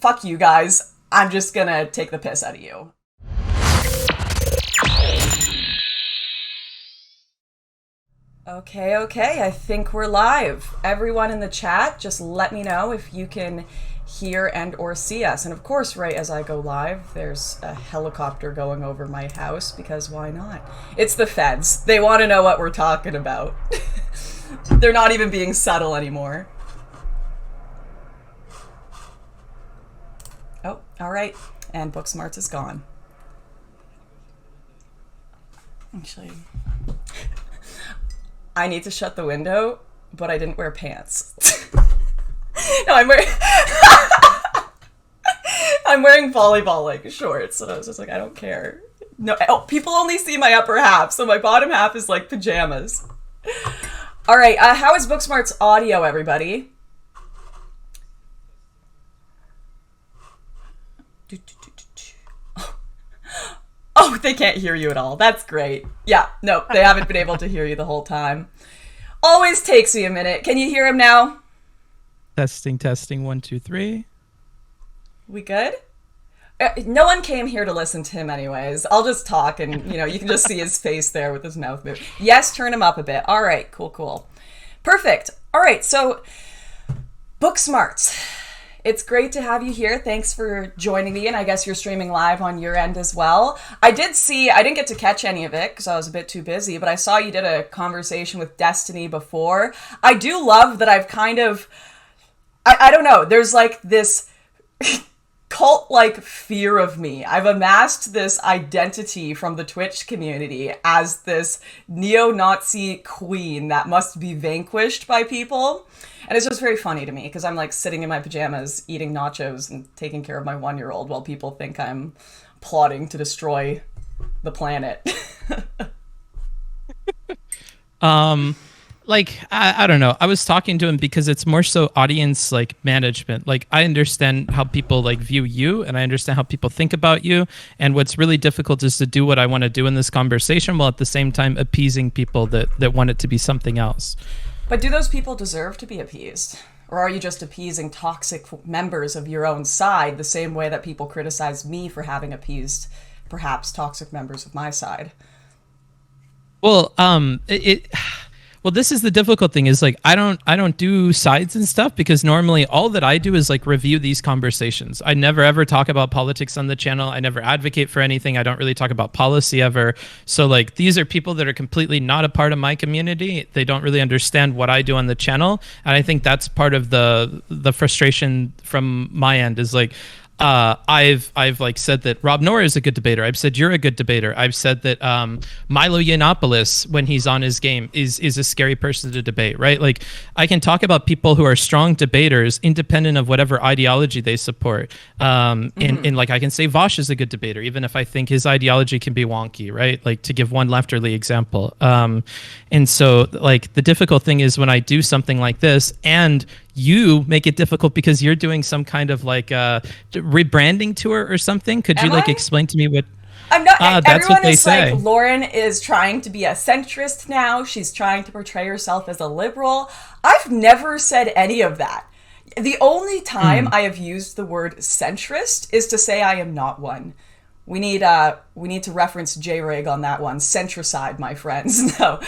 fuck you guys. I'm just gonna take the piss out of you. Okay, I think we're live. Everyone in the chat, just let me know if you can hear and or see us. And of course, right as I go live, there's a helicopter going over my house, because why not? It's the feds. They want to know what we're talking about. They're not even being subtle anymore. Oh, all right. And Booksmarts is gone. Actually, I need to shut the window, but I didn't wear pants. No, I'm wearing I'm wearing volleyball like shorts, so I was just like, I don't care. No, oh, people only see my upper half, so my bottom half is like pajamas. All right, how is Booksmarts audio, everybody? Oh, they can't hear you at all. That's great. Yeah, no, they haven't been able to hear you the whole time. Always takes me a minute. Can you hear him now? Testing, 1, 2, 3. We good? No one came here to listen to him anyways. I'll just talk and, you can just see his face there with his mouth moving. Yes, turn him up a bit. All right, cool. Perfect. All right, so Booksmarts. It's great to have you here. Thanks for joining me, and I guess you're streaming live on your end as well. I didn't get to catch any of it because I was a bit too busy, but I saw you did a conversation with Destiny before. I do love that I've kind of, I don't know, there's like this cult-like fear of me. I've amassed this identity from the Twitch community as this neo-Nazi queen that must be vanquished by people. And it's just very funny to me because I'm like sitting in my pajamas eating nachos and taking care of my 1-year-old while people think I'm plotting to destroy the planet. I don't know. I was talking to him because it's more so audience like management. Like I understand how people like view you, and I understand how people think about you. And what's really difficult is to do what I want to do in this conversation while at the same time appeasing people that want it to be something else. But do those people deserve to be appeased? Or are you just appeasing toxic members of your own side the same way that people criticize me for having appeased perhaps toxic members of my side? Well, well, this is the difficult thing is like I don't do sides and stuff because normally all that I do is like review these conversations. I never ever talk about politics on the channel. I never advocate for anything. I don't really talk about policy ever. So like these are people that are completely not a part of my community. They don't really understand what I do on the channel, and I think that's part of the frustration from my end is like I've like said that Rob Noor is a good debater. I've said you're a good debater. I've said that Milo Yiannopoulos, when he's on his game, is a scary person to debate, right? Like I can talk about people who are strong debaters independent of whatever ideology they support. And like I can say Vosh is a good debater, even if I think his ideology can be wonky, right? Like to give one lefterly example. And so like the difficult thing is when I do something like this and you make it difficult because you're doing some kind of like rebranding tour or something. Could you like explain to me what? I'm not. That's everyone what they is say. like, Lauren is trying to be a centrist now. She's trying to portray herself as a liberal. I've never said any of that. The only time I have used the word centrist is to say I am not one. We need to reference J-Rig on that one. Centricide, my friends. No,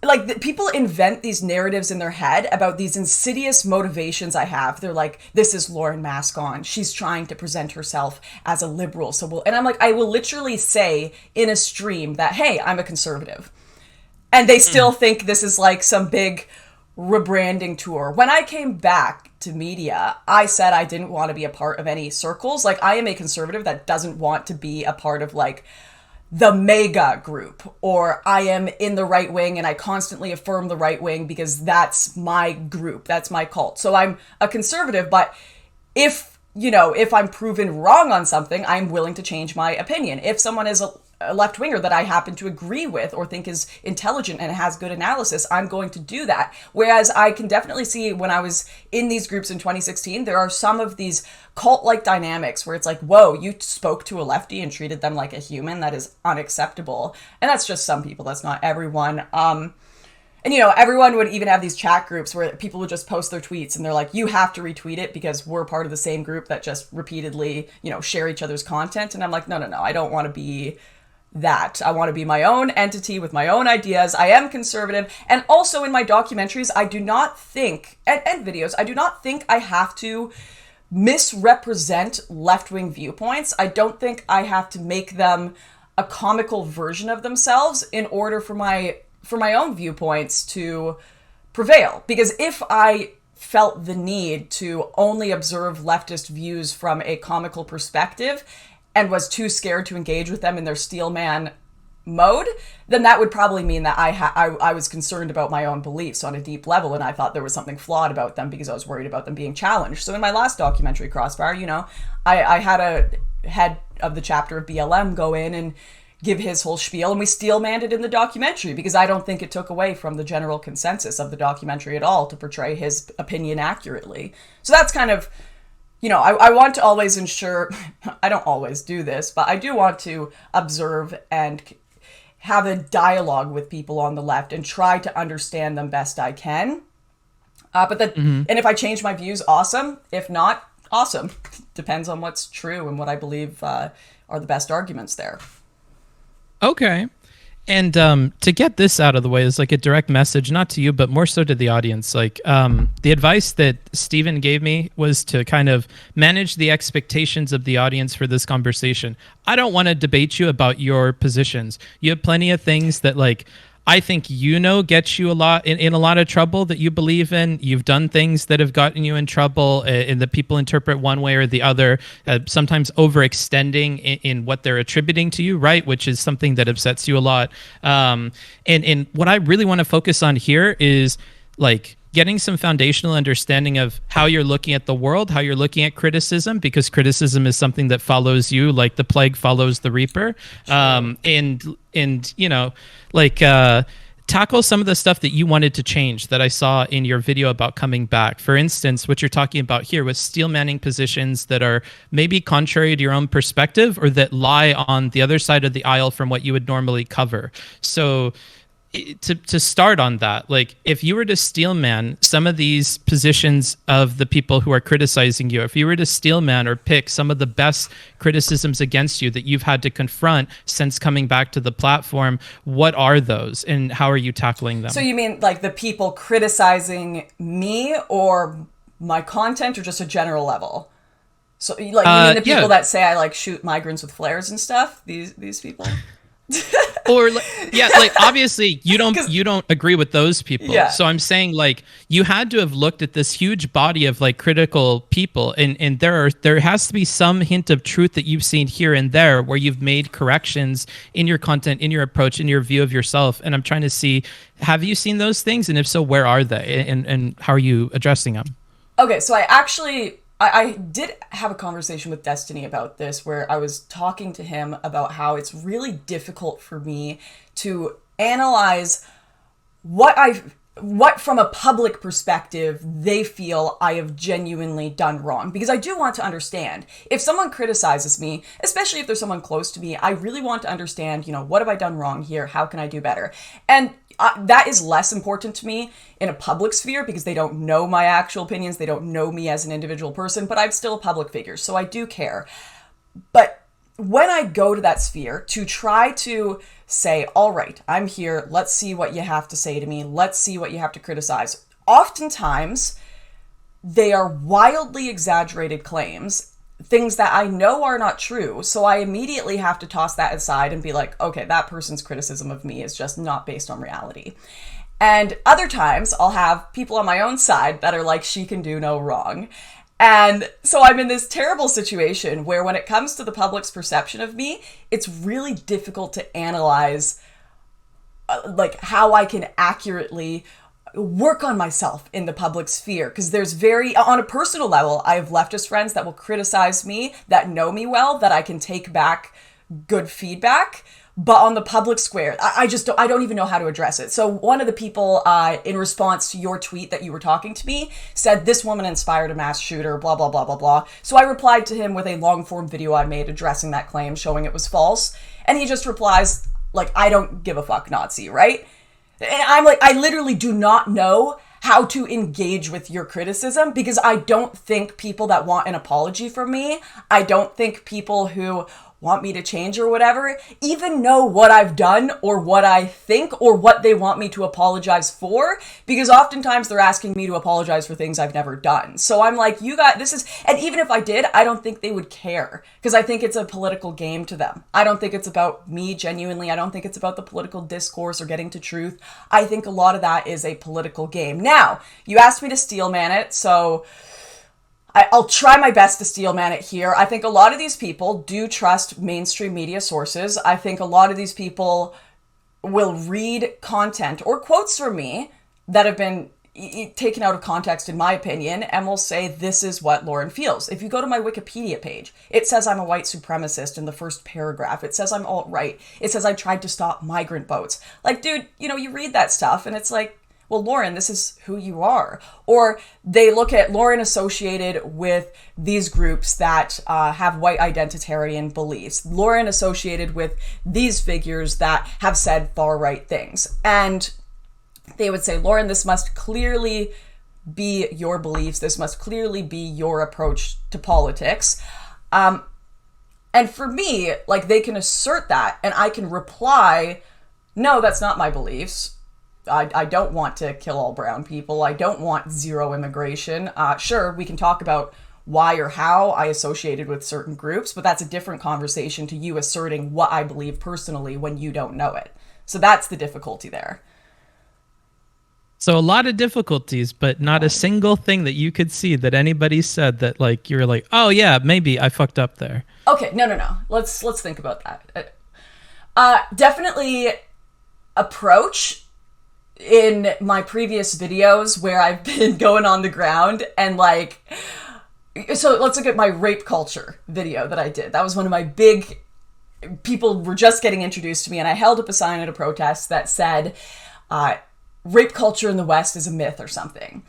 like people invent these narratives in their head about these insidious motivations I have. They're like, this is Lauren Mask on. She's trying to present herself as a liberal. And I'm like, I will literally say in a stream that, hey, I'm a conservative. And they still think this is like some big rebranding tour. When I came back to media, I said I didn't want to be a part of any circles. Like I am a conservative that doesn't want to be a part of like the mega group, or I am in the right wing and I constantly affirm the right wing because that's my group, that's my cult. So I'm a conservative, but if I'm proven wrong on something, I'm willing to change my opinion. If someone is a left-winger that I happen to agree with or think is intelligent and has good analysis, I'm going to do that. Whereas I can definitely see when I was in these groups in 2016, there are some of these cult-like dynamics where it's like, whoa, you spoke to a lefty and treated them like a human. That is unacceptable. And that's just some people. That's not everyone. And, everyone would even have these chat groups where people would just post their tweets and they're like, you have to retweet it because we're part of the same group that just repeatedly, share each other's content. And I'm like, no, I don't want to be that. I want to be my own entity with my own ideas. I am conservative. And also in my documentaries, I do not think, and videos, I do not think I have to misrepresent left-wing viewpoints. I don't think I have to make them a comical version of themselves in order for my own viewpoints to prevail. Because if I felt the need to only observe leftist views from a comical perspective and was too scared to engage with them in their steelman mode, then that would probably mean that I was concerned about my own beliefs on a deep level, and I thought there was something flawed about them because I was worried about them being challenged. So in my last documentary, Crossfire, I had a head of the chapter of BLM go in and give his whole spiel, and we steelmanned it in the documentary because I don't think it took away from the general consensus of the documentary at all to portray his opinion accurately. So that's kind of, I want to always ensure, I don't always do this, but I do want to observe and have a dialogue with people on the left and try to understand them best I can. And if I change my views, awesome. If not, awesome. Depends on what's true and what I believe are the best arguments there. Okay. And to get this out of the way is like a direct message, not to you, but more so to the audience. Like the advice that Stephen gave me was to kind of manage the expectations of the audience for this conversation. I don't want to debate you about your positions. You have plenty of things that I think gets you in a lot of trouble that you believe in. You've done things that have gotten you in trouble and that people interpret one way or the other, sometimes overextending in what they're attributing to you, right? Which is something that upsets you a lot. And what I really want to focus on here is getting some foundational understanding of how you're looking at the world, how you're looking at criticism, because criticism is something that follows you like the plague follows the reaper. Tackle some of the stuff that you wanted to change that I saw in your video about coming back. For instance, what you're talking about here with steel manning positions that are maybe contrary to your own perspective or that lie on the other side of the aisle from what you would normally cover. So to start on that, if you were to steelman some of these positions of the people who are criticizing you, if you were to steelman or pick some of the best criticisms against you that you've had to confront since coming back to the platform, what are those and how are you tackling them? So you mean the people criticizing me or my content or just a general level? So you mean the people that say I shoot migrants with flares and stuff? These people? Or obviously you don't agree with those people. Yeah. So I'm saying you had to have looked at this huge body of critical people and there has to be some hint of truth that you've seen here and there where you've made corrections in your content, in your approach, in your view of yourself. And I'm trying to see, have you seen those things? And if so, where are they and how are you addressing them? Okay, so I did have a conversation with Destiny about this where I was talking to him about how it's really difficult for me to analyze what from a public perspective they feel I have genuinely done wrong. Because I do want to understand, if someone criticizes me, especially if there's someone close to me, I really want to understand, what have I done wrong here? How can I do better? And that is less important to me in a public sphere because they don't know my actual opinions. They don't know me as an individual person, but I'm still a public figure, so I do care. But when I go to that sphere to try to say, all right, I'm here, let's see what you have to say to me, let's see what you have to criticize, oftentimes they are wildly exaggerated claims, things that I know are not true. So I immediately have to toss that aside and be like, okay, that person's criticism of me is just not based on reality. And other times I'll have people on my own side that are like, she can do no wrong. And so I'm in this terrible situation where when it comes to the public's perception of me, it's really difficult to analyze how I can accurately work on myself in the public sphere, because there's on a personal level, I have leftist friends that will criticize me, that know me well, that I can take back good feedback. But on the public square, I don't even know how to address it. So one of the people in response to your tweet that you were talking to me said, this woman inspired a mass shooter, blah, blah, blah, blah, blah. So I replied to him with a long form video I made addressing that claim, showing it was false. And he just replies, I don't give a fuck, Nazi, right? And I'm like, I literally do not know how to engage with your criticism because I don't think people that want an apology from me, I don't think people who want me to change or whatever even know what I've done or what I think or what they want me to apologize for, because oftentimes they're asking me to apologize for things I've never done. So I'm like, you got this is, and even if I did, I don't think they would care because I think it's a political game to them. I don't think it's about me genuinely. I don't think it's about the political discourse or getting to truth. I think a lot of that is a political game. Now, you asked me to steelman it, so I'll try my best to steelman it here. I think a lot of these people do trust mainstream media sources. I think a lot of these people will read content or quotes from me that have been taken out of context, in my opinion, and will say, this is what Lauren feels. If you go to my Wikipedia page, it says I'm a white supremacist in the first paragraph. It says I'm alt-right. It says I tried to stop migrant boats. Like, dude, you read that stuff and it's like, well, Lauren, this is who you are. Or they look at Lauren associated with these groups that have white identitarian beliefs. Lauren associated with these figures that have said far-right things. And they would say, Lauren, this must clearly be your beliefs. This must clearly be your approach to politics. And for me, like, they can assert that and I can reply, no, that's not my beliefs. I don't want to kill all brown people. I don't want zero immigration. Sure, we can talk about why or how I associated with certain groups, but that's a different conversation to you asserting what I believe personally when you don't know it. So that's the difficulty there. So a lot of difficulties, but not a single thing that you could see that anybody said that like you were like, oh yeah, maybe I fucked up there. Okay, no. Let's think about that. Definitely approach in my previous videos where I've been going on the ground and like, so let's look at my rape culture video that I did. That was one of my big, people were just getting introduced to me and I held up a sign at a protest that said, rape culture in the West is a myth or something.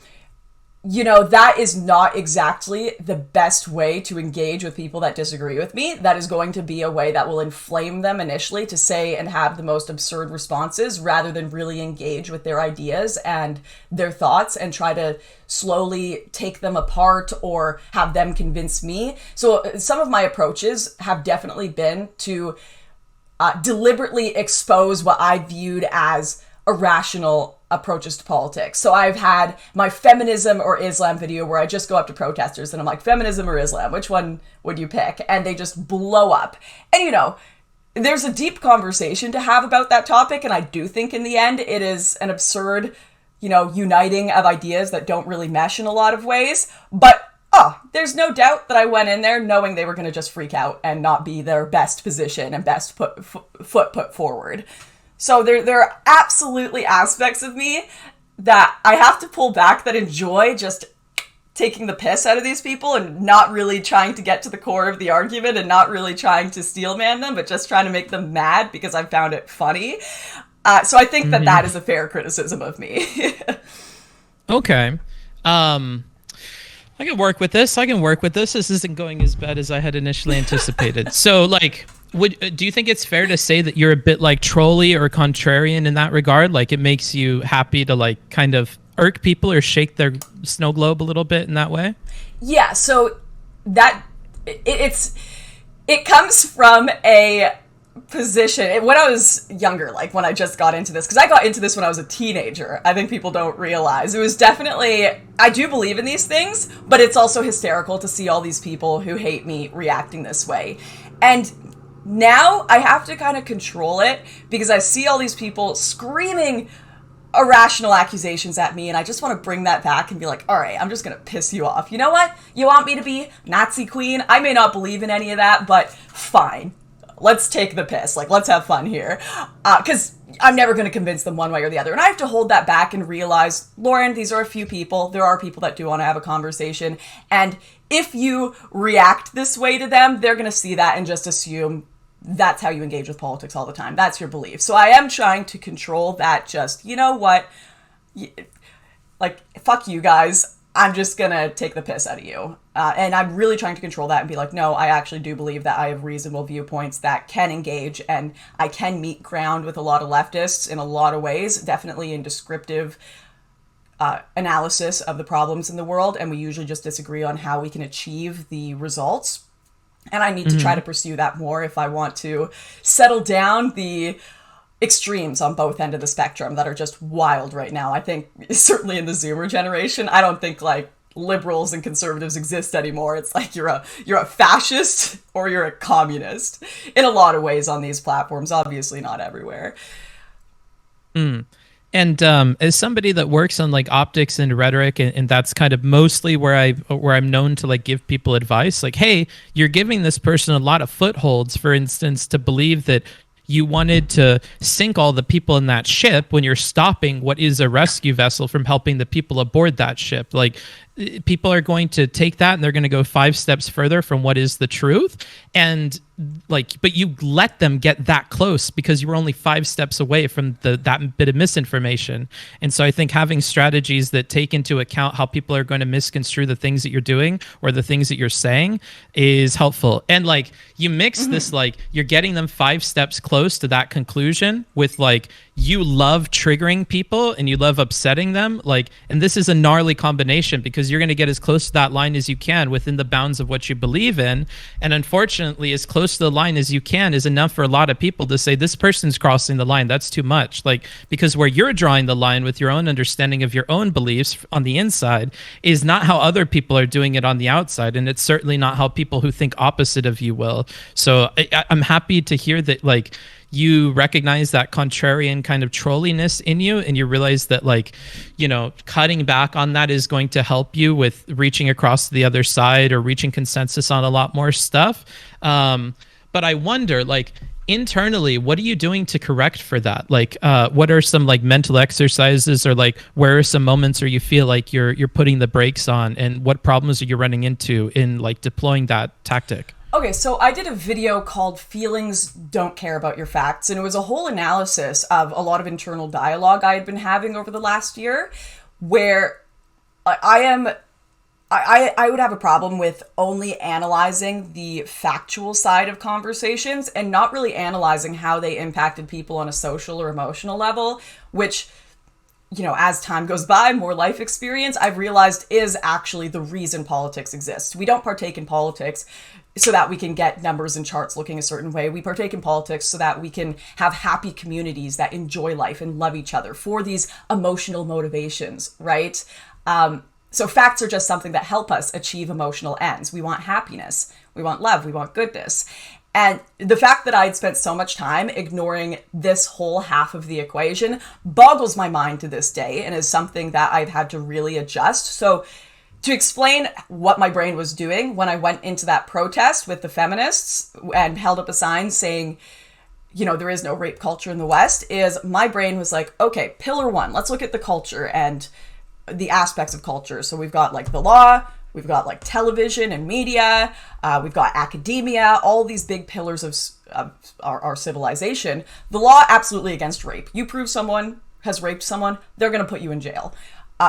That is not exactly the best way to engage with people that disagree with me. That is going to be a way that will inflame them initially to say and have the most absurd responses rather than really engage with their ideas and their thoughts and try to slowly take them apart or have them convince me. So some of my approaches have definitely been to deliberately expose what I viewed as irrational approaches to politics. So I've had my feminism or Islam video where I just go up to protesters and I'm like, feminism or Islam, which one would you pick? And they just blow up. And there's a deep conversation to have about that topic. And I do think in the end, it is an absurd, uniting of ideas that don't really mesh in a lot of ways. But there's no doubt that I went in there knowing they were going to just freak out and not be their best position and best foot put forward. So there are absolutely aspects of me that I have to pull back that enjoy just taking the piss out of these people and not really trying to get to the core of the argument and not really trying to steelman them, but just trying to make them mad because I found it funny. So I think that is a fair criticism of me. Okay. I can work with this. This isn't going as bad as I had initially anticipated. So like, do you think it's fair to say that you're a bit like trolly or contrarian in that regard? Like it makes you happy to like kind of irk people or shake their snow globe a little bit in that way? Yeah, so that it comes from a position when I was younger, like when I just got into this, because I got into this when I was a teenager. I think people don't realize it was definitely, I do believe in these things, but it's also hysterical to see all these people who hate me reacting this way. And now I have to kind of control it because I see all these people screaming irrational accusations at me and I just want to bring that back and be like, all right, I'm just going to piss you off. You know what? You want me to be Nazi queen? I may not believe in any of that, but fine. Let's take the piss. Like, let's have fun here. Because I'm never going to convince them one way or the other. And I have to hold that back and realize, Lauren, these are a few people. There are people that do want to have a conversation. And if you react this way to them, they're going to see that and just assume that's how you engage with politics all the time. That's your belief. So I am trying to control that just, you know what? Like, fuck you guys. I'm just gonna take the piss out of you. And I'm really trying to control that and be like, no, I actually do believe that I have reasonable viewpoints that can engage, and I can meet ground with a lot of leftists in a lot of ways, definitely in descriptive analysis of the problems in the world. And we usually just disagree on how we can achieve the results. And I need to try to pursue that more if I want to settle down the extremes on both ends of the spectrum that are just wild right now. I think certainly in the Zoomer generation, I don't think like liberals and conservatives exist anymore. It's like you're a fascist or you're a communist in a lot of ways on these platforms, obviously not everywhere. And as somebody that works on like optics and rhetoric, and that's kind of mostly where I'm known to like give people advice, like, hey, you're giving this person a lot of footholds, for instance, to believe that you wanted to sink all the people in that ship when you're stopping what is a rescue vessel from helping the people aboard that ship. Like, people are going to take that and they're going to go 5 steps further from what is the truth. And like, but you let them get that close because you were only 5 steps away from that bit of misinformation. And so I think having strategies that take into account how people are going to misconstrue the things that you're doing or the things that you're saying is helpful. And like, you mix this, like, you're getting them 5 steps close to that conclusion with like, you love triggering people and you love upsetting them. Like, and this is a gnarly combination because you're going to get as close to that line as you can within the bounds of what you believe in. And unfortunately, as close to the line as you can is enough for a lot of people to say, this person's crossing the line. That's too much. Like, because where you're drawing the line with your own understanding of your own beliefs on the inside is not how other people are doing it on the outside. And it's certainly not how people who think opposite of you will. So I'm happy to hear that, like, you recognize that contrarian kind of trolliness in you, and you realize that, like, you know, cutting back on that is going to help you with reaching across to the other side or reaching consensus on a lot more stuff. But I wonder, like, internally, what are you doing to correct for that? Like, what are some like mental exercises, or like, where are some moments where you feel like you're putting the brakes on, and what problems are you running into in like deploying that tactic? Okay, so I did a video called Feelings Don't Care About Your Facts, and it was a whole analysis of a lot of internal dialogue I had been having over the last year, where I would have a problem with only analyzing the factual side of conversations and not really analyzing how they impacted people on a social or emotional level, which, you know, as time goes by, more life experience, I've realized is actually the reason politics exists. We don't partake in politics so that we can get numbers and charts looking a certain way. We partake in politics so that we can have happy communities that enjoy life and love each other for these emotional motivations, right? So facts are just something that help us achieve emotional ends. We want happiness, we want love, we want goodness. And the fact that I'd spent so much time ignoring this whole half of the equation boggles my mind to this day, and is something that I've had to really adjust. So to explain what my brain was doing when I went into that protest with the feminists and held up a sign saying, you know, there is no rape culture in the West, is my brain was like, okay, pillar 1, let's look at the culture and the aspects of culture. So we've got like the law, we've got like television and media, we've got academia, all these big pillars of our civilization. The law, absolutely against rape. You prove someone has raped someone, they're going to put you in jail.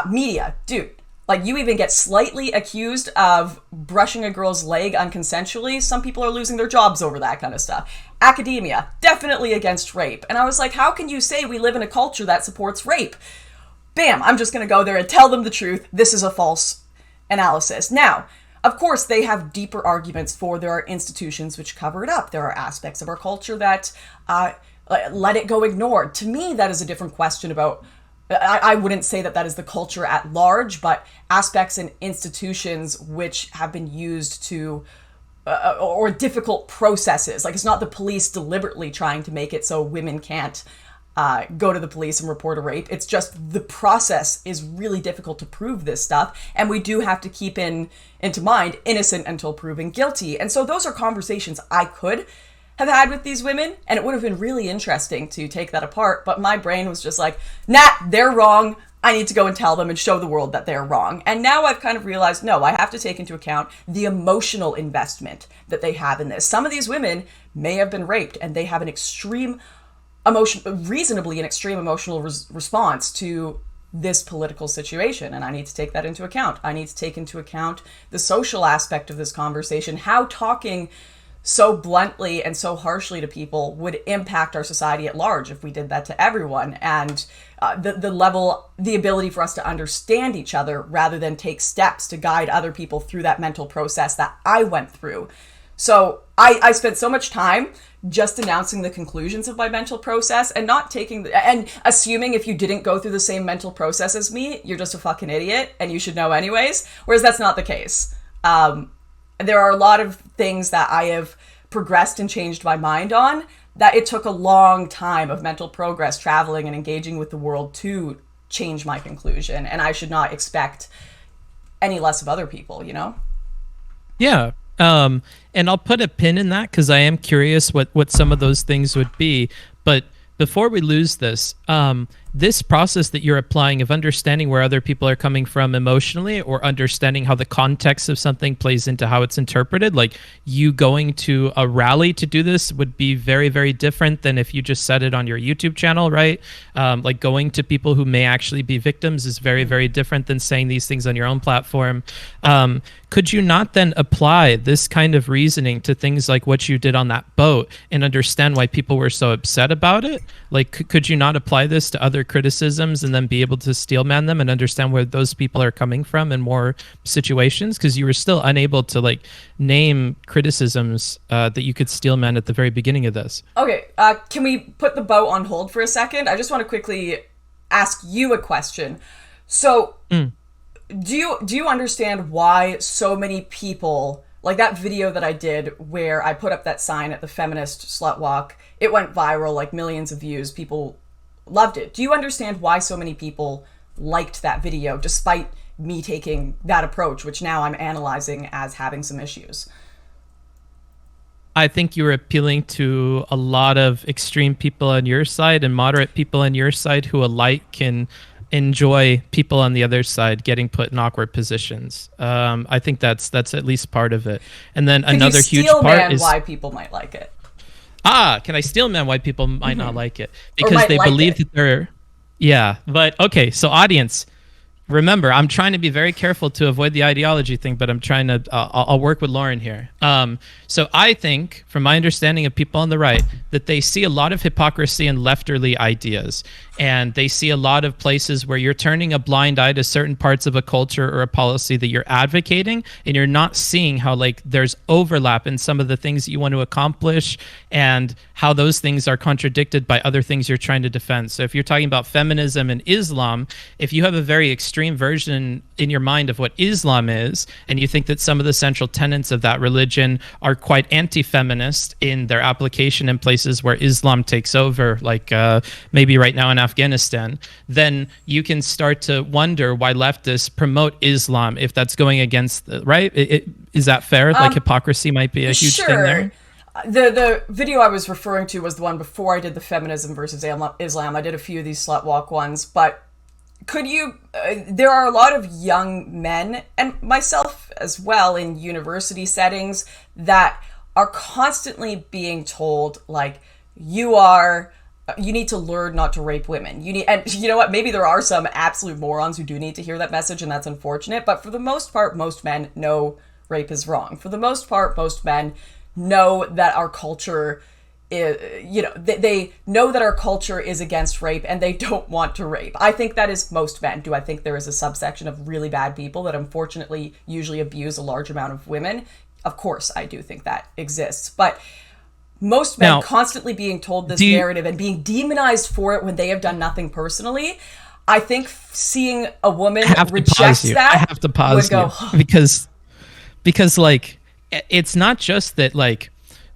Media, dude, like, you even get slightly accused of brushing a girl's leg unconsensually, some people are losing their jobs over that kind of stuff. Academia, definitely against rape. And I was like, how can you say we live in a culture that supports rape? Bam, I'm just going to go there and tell them the truth. This is a false analysis. Now, of course, they have deeper arguments for there are institutions which cover it up. There are aspects of our culture that let it go ignored. To me, that is a different question about, I wouldn't say that that is the culture at large, but aspects and institutions which have been used to, or difficult processes. Like, it's not the police deliberately trying to make it so women can't go to the police and report a rape. It's just the process is really difficult to prove this stuff. And we do have to keep into mind innocent until proven guilty. And so those are conversations I could have had with these women, and it would have been really interesting to take that apart. But my brain was just like, nah, they're wrong. I need to go and tell them and show the world that they're wrong. And now I've kind of realized, no, I have to take into account the emotional investment that they have in this. Some of these women may have been raped, and they have an extreme reasonably an extreme emotional response to this political situation, and I need to take that into account. I need to take into account the social aspect of this conversation, how talking so bluntly and so harshly to people would impact our society at large if we did that to everyone, and the ability for us to understand each other rather than take steps to guide other people through that mental process that I went through. So I spent so much time just announcing the conclusions of my mental process and not taking and assuming if you didn't go through the same mental process as me, you're just a fucking idiot and you should know anyways. Whereas that's not the case. There are a lot of things that I have progressed and changed my mind on that it took a long time of mental progress, traveling and engaging with the world to change my conclusion. And I should not expect any less of other people, you know? Yeah. And I'll put a pin in that because I am curious what some of those things would be. But before we lose this, this process that you're applying of understanding where other people are coming from emotionally, or understanding how the context of something plays into how it's interpreted, like you going to a rally to do this would be very, very different than if you just said it on your YouTube channel, right? Like going to people who may actually be victims is very, very different than saying these things on your own platform. Could you not then apply this kind of reasoning to things like what you did on that boat and understand why people were so upset about it? Like, could you not apply this to other criticisms and then be able to steelman them and understand where those people are coming from in more situations? Because you were still unable to like name criticisms that you could steelman at the very beginning of this. Okay, can we put the boat on hold for a second? I just want to quickly ask you a question. So, do you understand why so many people, like that video that I did where I put up that sign at the feminist slut walk, it went viral, like millions of views, people loved it. Do you understand why so many people liked that video despite me taking that approach, which now I'm analyzing as having some issues? I think you were appealing to a lot of extreme people on your side and moderate people on your side who alike can enjoy people on the other side getting put in awkward positions. I think that's at least part of it. And then another huge part is why people might like it. Can I steelman why people might not like it? Because they believe that they're... Yeah, but okay, so audience, remember, I'm trying to be very careful to avoid the ideology thing, but I'm trying to... I'll work with Lauren here. So I think, from my understanding of people on the right, that they see a lot of hypocrisy in lefterly ideas. And they see a lot of places where you're turning a blind eye to certain parts of a culture or a policy that you're advocating, and you're not seeing how like there's overlap in some of the things that you want to accomplish and how those things are contradicted by other things you're trying to defend. So if you're talking about feminism and Islam, if you have a very extreme version in your mind of what Islam is, and you think that some of the central tenets of that religion are quite anti-feminist in their application in places where Islam takes over, like maybe right now in Afghanistan, then you can start to wonder why leftists promote Islam if that's going against right? Is that fair? Like hypocrisy might be a huge thing there. The video I was referring to was the one before I did the feminism versus Islam. I did a few of these slut walk ones, but could you, there are a lot of young men, and myself as well, in university settings that are constantly being told, like, you need to learn not to rape women. And you know what? Maybe there are some absolute morons who do need to hear that message, and that's unfortunate. But for the most part, most men know rape is wrong. For the most part, most men know that our culture is, they know that our culture is against rape and they don't want to rape. I think that is most men. Do I think there is a subsection of really bad people that unfortunately usually abuse a large amount of women? Of course, I do think that exists. But most men constantly being told this narrative and being demonized for it when they have done nothing personally. I think seeing a woman reject that, I have to pause you because like it's not just that like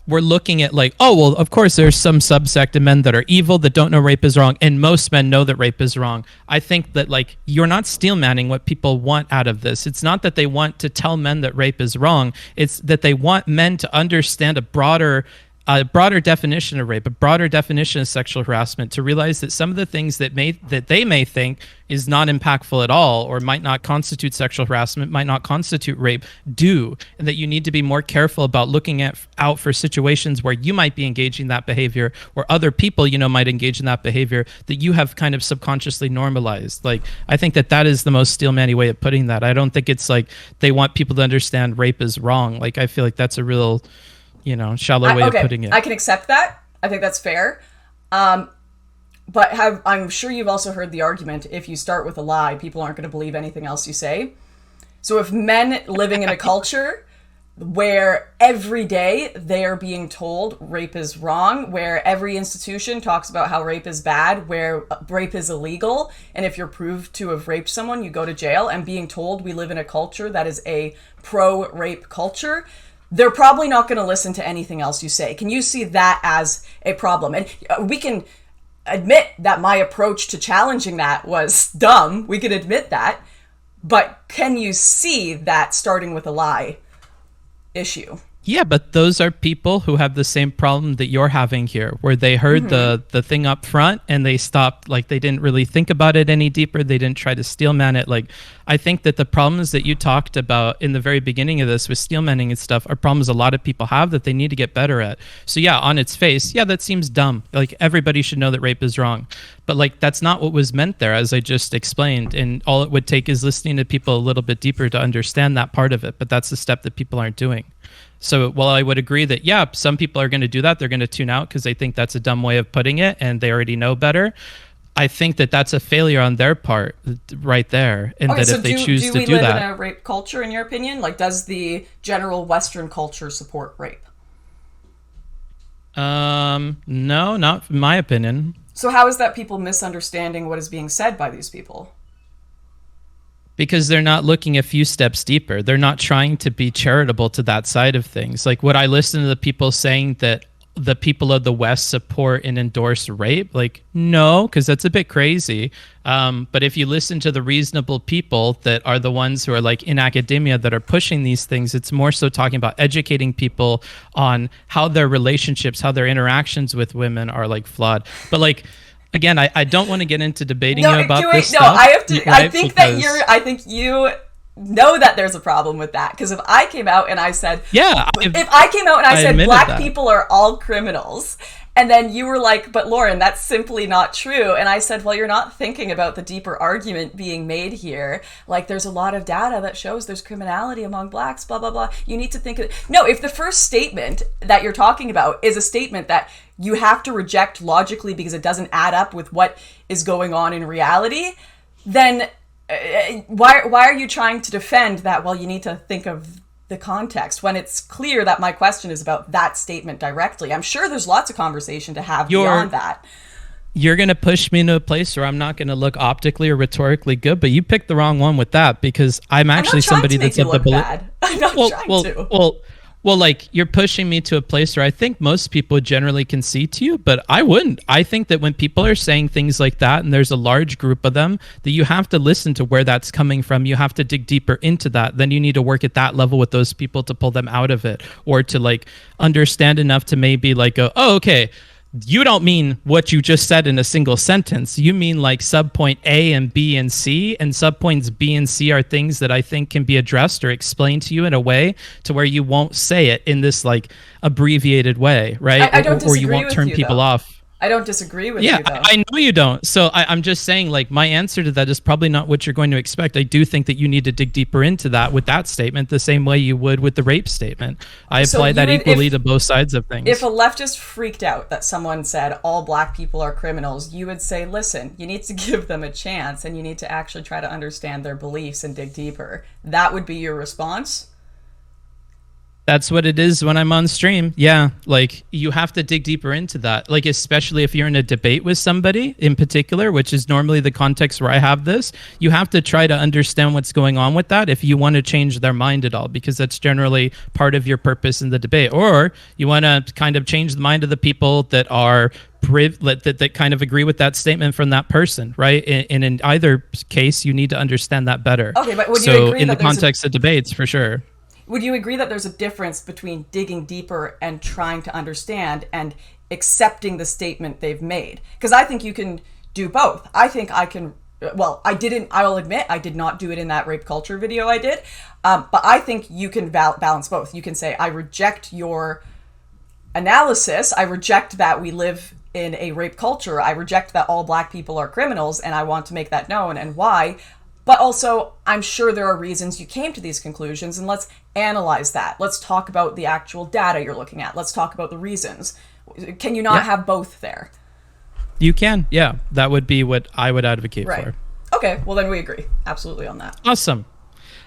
we're looking at like, oh well, of course there's some subsect of men that are evil that don't know rape is wrong, and most men know that rape is wrong. I think that like you're not steelmanning what people want out of this. It's not that they want to tell men that rape is wrong. It's that they want men to understand a broader a broader definition of rape, a broader definition of sexual harassment, to realize that some of the things that they may think is not impactful at all, or might not constitute sexual harassment, might not constitute rape, do, and that you need to be more careful about looking out for situations where you might be engaging that behavior, or other people might engage in that behavior that you have kind of subconsciously normalized. Like, I think that is the most Steelman-y way of putting that. I don't think it's like they want people to understand rape is wrong. Like, I feel like that's a real shallow way of putting it. I can accept that. I think that's fair. But I'm sure you've also heard the argument, if you start with a lie, people aren't going to believe anything else you say. So if men living in a culture where every day they are being told rape is wrong, where every institution talks about how rape is bad, where rape is illegal, and if you're proved to have raped someone, you go to jail, and being told we live in a culture that is a pro-rape culture, they're probably not going to listen to anything else you say. Can you see that as a problem? And we can admit that my approach to challenging that was dumb. We can admit that. But can you see that starting with a lie issue? Yeah, but those are people who have the same problem that you're having here, where they heard the thing up front and they stopped. Like, they didn't really think about it any deeper. They didn't try to steelman it. Like, I think that the problems that you talked about in the very beginning of this with steelmanning and stuff are problems a lot of people have that they need to get better at. So yeah, on its face, yeah, that seems dumb. Like, everybody should know that rape is wrong. But like, that's not what was meant there, as I just explained. And all it would take is listening to people a little bit deeper to understand that part of it. But that's the step that people aren't doing. So while I would agree that, yeah, some people are going to do that, they're going to tune out because they think that's a dumb way of putting it and they already know better. I think that that's a failure on their part right there. And that if they choose to do that. Do we live in a rape culture, in your opinion? Like, does the general Western culture support rape? No, not in my opinion. So how is that people misunderstanding what is being said by these people? Because they're not looking a few steps deeper. They're not trying to be charitable to that side of things. Like, would I listen to the people saying that the people of the West support and endorse rape? Like, no, because that's a bit crazy. But if you listen to the reasonable people that are the ones who are like in academia that are pushing these things, it's more so talking about educating people on how their relationships, how their interactions with women are like flawed. But like, again, I don't want to get into debating you about this stuff. I have to. Right? I think I think you know that there's a problem with that, because if I came out and I said, if I came out and I said black people are all criminals, and then you were like, but Lauren, that's simply not true. And I said, well, you're not thinking about the deeper argument being made here. Like, there's a lot of data that shows there's criminality among blacks, blah, blah, blah. You need to think of it. No, if the first statement that you're talking about is a statement that you have to reject logically because it doesn't add up with what is going on in reality, then why are you trying to defend that? Well, you need to think of the context, when it's clear that my question is about that statement directly. I'm sure there's lots of conversation to have beyond that. You're going to push me into a place where I'm not going to look optically or rhetorically good, but you picked the wrong one with that, because I'm actually somebody that's of the belief. I'm not trying to. Well, like, you're pushing me to a place where I think most people generally concede to you, but I wouldn't. I think that when people are saying things like that, and there's a large group of them, that you have to listen to where that's coming from. You have to dig deeper into that. Then you need to work at that level with those people to pull them out of it, or to like understand enough to maybe like go, oh, okay, you don't mean what you just said in a single sentence. You mean like subpoint A and B and C, and subpoints B and C are things that I think can be addressed or explained to you in a way to where you won't say it in this like abbreviated way, right? I don't disagree or you won't with turn you, people though. off. I don't disagree with you, though. I know you don't. So I'm just saying, like, my answer to that is probably not what you're going to expect. I do think that you need to dig deeper into that with that statement, the same way you would with the rape statement. I apply that equally to both sides of things. If a leftist freaked out that someone said all black people are criminals, you would say, listen, you need to give them a chance, and you need to actually try to understand their beliefs and dig deeper. That would be your response? That's what it is when I'm on stream. Yeah, like, you have to dig deeper into that. Like, especially if you're in a debate with somebody in particular, which is normally the context where I have this, you have to try to understand what's going on with that if you want to change their mind at all, because that's generally part of your purpose in the debate. Or you want to kind of change the mind of the people that are that kind of agree with that statement from that person, right? And in either case, you need to understand that better. Okay, but would you agree in that the context of debates, for sure. would you agree that there's a difference between digging deeper and trying to understand and accepting the statement they've made? Because I think you can do both. I think I can, well, I'll admit I did not do it in that rape culture video I did, but I think you can balance both. You can say, I reject your analysis, I reject that we live in a rape culture, I reject that all black people are criminals, and I want to make that known and why. But also, I'm sure there are reasons you came to these conclusions, and let's analyze that. Let's talk about the actual data you're looking at. Let's talk about the reasons. Can you not have both there? You can, yeah. That would be what I would advocate for. Okay, well then we agree. Absolutely on that. Awesome.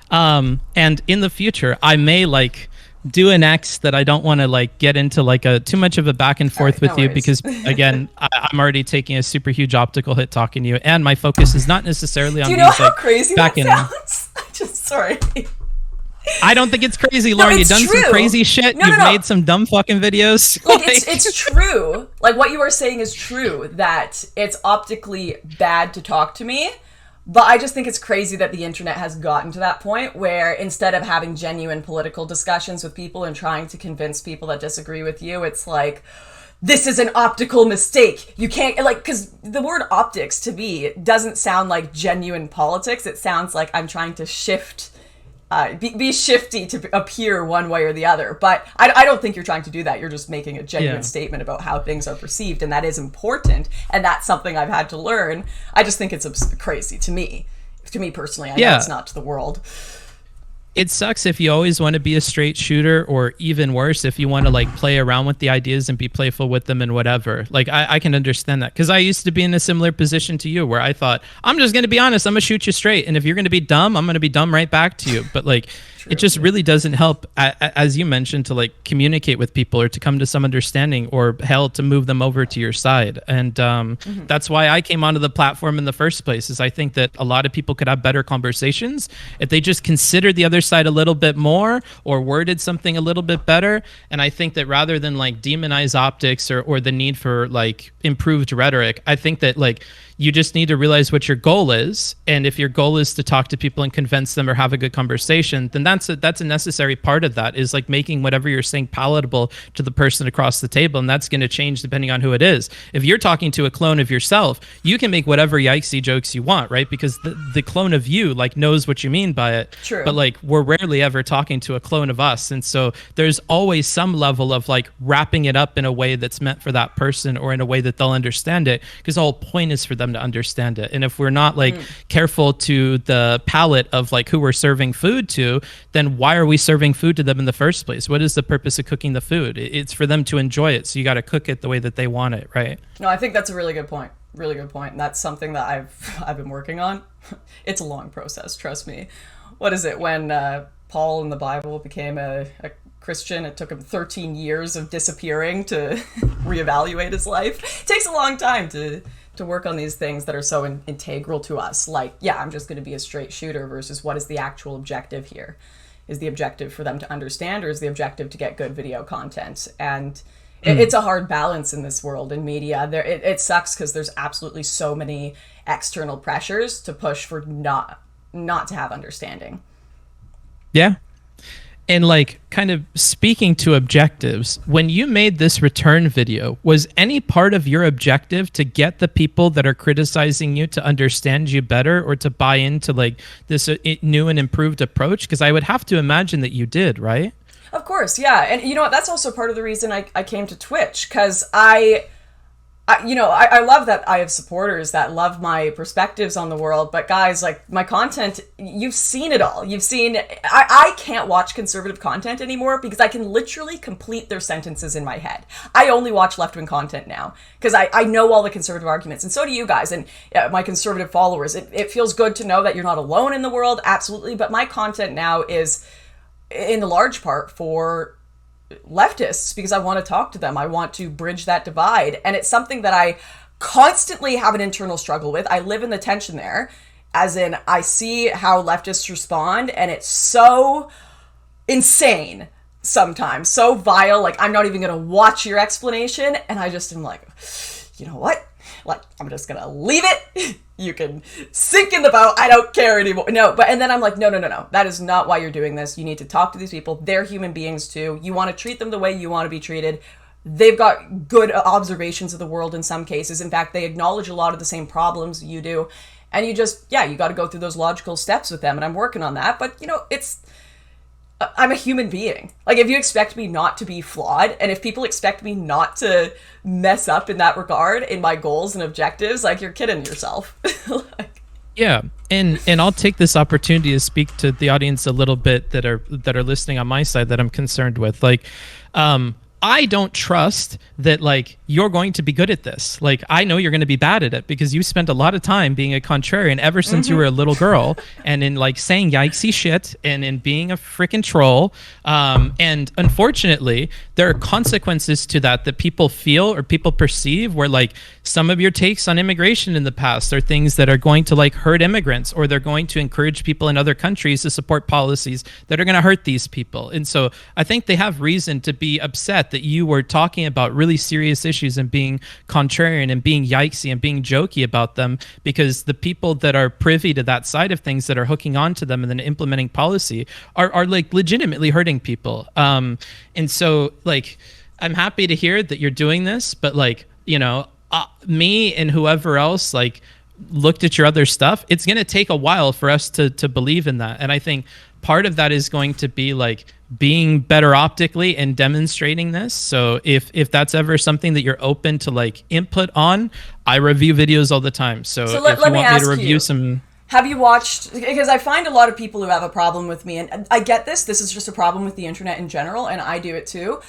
And in the future, I may do an X that I don't want to get into too much of a back and forth with you because again, I'm already taking a super huge optical hit talking to you, and my focus is not necessarily on. Do you know how crazy that sounds? Just sorry. I don't think it's crazy, Lauren. You've done some crazy shit. You've made some dumb fucking videos. It's true. What you are saying is true, that it's optically bad to talk to me. But I just think it's crazy that the internet has gotten to that point where instead of having genuine political discussions with people and trying to convince people that disagree with you, it's like, this is an optical mistake. You can't, because the word optics to me doesn't sound like genuine politics. It sounds like I'm trying to shift, be shifty to appear one way or the other. But I don't think you're trying to do that. You're just making a genuine statement about how things are perceived, and that is important. And that's something I've had to learn. I just think it's crazy to me. To me personally, I know it's not to the world. It sucks if you always want to be a straight shooter, or even worse, if you want to play around with the ideas and be playful with them and whatever. I can understand that, because I used to be in a similar position to you where I thought, I'm just going to be honest, I'm going to shoot you straight. And if you're going to be dumb, I'm going to be dumb right back to you. But it just really doesn't help, as you mentioned, to communicate with people or to come to some understanding, or hell, to move them over to your side. And that's why I came onto the platform in the first place, is I think that a lot of people could have better conversations if they just considered the other side a little bit more, or worded something a little bit better. And I think that rather than demonize optics or the need for improved rhetoric, I think that you just need to realize what your goal is. And if your goal is to talk to people and convince them or have a good conversation, then that's a necessary part of that, is making whatever you're saying palatable to the person across the table. And that's going to change depending on who it is. If you're talking to a clone of yourself, you can make whatever yikesy jokes you want, right? Because the clone of you knows what you mean by it. True. But we're rarely ever talking to a clone of us. And so there's always some level of wrapping it up in a way that's meant for that person, or in a way that they'll understand it, because the whole point is for them to understand it. And if we're not careful to the palate of who we're serving food to, then why are we serving food to them in the first place? What is the purpose of cooking the food? It's for them to enjoy it. So you got to cook it the way that they want it, right? No, I think that's a really good point. Really good point. And that's something that I've been working on. It's a long process, trust me. What is it, when Paul in the Bible became a Christian, it took him 13 years of disappearing to reevaluate his life. It takes a long time to work on these things that are so integral to us. I'm just going to be a straight shooter versus what is the actual objective here? Is the objective for them to understand, or is the objective to get good video content? And it's a hard balance in this world in media. It sucks because there's absolutely so many external pressures to push for not to have understanding. Yeah. And kind of speaking to objectives, when you made this return video, was any part of your objective to get the people that are criticizing you to understand you better, or to buy into this new and improved approach? Because I would have to imagine that you did, right? Of course, yeah. And you know what? That's also part of the reason I came to Twitch, because I love that I have supporters that love my perspectives on the world, but guys, my content, you've seen it all. You've seen, I can't watch conservative content anymore because I can literally complete their sentences in my head. I only watch left-wing content now because I know all the conservative arguments, and so do you guys and my conservative followers. It feels good to know that you're not alone in the world, absolutely, but my content now is in the large part for leftists because I want to talk to them. I want to bridge that divide. And it's something that I constantly have an internal struggle with. I live in the tension there, as in I see how leftists respond, and it's so insane sometimes, so vile. I'm not even going to watch your explanation. And I just am you know what? I'm just going to leave it. You can sink in the boat. I don't care anymore. No, and then I'm like, no. That is not why you're doing this. You need to talk to these people. They're human beings too. You want to treat them the way you want to be treated. They've got good observations of the world in some cases. In fact, they acknowledge a lot of the same problems you do. And you got to go through those logical steps with them. And I'm working on that. But, I'm a human being. Like, if you expect me not to be flawed, and if people expect me not to mess up in that regard, in my goals and objectives, like, you're kidding yourself. Yeah, and I'll take this opportunity to speak to the audience a little bit that are listening on my side that I'm concerned with. Like, I don't trust that, like, you're going to be good at this. Like, I know you're going to be bad at it because you spent a lot of time being a contrarian ever since you were a little girl, and in, like, saying yikesy shit and in being a freaking troll. And unfortunately, there are consequences to that people feel or people perceive, where, like, some of your takes on immigration in the past are things that are going to, like, hurt immigrants, or they're going to encourage people in other countries to support policies that are going to hurt these people. And so I think they have reason to be upset that you were talking about really serious issues and being contrarian and being yikesy and being jokey about them, because the people that are privy to that side of things that are hooking onto them and then implementing policy are like legitimately hurting people. And so, like, I'm happy to hear that you're doing this, but, like, me and whoever else, like, looked at your other stuff, it's going to take a while for us to believe in that. And I think part of that is going to be, like, being better optically and demonstrating this. So if that's ever something that you're open to, like, input on, I review videos all the time. So if you want me to review some... Have you watched, because I find a lot of people who have a problem with me, and I get this is just a problem with the internet in general, and I do it too.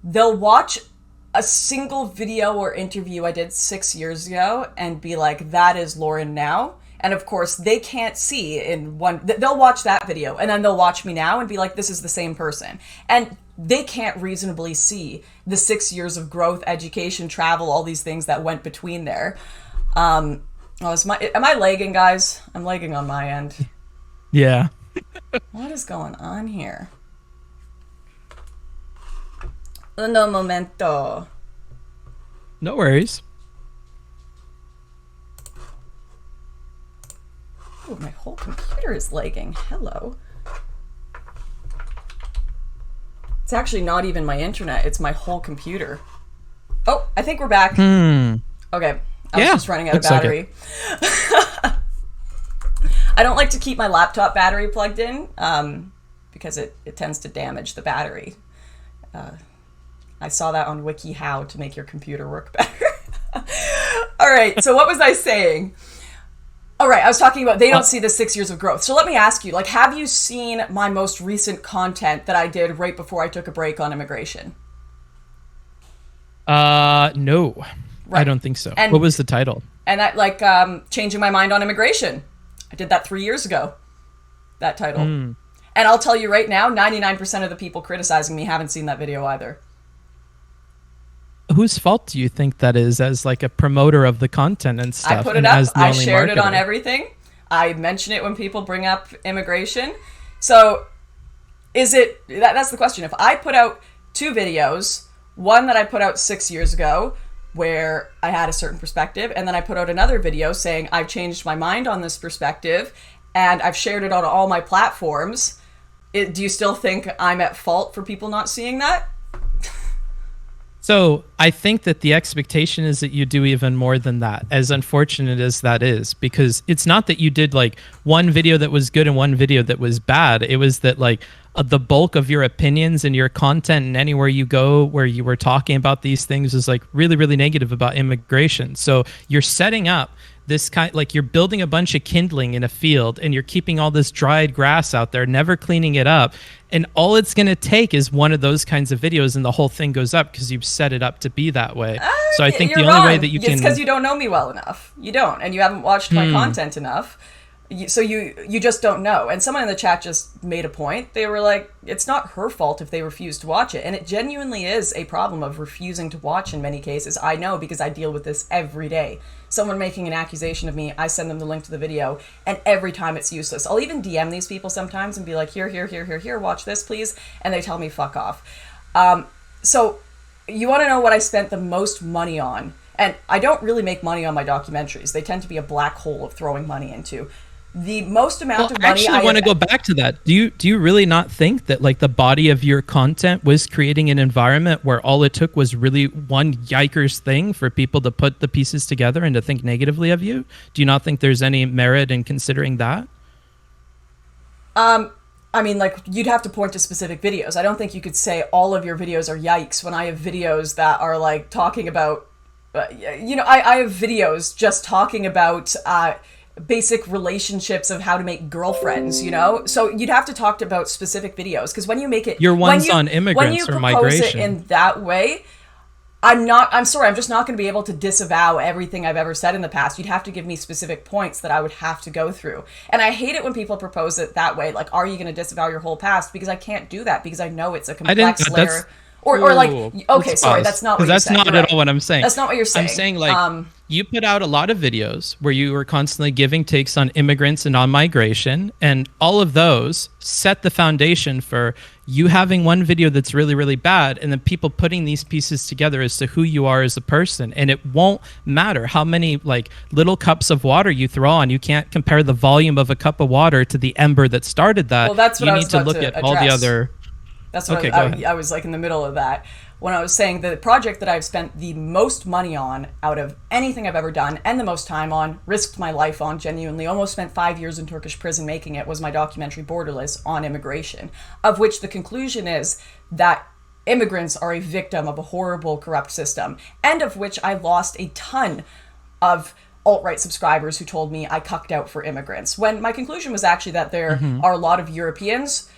They'll watch a single video or interview I did 6 years ago and be like, that is Lauren now. And of course, they can't see in one, they'll watch that video and then they'll watch me now and be like, this is the same person. And they can't reasonably see the 6 years of growth, education, travel, all these things that went between there. Am I lagging, guys? I'm lagging on my end. Yeah. What is going on here? Uno momento. No worries. Oh, my whole computer is lagging. Hello. It's actually not even my internet. It's my whole computer. Oh, I think we're back. Okay. I was just running out of battery. Like I don't like to keep my laptop battery plugged in because it tends to damage the battery. I saw that on WikiHow to make your computer work better. All right. So what was I saying? All right, I was talking about they don't see the 6 years of growth. So let me ask you, like, have you seen my most recent content that I did right before I took a break on immigration? No, right. I don't think so. And, what was the title? And that, like, changing my mind on immigration. I did that 3 years ago, that title. And I'll tell you right now, 99% of the people criticizing me haven't seen that video either. Whose fault do you think that is as, like, a promoter of the content and stuff? I put it up. I shared it on everything. I mention it when people bring up immigration. So is it, that's the question. If I put out two videos, one that I put out 6 years ago where I had a certain perspective, and then I put out another video saying I've changed my mind on this perspective and I've shared it on all my platforms, do you still think I'm at fault for people not seeing that? So I think that the expectation is that you do even more than that, as unfortunate as that is, because it's not that you did, like, one video that was good and one video that was bad. It was that, like, the bulk of your opinions and your content and anywhere you go where you were talking about these things is, like, really, really negative about immigration. So you're setting up this kind, like, you're building a bunch of kindling in a field and you're keeping all this dried grass out there, never cleaning it up. And all it's going to take is one of those kinds of videos and the whole thing goes up because you've set it up to be that way. So I think the only way that you can... It's because you don't know me well enough. You don't. And you haven't watched my content enough. So you just don't know. And someone in the chat just made a point. They were like, it's not her fault if they refuse to watch it. And it genuinely is a problem of refusing to watch in many cases. I know because I deal with this every day. Someone making an accusation of me, I send them the link to the video, and every time it's useless. I'll even DM these people sometimes and be like, here, watch this, please. And they tell me, fuck off. So you want to know what I spent the most money on? And I don't really make money on my documentaries. They tend to be a black hole of throwing money into. The most amount of I money actually want to go back to that. Do you really not think that like the body of your content was creating an environment where all it took was really one yikers thing for people to put the pieces together and to think negatively of you? Do you not think there's any merit in considering that? I mean, like, you'd have to point to specific videos. I don't think you could say all of your videos are yikes when I have videos that are, like, talking about, I have videos just talking about basic relationships of how to make girlfriends, So you'd have to talk about specific videos, because when you make it... Your ones on immigrants or migration. When you propose it in that way... I'm sorry, I'm just not going to be able to disavow everything I've ever said in the past. You'd have to give me specific points that I would have to go through. And I hate it when people propose it that way. Like, are you going to disavow your whole past? Because I can't do that, because I know it's a complex layer. Or like, okay, sorry, that's not what you're saying. That's not at all what I'm saying. That's not what you're saying. I'm saying, like, you put out a lot of videos where you were constantly giving takes on immigrants and on migration, and all of those set the foundation for you having one video that's really, really bad, and then people putting these pieces together as to who you are as a person. And it won't matter how many, like, little cups of water you throw on. You can't compare the volume of a cup of water to the ember that started that. Well, that's what you I was need to about look to at address. all the other... That's what okay, I was like in the middle of that when I was saying the project that I've spent the most money on out of anything I've ever done, and the most time on, risked my life on, genuinely almost spent 5 years in Turkish prison making it, was my documentary Borderless on immigration, of which the conclusion is that immigrants are a victim of a horrible, corrupt system, and of which I lost a ton of alt-right subscribers who told me I cucked out for immigrants, when my conclusion was actually that there are a lot of Europeans,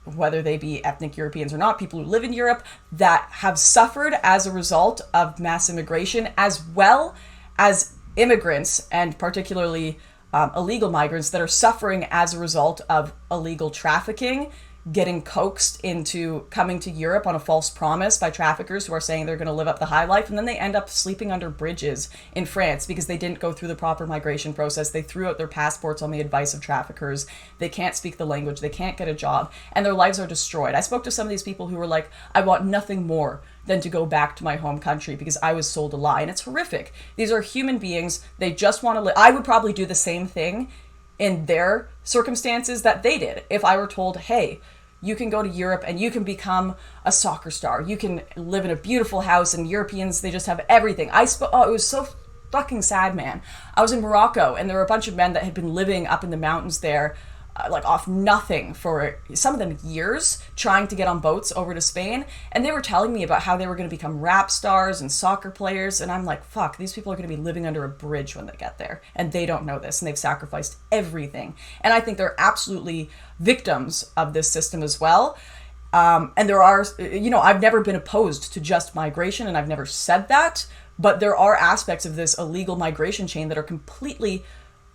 whether they be ethnic Europeans or not, people who live in Europe, that have suffered as a result of mass immigration, as well as immigrants, and particularly illegal migrants, that are suffering as a result of illegal trafficking, getting coaxed into coming to Europe on a false promise by traffickers who are saying they're going to live up the high life, and then they end up sleeping under bridges in France because they didn't go through the proper migration process. They threw out their passports on the advice of traffickers. They can't speak the language. They can't get a job, and their lives are destroyed. I spoke to some of these people who were like, I want nothing more than to go back to my home country because I was sold a lie, and it's horrific. These are human beings. They just want to live. I would probably do the same thing in their circumstances that they did. If I were told, hey, you can go to Europe and you can become a soccer star, you can live in a beautiful house, and Europeans, they just have everything. It was so fucking sad, man. I was in Morocco, and there were a bunch of men that had been living up in the mountains there, like off nothing for some of them years, trying to get on boats over to Spain, and they were telling me about how they were going to become rap stars and soccer players, and I'm like, fuck, these people are going to be living under a bridge when they get there, and they don't know this, and they've sacrificed everything. And I think they're absolutely victims of this system as well. And there are, I've never been opposed to just migration, and I've never said that, but there are aspects of this illegal migration chain that are completely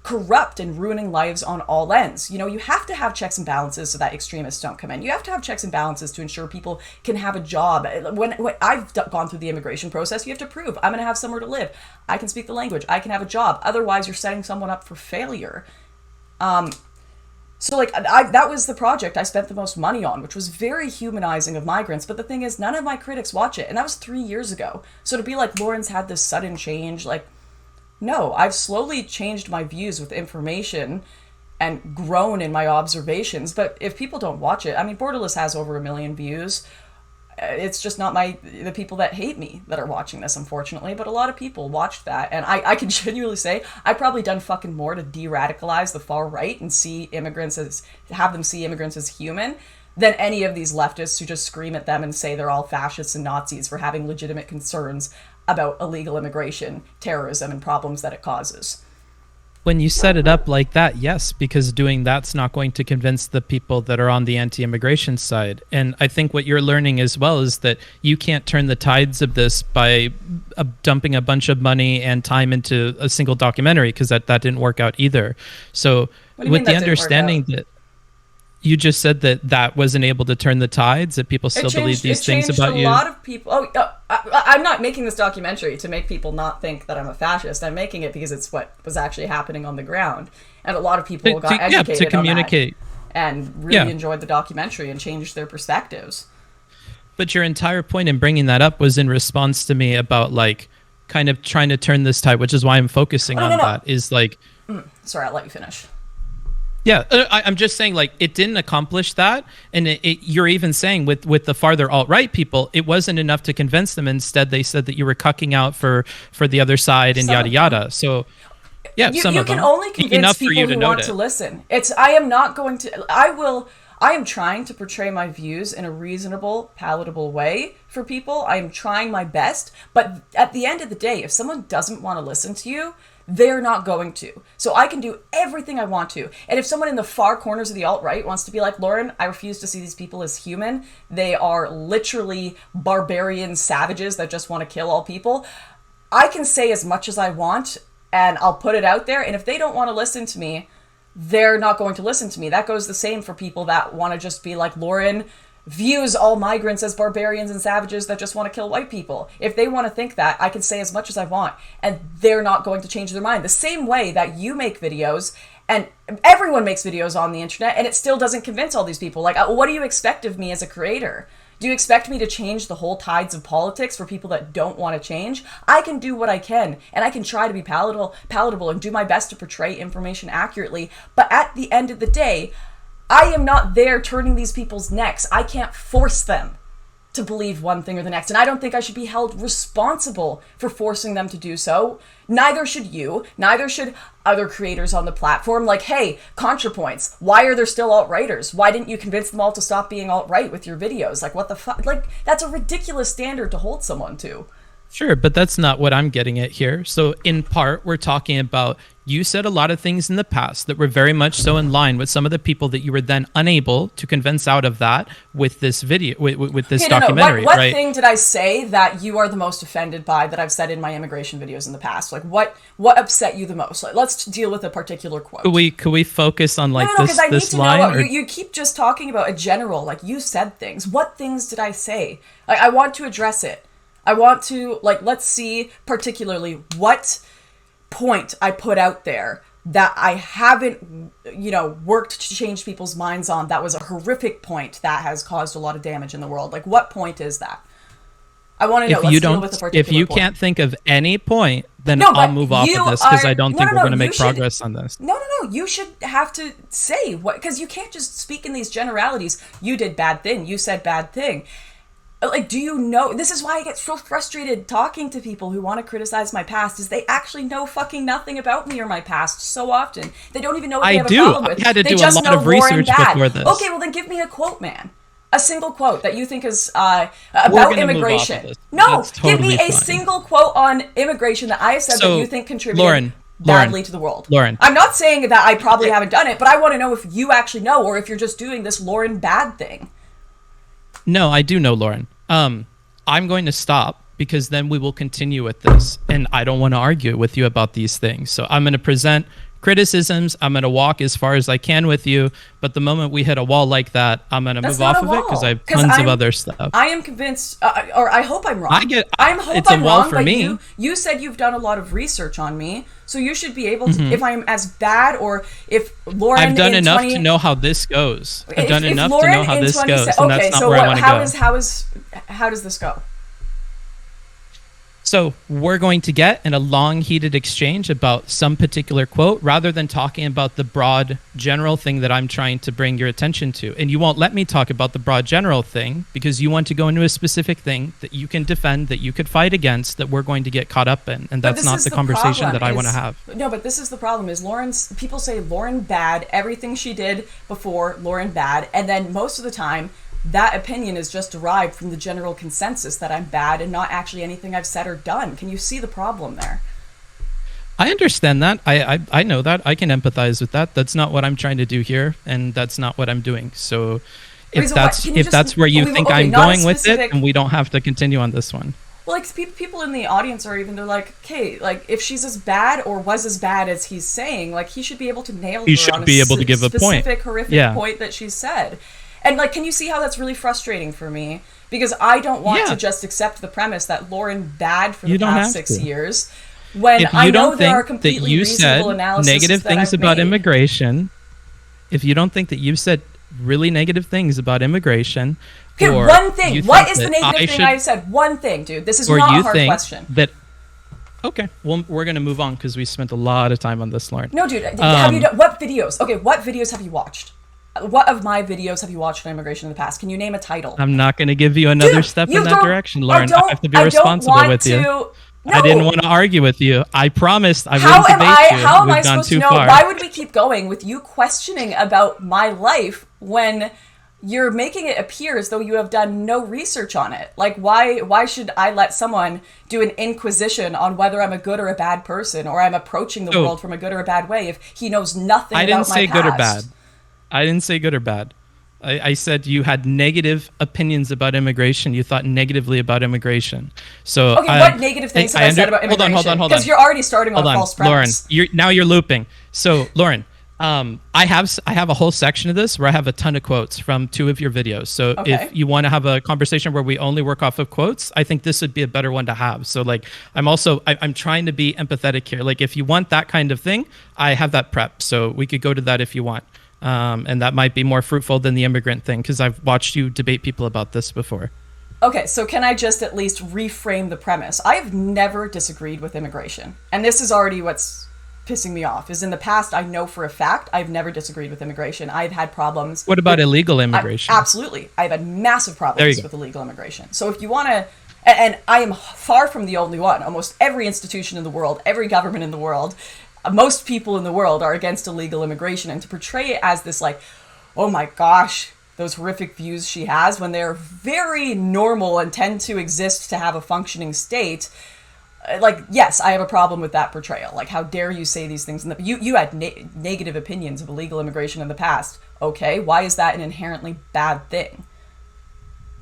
corrupt and ruining lives on all ends. You have to have checks and balances so that extremists don't come in. You have to have checks and balances to ensure people can have a job. When I've gone through the immigration process, you have to prove I'm going to have somewhere to live. I can speak the language. I can have a job. Otherwise, you're setting someone up for failure. So that was the project I spent the most money on, which was very humanizing of migrants. But the thing is, none of my critics watch it. And that was 3 years ago. So to be like, Lauren's had this sudden change, like, no, I've slowly changed my views with information and grown in my observations. But if people don't watch it, I mean, Borderless has over 1 million views. It's just not the people that hate me that are watching this, unfortunately. But a lot of people watched that. And I can genuinely say I've probably done fucking more to de-radicalize the far right and have them see immigrants as human than any of these leftists who just scream at them and say they're all fascists and Nazis for having legitimate concerns about illegal immigration, terrorism, and problems that it causes. When you set it up like that, yes, because doing that's not going to convince the people that are on the anti-immigration side. And I think what you're learning as well is that you can't turn the tides of this by dumping a bunch of money and time into a single documentary, because that didn't work out either. So with the understanding that you just said that wasn't able to turn the tides, that people still believe these things about you. A lot of people. I'm not making this documentary to make people not think that I'm a fascist. I'm making it because it's what was actually happening on the ground, and a lot of people got educated to communicate on that and really enjoyed the documentary and changed their perspectives. But your entire point in bringing that up was in response to me about, like, kind of trying to turn this tide, which is why I'm focusing on that, is like, sorry, I'll let you finish. Yeah, I'm just saying, like, it didn't accomplish that, and you're even saying with the farther alt-right people, it wasn't enough to convince them. Instead, they said that you were cucking out for the other side and yada yada. So, yeah, you of them. can only convince people who want to listen. I am trying to portray my views in a reasonable, palatable way for people. I am trying my best, but at the end of the day, if someone doesn't want to listen to you, they're not going to. So I can do everything I want to. And if someone in the far corners of the alt-right wants to be like, Lauren, I refuse to see these people as human. They are literally barbarian savages that just want to kill all people. I can say as much as I want, and I'll put it out there. And if they don't want to listen to me, they're not going to listen to me. That goes the same for people that want to just be like, Lauren views all migrants as barbarians and savages that just want to kill white people. If they want to think that, I can say as much as I want, and they're not going to change their mind. The same way that you make videos, and everyone makes videos on the internet, and it still doesn't convince all these people. Like, what do you expect of me as a creator? Do you expect me to change the whole tides of politics for people that don't want to change? I can do what I can, and I can try to be palatable and do my best to portray information accurately, but at the end of the day, I am not there turning these people's necks. I can't force them to believe one thing or the next, and I don't think I should be held responsible for forcing them to do so. Neither should you, neither should other creators on the platform. Like, hey, ContraPoints, why are there still alt-righters? Why didn't you convince them all to stop being alt-right with your videos? Like, what the fuck? Like, that's a ridiculous standard to hold someone to. Sure, but that's not what I'm getting at here. So in part, we're talking about, you said a lot of things in the past that were very much so in line with some of the people that you were then unable to convince out of that with this video, with this documentary, What right? thing did I say that you are the most offended by that I've said in my immigration videos in the past? Like, what upset you the most? Like, let's deal with a particular quote. Could we focus on like because I need this to line? know. You keep just talking about a general, like, you said things. What things did I say? Like, I want to address it. I want to, like, let's see particularly what point I put out there that I haven't, worked to change people's minds on. That was a horrific point that has caused a lot of damage in the world. Like, what point is that? I want to know. Let's deal with a particular If you point. Can't think of any point, then I'll move off of this because I don't think we're going to make progress on this. No. You should have to say what, because you can't just speak in these generalities. You did bad thing. You said bad thing. Like, do you know? This is why I get so frustrated talking to people who want to criticize my past, is they actually know fucking nothing about me or my past so often. They don't even know what they have a problem with. I had to they do just a lot know of Lauren research bad. before this. Okay, well then give me a quote, man. A single quote that you think is about immigration. No, give me a single quote on immigration that I have said that you think contributed badly to the world. Lauren. I'm not saying that I probably haven't done it, but I want to know if you actually know, or if you're just doing this Lauren bad thing. No, I do know, Lauren. I'm going to stop because then we will continue with this, and I don't want to argue with you about these things. So I'm going to present criticisms. I'm going to walk as far as I can with you, but the moment we hit a wall like that, I'm going to move off of it because I have tons of other stuff. I am convinced, or I hope I'm wrong. It's a wall for me. You said you've done a lot of research on me, so you should be able to, if I'm as bad, or if Lauren I've done enough to know how this goes. I've done enough to know how this goes, and that's not where I want to go. How does this go? So we're going to get in a long, heated exchange about some particular quote rather than talking about the broad, general thing that I'm trying to bring your attention to. And you won't let me talk about the broad, general thing because you want to go into a specific thing that you can defend, that you could fight against, that we're going to get caught up in. And that's not the conversation that I want to have. No, but this is the problem, is people say Lauren bad, everything she did before, Lauren bad, and then most of the time, that opinion is just derived from the general consensus that I'm bad and not actually anything I've said or done. Can you see the problem there? I understand that. I know that. I can empathize with that. That's not what I'm trying to do here, and that's not what I'm doing. So if that's where you think I'm going with it, and we don't have to continue on this one. Well, like, people in the audience they're like, okay, like, if she's as bad or was as bad as he's saying, like, he should be able to nail her on a specific horrific point that she said. And, like, can you see how that's really frustrating for me? Because I don't want to just accept the premise that Lauren bad for the past 6 years, when I know there are completely reasonable analyses negative things about immigration. If you don't think that you've said really negative things about immigration, okay, one thing. What is the negative thing I've said? One thing, dude. This is not a hard question. Okay, well, we're gonna move on because we spent a lot of time on this, Lauren. No, dude. Have you done, what videos? Okay, what videos have you watched? What of my videos have you watched on immigration in the past? Can you name a title? I'm not gonna give you another Dude, step you in that don't. direction, Lauren. I have to be I don't responsible want with you. to. I didn't want No. to argue with you. I promised I How wouldn't am debate I? you. How am We've I gone supposed to too know? far. Why would we keep going with you questioning about my life when you're making it appear as though you have done no research on it? Like, why should I let someone do an inquisition on whether I'm a good or a bad person, or I'm approaching the world from a good or a bad way if he knows nothing I about didn't my say past? good or bad. I didn't say good or bad. I said you had negative opinions about immigration. You thought negatively about immigration. So Okay, what negative things have I said about immigration? Hold on. Because you're already starting on a false premise. Lauren, now you're looping. So, Lauren, I have a whole section of this where I have a ton of quotes from 2 of your videos. So Okay. if you want to have a conversation where we only work off of quotes, I think this would be a better one to have. So like, I'm trying to be empathetic here. Like if you want that kind of thing, I have that prep. So we could go to that if you want. And that might be more fruitful than the immigrant thing because I've watched you debate people about this before. Okay, so can I just at least reframe the premise? I have never disagreed with immigration. And this is already what's pissing me off, is in the past, I know for a fact, I've never disagreed with immigration. I've had problems. What about illegal immigration? Absolutely. I've had massive problems with illegal immigration. So if you want to, and I am far from the only one. Almost every institution in the world, every government in the world, most people in the world are against illegal immigration. And to portray it as this like, oh my gosh, those horrific views she has when they're very normal and tend to exist to have a functioning state. Like, yes, I have a problem with that portrayal. Like, how dare you say these things? You had negative opinions of illegal immigration in the past. Okay, why is that an inherently bad thing?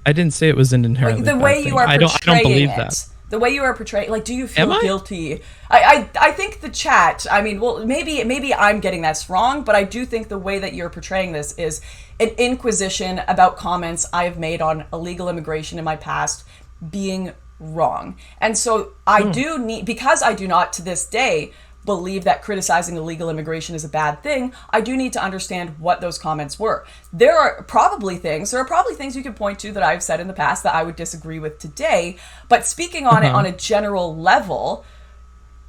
I didn't say it was an inherently the bad way thing. you are portraying I don't believe that. The way you are portraying, like, do you feel Am I? guilty? I think the chat, I mean, well, maybe I'm getting that's wrong, but I do think the way that you're portraying this is an inquisition about comments I have made on illegal immigration in my past being wrong. And so I do need, because I do not to this day believe that criticizing illegal immigration is a bad thing, I do need to understand what those comments were. There are probably things you could point to that I've said in the past that I would disagree with today, but speaking on it on a general level,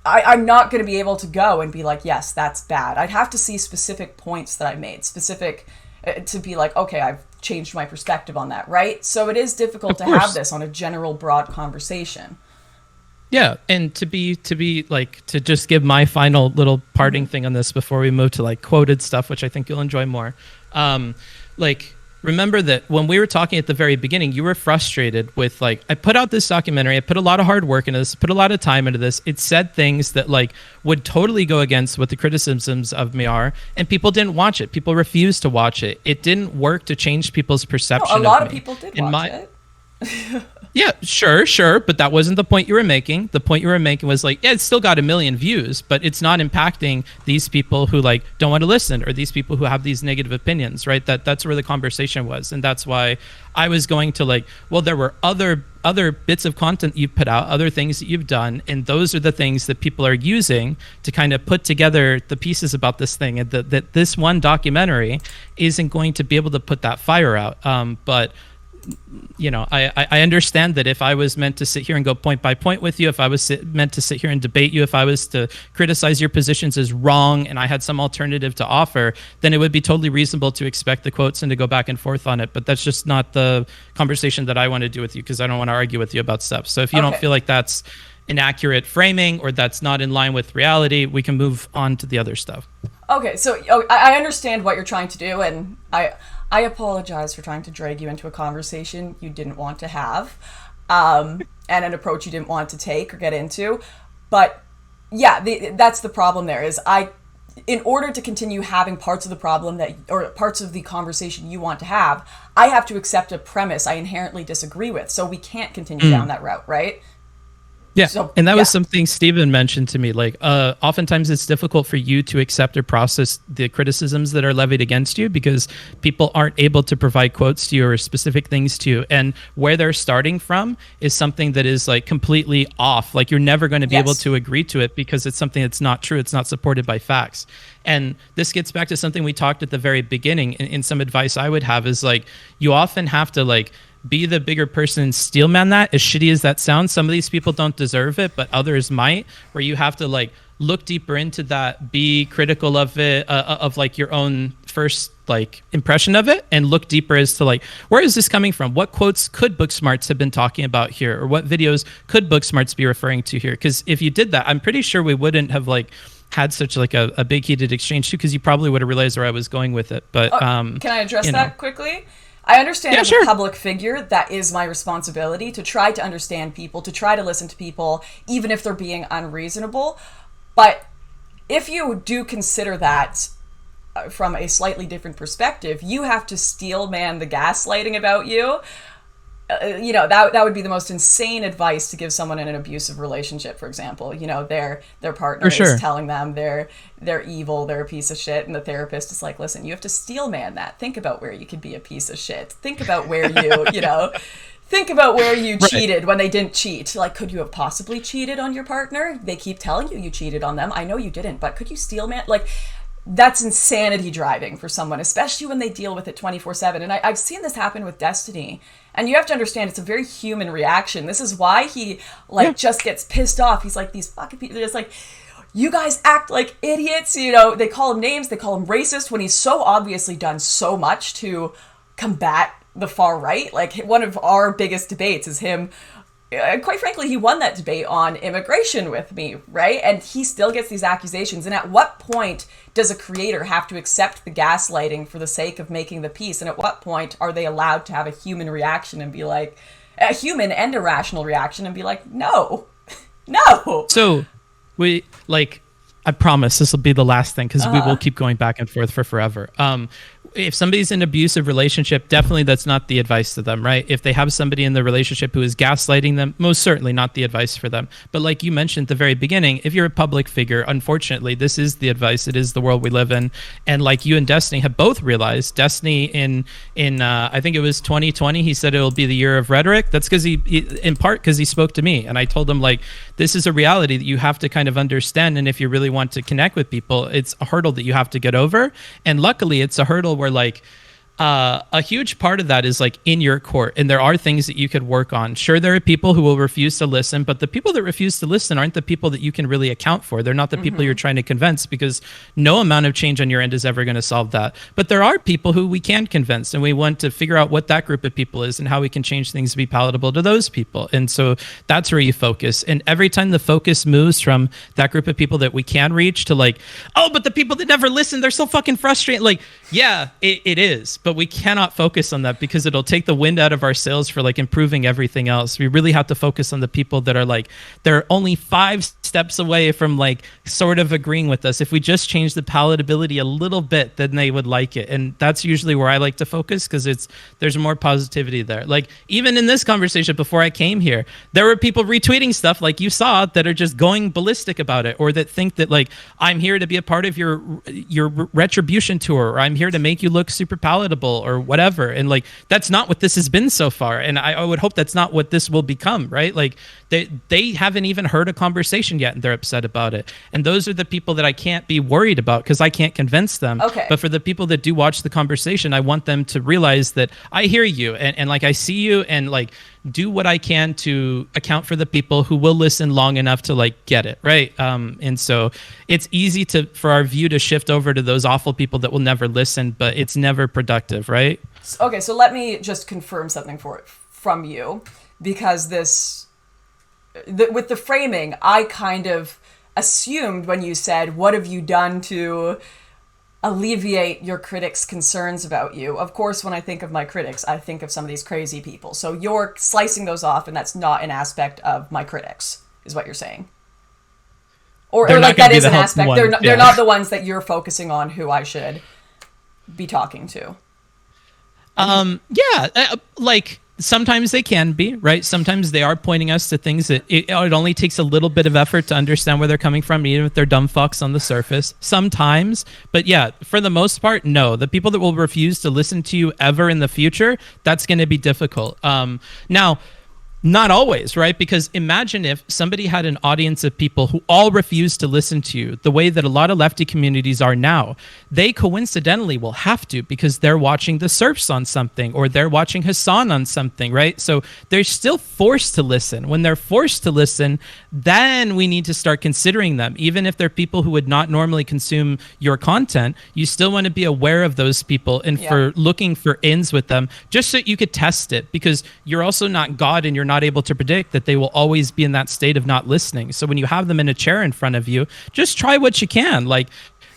I'm not going to be able to go and be like, yes, that's bad. I'd have to see specific points that I made, specific to be like, okay, I've changed my perspective on that, right? So it is difficult to have this on a general, broad conversation. Yeah, and to just give my final little parting thing on this before we move to like quoted stuff, which I think you'll enjoy more. Remember that when we were talking at the very beginning, you were frustrated with like, I put out this documentary, I put a lot of hard work into this, put a lot of time into this. It said things that like would totally go against what the criticisms of me are, and people didn't watch it. People refused to watch it. It didn't work to change people's perception. A lot of people did watch it. Yeah, sure, but that wasn't the point you were making. The point you were making was like, yeah, it's still got 1 million views, but it's not impacting these people who like don't want to listen, or these people who have these negative opinions, right? That's where the conversation was, and that's why I was going to like, well, there were other bits of content you've put out, other things that you've done, and those are the things that people are using to kind of put together the pieces about this thing, and that this one documentary isn't going to be able to put that fire out. But you know, I understand that if I was meant to sit here and go point by point with you, if I was meant to sit here and debate you, if I was to criticize your positions as wrong and I had some alternative to offer, then it would be totally reasonable to expect the quotes and to go back and forth on it. But that's just not the conversation that I want to do with you, because I don't want to argue with you about stuff. So if you don't feel like that's an accurate framing or that's not in line with reality, we can move on to the other stuff. Okay, so I understand what you're trying to do, and I apologize for trying to drag you into a conversation you didn't want to have, and an approach you didn't want to take or get into. But yeah, that's the problem there is in order to continue having parts of the problem or parts of the conversation you want to have, I have to accept a premise I inherently disagree with. So we can't continue down that route, right? Yeah, so, and that was something Stephen mentioned to me. Like, oftentimes it's difficult for you to accept or process the criticisms that are levied against you because people aren't able to provide quotes to you or specific things to you. And where they're starting from is something that is like completely off. Like, you're never going to be able to agree to it because it's something that's not true. It's not supported by facts. And this gets back to something we talked at the very beginning. In some advice I would have is like, you often have to like be the bigger person and steel man that. As shitty as that sounds, some of these people don't deserve it, but others might, where you have to like look deeper into that, be critical of it, of like your own first like impression of it, and look deeper as to like, where is this coming from? What quotes could Booksmarts have been talking about here, or what videos could Booksmarts be referring to here? Because if you did that, I'm pretty sure we wouldn't have like had such like a big heated exchange too, because you probably would have realized where I was going with it. But can I address that quickly? I understand as a public figure, that is my responsibility to try to understand people, to try to listen to people, even if they're being unreasonable. But if you do consider that from a slightly different perspective, you have to steel man the gaslighting about you. You know, that would be the most insane advice to give someone in an abusive relationship, for example. You know, their partner is telling them they're evil, they're a piece of shit, and the therapist is like, listen, you have to steel man that. Think about where you could be a piece of shit. Think about where you, you know, think about where you cheated when they didn't cheat. Like, could you have possibly cheated on your partner? They keep telling you cheated on them. I know you didn't, but could you steel man? Like, that's insanity driving for someone, especially when they deal with it 24/7. And I've seen this happen with Destiny. And you have to understand, it's a very human reaction. This is why he just gets pissed off. He's like, these fucking people, they're just like, you guys act like idiots. You know, they call him names, they call him racist, when he's so obviously done so much to combat the far right. Like, one of our biggest debates is him. Quite frankly, he won that debate on immigration with me, right? And he still gets these accusations. And at what point does a creator have to accept the gaslighting for the sake of making the piece? And at what point are they allowed to have a human reaction and be like, a human and a rational reaction and be like, no, no. So we like, I promise this will be the last thing, because we will keep going back and forth for forever. If somebody's in an abusive relationship, definitely that's not the advice to them, right? If they have somebody in the relationship who is gaslighting them, most certainly not the advice for them. But like you mentioned at the very beginning, if you're a public figure, unfortunately, this is the advice. It is the world we live in. And like you and Destiny have both realized, Destiny in I think it was 2020, he said it'll be the year of rhetoric. That's because he in part because he spoke to me, and I told him like, this is a reality that you have to kind of understand. And if you really want to connect with people, it's a hurdle that you have to get over. And luckily it's a hurdle where like a huge part of that is like in your court, and there are things that you could work on. Sure, there are people who will refuse to listen, but the people that refuse to listen aren't the people that you can really account for. They're not the people you're trying to convince, because no amount of change on your end is ever going to solve that. But there are people who we can convince, and we want to figure out what that group of people is and how we can change things to be palatable to those people. And so that's where you focus. And every time the focus moves from that group of people that we can reach to like, oh, but the people that never listen, they're so fucking frustrating. Like, yeah, it is. But we cannot focus on that, because it'll take the wind out of our sails for like improving everything else. We really have to focus on the people that are like, they're only 5 steps away from like sort of agreeing with us. If we just change the palatability a little bit, then they would like it. And that's usually where I like to focus, because there's more positivity there. Like even in this conversation before I came here, there were people retweeting stuff like you saw that are just going ballistic about it, or that think that like, I'm here to be a part of your retribution tour, or I'm here to make you look super palatable, or whatever. And like, that's not what this has been so far. And I would hope that's not what this will become, right? Like they haven't even heard a conversation yet, and they're upset about it. And those are the people that I can't be worried about, because I can't convince them. Okay. But for the people that do watch the conversation, I want them to realize that I hear you, and like I see you, and like do what I can to account for the people who will listen long enough to like get it, right? And so it's easy for our view to shift over to those awful people that will never listen, but it's never productive, right? Okay, so let me just confirm something from you, because with the framing, I kind of assumed when you said, what have you done to alleviate your critics' concerns about you? Of course, when I think of my critics, I think of some of these crazy people. So you're slicing those off, and that's not an aspect of my critics, is what you're saying. Or like that is an aspect. They're not the ones that you're focusing on who I should be talking to. Like sometimes they can be, right? Sometimes they are pointing us to things that it only takes a little bit of effort to understand where they're coming from, even if they're dumb fucks on the surface. Sometimes, but yeah, for the most part, no. The people that will refuse to listen to you ever in the future, that's going to be difficult. Now, Not always, right? Because imagine if somebody had an audience of people who all refuse to listen to you the way that a lot of lefty communities are now. They coincidentally will have to because they're watching the serfs on something or they're watching Hassan on something, right? So they're still forced to listen. When they're forced to listen, then we need to start considering them. Even if they're people who would not normally consume your content, you still want to be aware of those people and for looking for ins with them just so you could test it, because you're also not God and you're not able to predict that they will always be in that state of not listening. So when you have them in a chair in front of you, just try what you can. Like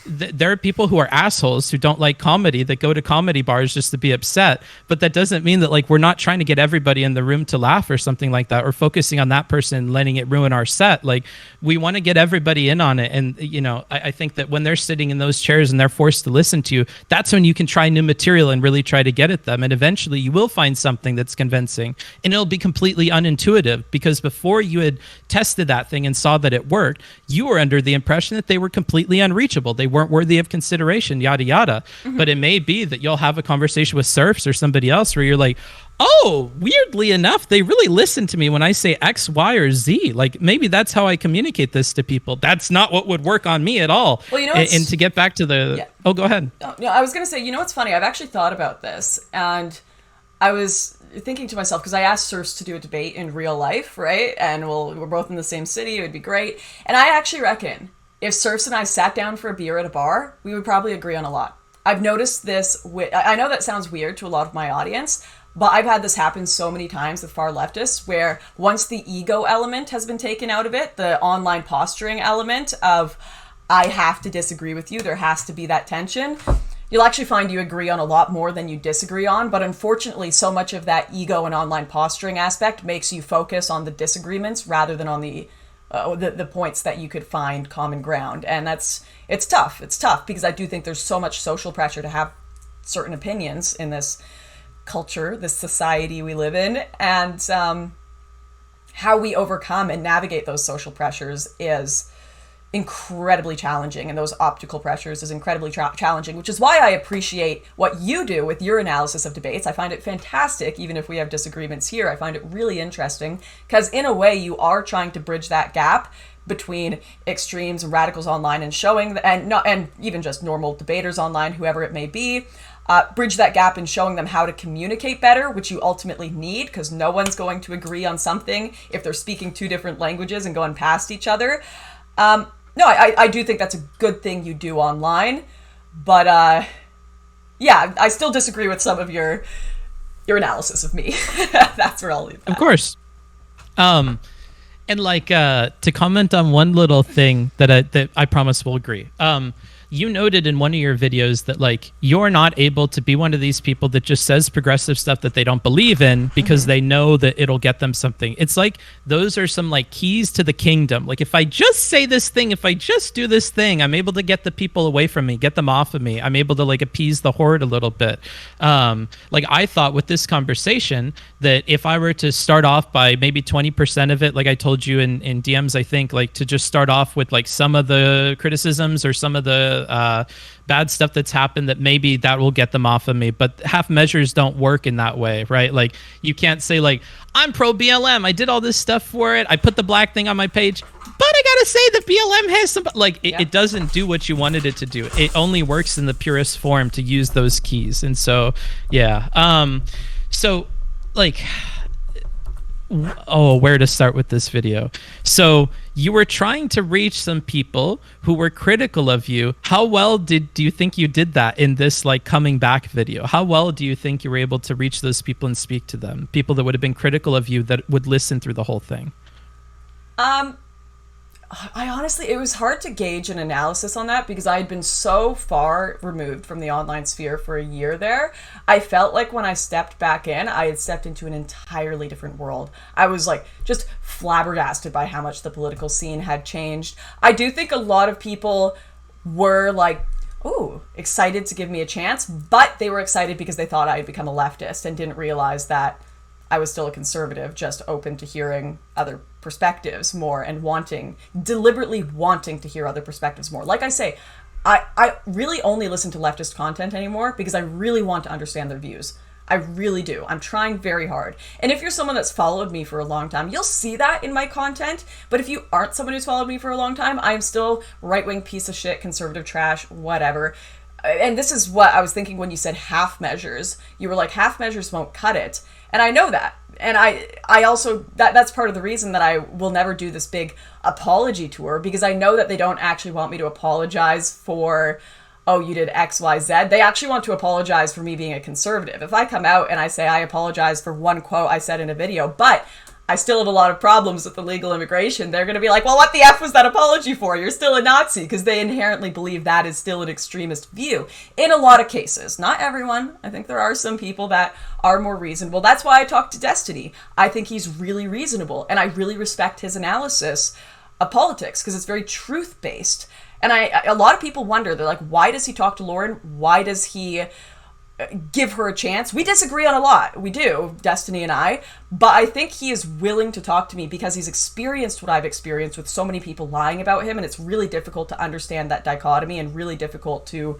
there are people who are assholes who don't like comedy that go to comedy bars just to be upset, but that doesn't mean that like we're not trying to get everybody in the room to laugh or something like that, or focusing on that person and letting it ruin our set. Like we want to get everybody in on it. And you know, I think that when they're sitting in those chairs and they're forced to listen to you, that's when you can try new material and really try to get at them. And eventually you will find something that's convincing, and it'll be completely unintuitive, because before you had tested that thing and saw that it worked, you were under the impression that they were completely unreachable. They weren't worthy of consideration, yada yada. But it may be that you'll have a conversation with serfs or somebody else where you're like, oh, weirdly enough, they really listen to me when I say X, Y, or Z. Like maybe that's how I communicate this to people. That's not what would work on me at all. Well, you know, and to get back to the oh, go ahead. No, I was gonna say, you know what's funny? I've actually thought about this, and I was thinking to myself, because I asked serfs to do a debate in real life, right? And we're both in the same city, it would be great. And I actually reckon if serfs and I sat down for a beer at a bar, we would probably agree on a lot. I've noticed this I know that sounds weird to a lot of my audience, but I've had this happen so many times with far leftists, where once the ego element has been taken out of it, the online posturing element of I have to disagree with you, there has to be that tension, you'll actually find you agree on a lot more than you disagree on. But unfortunately, so much of that ego and online posturing aspect makes you focus on the disagreements rather than on the points that you could find common ground. And it's tough because I do think there's so much social pressure to have certain opinions in this culture, this society we live in, and how we overcome and navigate those social pressures is incredibly challenging, and those optical pressures is incredibly challenging, which is why I appreciate what you do with your analysis of debates. I find it fantastic, even if we have disagreements here. I find it really interesting because in a way you are trying to bridge that gap between extremes and radicals online, and showing and even just normal debaters online, whoever it may be, bridge that gap in showing them how to communicate better, which you ultimately need, because no one's going to agree on something if they're speaking two different languages and going past each other. No, I do think that's a good thing you do online, but yeah, I still disagree with some of your analysis of me. That's where I'll leave that. Of course. And like to comment on one little thing that I promise we'll agree. You noted in one of your videos that like you're not able to be one of these people that just says progressive stuff that they don't believe in because they know that it'll get them something. It's like those are some like keys to the kingdom. Like if I just say this thing, if I just do this thing, I'm able to get the people away from me, get them off of me. I'm able to like appease the horde a little bit. Like I thought with this conversation that if I were to start off by maybe 20% of it, like I told you in DMs, I think like to just start off with like some of the criticisms or some of the bad stuff that's happened, that maybe that will get them off of me. But half measures don't work in that way, right? Like you can't say like, I'm pro BLM, I did all this stuff for it, I put the black thing on my page, but I gotta say that BLM has some, like it doesn't do what you wanted it to do. It only works in the purest form to use those keys. And so so like where to start with this video. So you were trying to reach some people who were critical of you. How well do you think you did that in this like coming back video? How well do you think you were able to reach those people and speak to them? People that would have been critical of you that would listen through the whole thing. I honestly, it was hard to gauge an analysis on that because I had been so far removed from the online sphere for a year there. I felt like when I stepped back in, I had stepped into an entirely different world. I was like just flabbergasted by how much the political scene had changed. I do think a lot of people were like, ooh, excited to give me a chance, but they were excited because they thought I had become a leftist and didn't realize that I was still a conservative, just open to hearing other perspectives more and deliberately wanting to hear other perspectives more. Like I say, I really only listen to leftist content anymore because I really want to understand their views. I really do. I'm trying very hard. And if you're someone that's followed me for a long time, you'll see that in my content. But if you aren't someone who's followed me for a long time, I'm still right-wing piece of shit, conservative trash, whatever. And this is what I was thinking when you said half measures. You were like, half measures won't cut it. And I know that. And I also, that's part of the reason that I will never do this big apology tour, because I know that they don't actually want me to apologize for, oh, you did X, Y, Z. They actually want to apologize for me being a conservative. If I come out and I say I apologize for one quote I said in a video, but I still have a lot of problems with illegal immigration, they're going to be like, well, what the F was that apology for? You're still a Nazi, because they inherently believe that is still an extremist view. In a lot of cases. Not everyone. I think there are some people that are more reasonable. That's why I talk to Destiny. I think he's really reasonable, and I really respect his analysis of politics, because it's very truth-based. And a lot of people wonder, they're like, why does he talk to Lauren? Why does he give her a chance? We disagree on a lot. We do, Destiny and I. But I think he is willing to talk to me because he's experienced what I've experienced with so many people lying about him. And it's really difficult to understand that dichotomy, and really difficult to,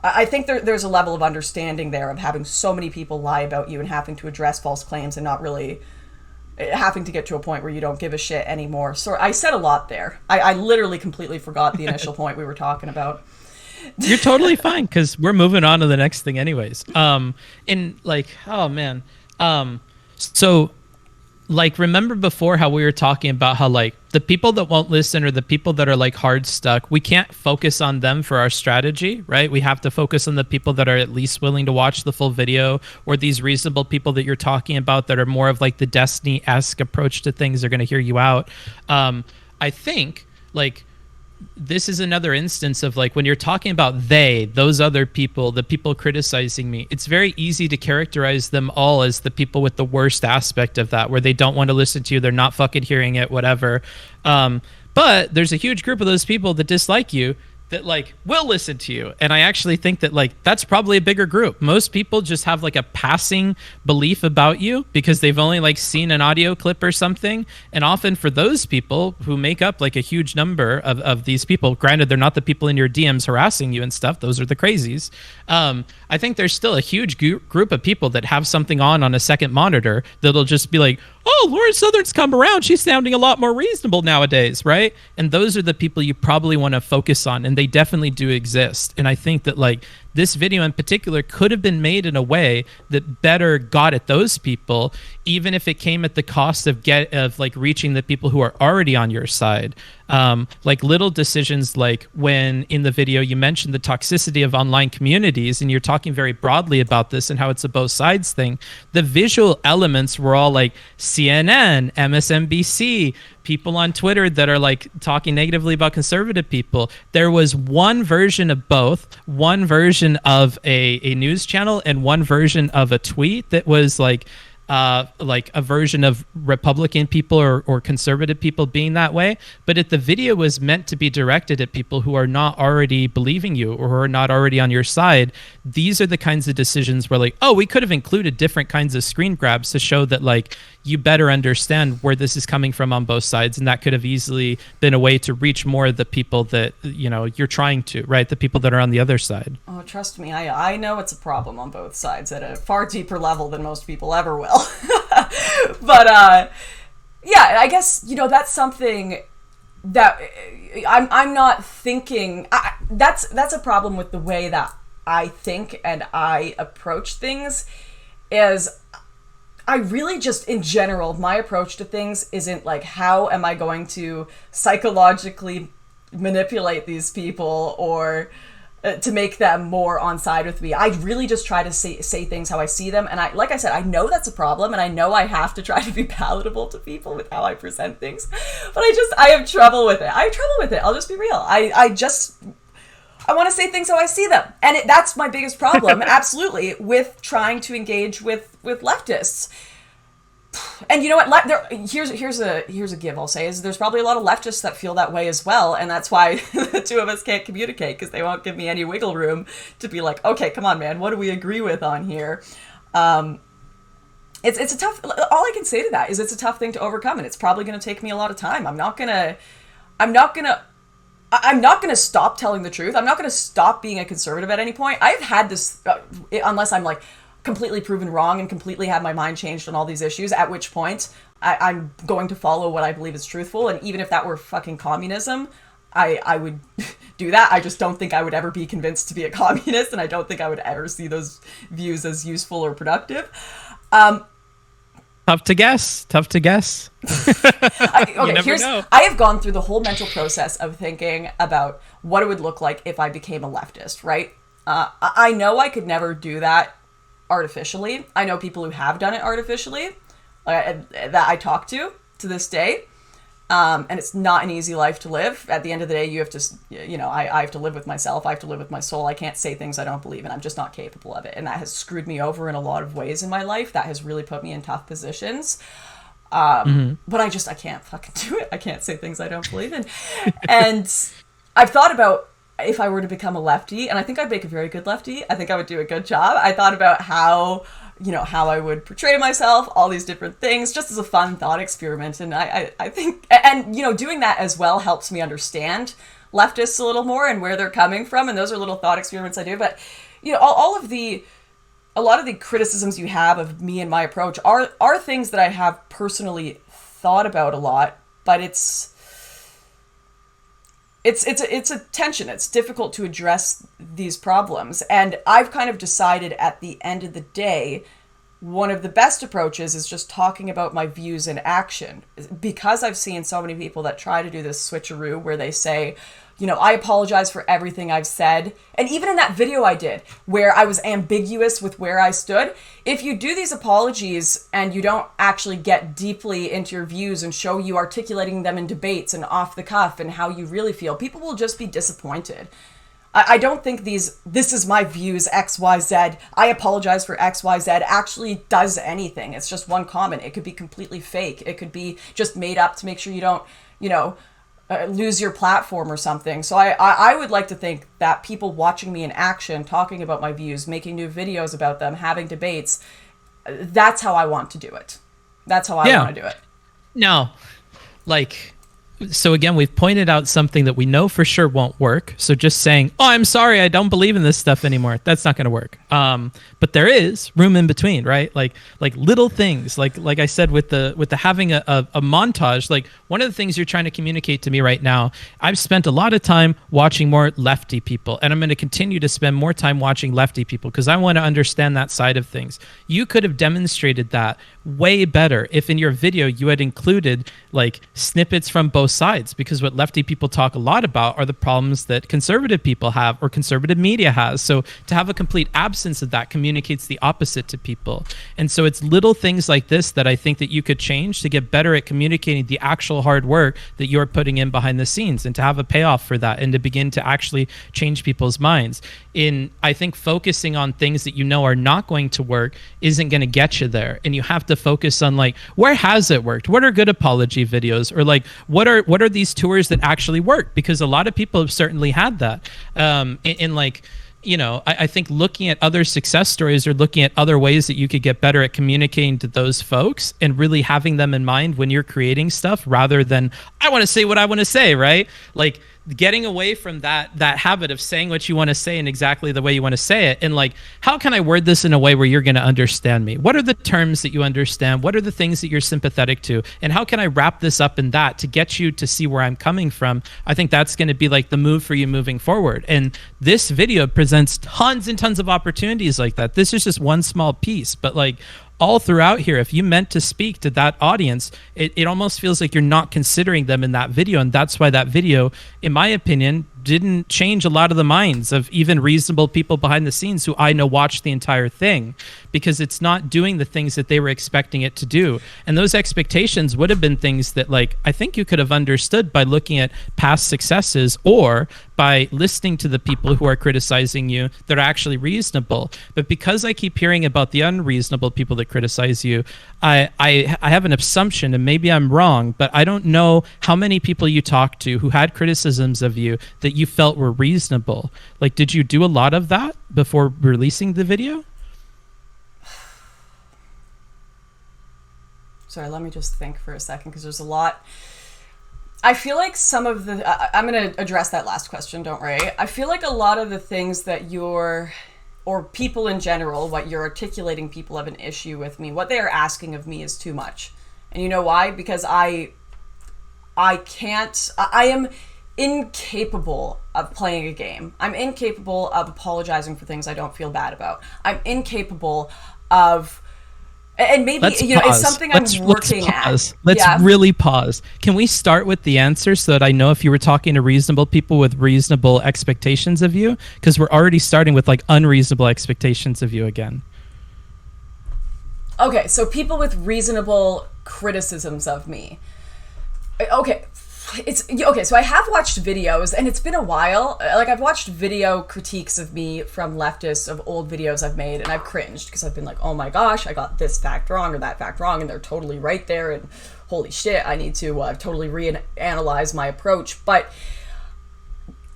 I think there's a level of understanding there of having so many people lie about you and having to address false claims and not really having to get to a point where you don't give a shit anymore. So I said a lot there. I literally completely forgot the initial point we were talking about. You're totally fine, because we're moving on to the next thing anyways. And like, oh man. So like, remember before how we were talking about how like the people that won't listen, or the people that are like hard stuck, we can't focus on them for our strategy, right? We have to focus on the people that are at least willing to watch the full video, or these reasonable people that you're talking about that are more of like the Destiny-esque approach to things are going to hear you out. I think like, this is another instance of like, when you're talking about those other people, the people criticizing me, it's very easy to characterize them all as the people with the worst aspect of that, where they don't want to listen to you, they're not fucking hearing it, whatever. But there's a huge group of those people that dislike you that like will listen to you. And I actually think that like that's probably a bigger group. Most people just have like a passing belief about you because they've only like seen an audio clip or something. And often for those people who make up like a huge number of these people, granted they're not the people in your DMs harassing you and stuff, those are the crazies. I think there's still a huge group of people that have something on a second monitor that'll just be like, oh, Lauren Southern's come around, she's sounding a lot more reasonable nowadays, right? And those are the people you probably want to focus on, and they definitely do exist. And I think that like this video in particular could have been made in a way that better got at those people, even if it came at the cost of like reaching the people who are already on your side. Like little decisions, like when in the video you mentioned the toxicity of online communities, and you're talking very broadly about this and how it's a both sides thing. The visual elements were all like CNN, MSNBC, people on Twitter that are like talking negatively about conservative people. There was one version of both, one version of a news channel and one version of a tweet that was like a version of Republican people or conservative people being that way. But if the video was meant to be directed at people who are not already believing you or who are not already on your side, these are the kinds of decisions where like, oh, we could have included different kinds of screen grabs to show that like you better understand where this is coming from on both sides. And that could have easily been a way to reach more of the people that, you know, you're trying to, right? The people that are on the other side. Oh, trust me, I know it's a problem on both sides at a far deeper level than most people ever will. But yeah, I guess, you know, that's something that I'm not thinking. That's a problem with the way that I think and I approach things. Is I really just, in general, my approach to things isn't like, how am I going to psychologically manipulate these people or to make them more on side with me. I really just try to say things how I see them. And like I said, I know that's a problem, and I know I have to try to be palatable to people with how I present things. But I have trouble with it. I have trouble with it. I'll just be real. I want to say things how I see them. And that's my biggest problem, absolutely, with trying to engage with leftists. And you know what? Here's a give I'll say is there's probably a lot of leftists that feel that way as well, and that's why the two of us can't communicate, because they won't give me any wiggle room to be like, okay, come on, man, what do we agree with on here? It's a tough. All I can say to that is it's a tough thing to overcome, and it's probably going to take me a lot of time. I'm not gonna I'm not going to stop telling the truth. I'm not going to stop being a conservative at any point. I've had this, unless I'm like completely proven wrong and completely have my mind changed on all these issues, at which point I'm going to follow what I believe is truthful. And even if that were fucking communism, I would do that. I just don't think I would ever be convinced to be a communist, and I don't think I would ever see those views as useful or productive. Tough to guess. I have gone through the whole mental process of thinking about what it would look like if I became a leftist, right? I know I could never do that artificially. I know people who have done it artificially that I talk to this day. And it's not an easy life to live. At the end of the day, you have to, I have to live with myself. I have to live with my soul. I can't say things I don't believe in. I'm just not capable of it. And that has screwed me over in a lot of ways in my life. That has really put me in tough positions. But I can't fucking do it. I can't say things I don't believe in. And I've thought about if I were to become a lefty, and I think I'd make a very good lefty. I think I would do a good job. I thought about how I would portray myself, all these different things, just as a fun thought experiment. And I think, and doing that as well helps me understand leftists a little more and where they're coming from. And those are little thought experiments I do. But, a lot of the criticisms you have of me and my approach are things that I have personally thought about a lot, but it's a tension. It's difficult to address these problems. And I've kind of decided at the end of the day, one of the best approaches is just talking about my views in action. Because I've seen so many people that try to do this switcheroo where they say, I apologize for everything I've said. And even in that video I did, where I was ambiguous with where I stood, if you do these apologies and you don't actually get deeply into your views and show you articulating them in debates and off the cuff and how you really feel, people will just be disappointed. I don't think this is my views, X, Y, Z, I apologize for X, Y, Z, actually does anything. It's just one comment. It could be completely fake. It could be just made up to make sure you don't, lose your platform or something. So I would like to think that people watching me in action, talking about my views, making new videos about them, having debates, that's how I want to do it. That's how I want to do it. No, so again, we've pointed out something that we know for sure won't work. So just saying, "Oh, I'm sorry, I don't believe in this stuff anymore," that's not going to work. But there is room in between, right? Like little things, like I said with the having a montage. Like one of the things you're trying to communicate to me right now, I've spent a lot of time watching more lefty people, and I'm going to continue to spend more time watching lefty people because I want to understand that side of things. You could have demonstrated that way better if in your video you had included like snippets from both sides, because what lefty people talk a lot about are the problems that conservative people have or conservative media has. So to have a complete absence of that communicates the opposite to people. And so it's little things like this that I think that you could change to get better at communicating the actual hard work that you're putting in behind the scenes, and to have a payoff for that, and to begin to actually change people's minds. I think focusing on things that are not going to work isn't going to get you there. And you have to focus on like, where has it worked? What are good apology videos? Or like, what are these tours that actually work? Because a lot of people have certainly had that. I think looking at other success stories or looking at other ways that you could get better at communicating to those folks and really having them in mind when you're creating stuff, rather than, I want to say what I want to say, right? Like getting away from that habit of saying what you want to say in exactly the way you want to say it. And like, how can I word this in a way where you're going to understand me? What are the terms that you understand? What are the things that you're sympathetic to? And how can I wrap this up in that to get you to see where I'm coming from? I think that's going to be like the move for you moving forward. And this video presents tons and tons of opportunities like that. This is just one small piece, but like, all throughout here, if you meant to speak to that audience, it almost feels like you're not considering them in that video. And that's why that video, in my opinion, didn't change a lot of the minds of even reasonable people behind the scenes who I know watched the entire thing, because it's not doing the things that they were expecting it to do. And those expectations would have been things that like I think you could have understood by looking at past successes or by listening to the people who are criticizing you that are actually reasonable. But because I keep hearing about the unreasonable people that criticize you, I have an assumption, and maybe I'm wrong, but I don't know how many people you talked to who had criticisms of you that you felt were reasonable. Like, did you do a lot of that before releasing the video? Sorry, let me just think for a second, because there's a lot. I feel like some of the I'm going to address that last question, don't worry. I feel like a lot of the things that you're, or people in general, what you're articulating, people have an issue with me. What they are asking of me is too much. And you know why? Because I am incapable of playing a game. I'm incapable of apologizing for things I don't feel bad about. I'm incapable of, and maybe it's something I'm working at. Let's really pause. Can we start with the answer so that I know if you were talking to reasonable people with reasonable expectations of you? Because we're already starting with like unreasonable expectations of you again. Okay, so people with reasonable criticisms of me. Okay. So I have watched videos, and it's been a while. Like, I've watched video critiques of me from leftists of old videos I've made, and I've cringed because I've been like, oh my gosh, I got this fact wrong or that fact wrong, and they're totally right there, and holy shit, I need to totally reanalyze my approach. But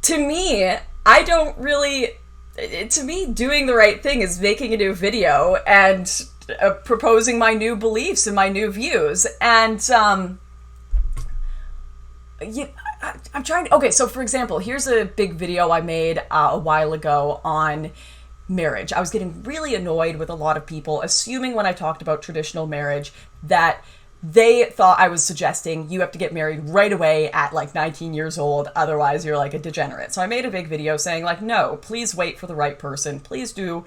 to me, I don't really... To me, doing the right thing is making a new video and proposing my new beliefs and my new views. And... I'm trying to... Okay, so for example, here's a big video I made a while ago on marriage. I was getting really annoyed with a lot of people, assuming when I talked about traditional marriage that they thought I was suggesting you have to get married right away at like 19 years old, otherwise you're like a degenerate. So I made a big video saying like, no, please wait for the right person. Please do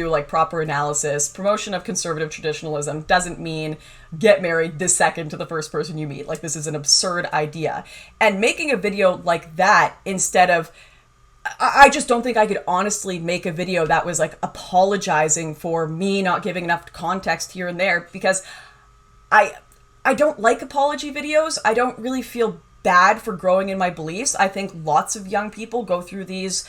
like proper analysis. Promotion of conservative traditionalism doesn't mean get married this second to the first person you meet. Like, this is an absurd idea. And making a video like that instead of... I just don't think I could honestly make a video that was like apologizing for me not giving enough context here and there, because I don't like apology videos. I don't really feel bad for growing in my beliefs. I think lots of young people go through these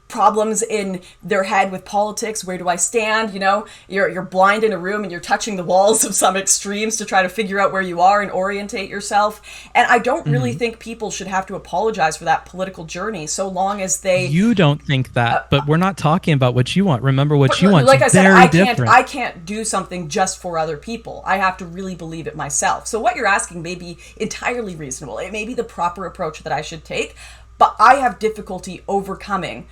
problems in their head with politics. Where do I stand? You know, you're blind in a room and you're touching the walls of some extremes to try to figure out where you are and orientate yourself. And I don't really think people should have to apologize for that political journey, so long as they... You don't think that, but we're not talking about what you want. Remember what you want. Like I said, I can't do something just for other people. I have to really believe it myself. So what you're asking may be entirely reasonable. It may be the proper approach that I should take, but I have difficulty overcoming.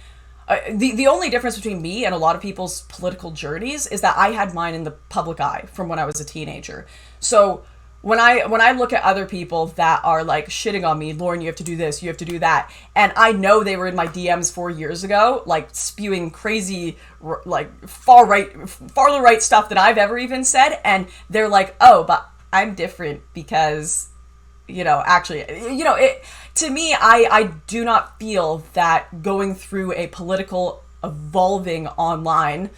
The only difference between me and a lot of people's political journeys is that I had mine in the public eye from when I was a teenager. So when I look at other people that are like shitting on me, Lauren, you have to do this, you have to do that, and I know they were in my DMs 4 years ago, like spewing crazy, like farther right stuff that I've ever even said, and they're like, oh, but I'm different because, you know, actually, you know, it... To me, I do not feel that going through a political evolving online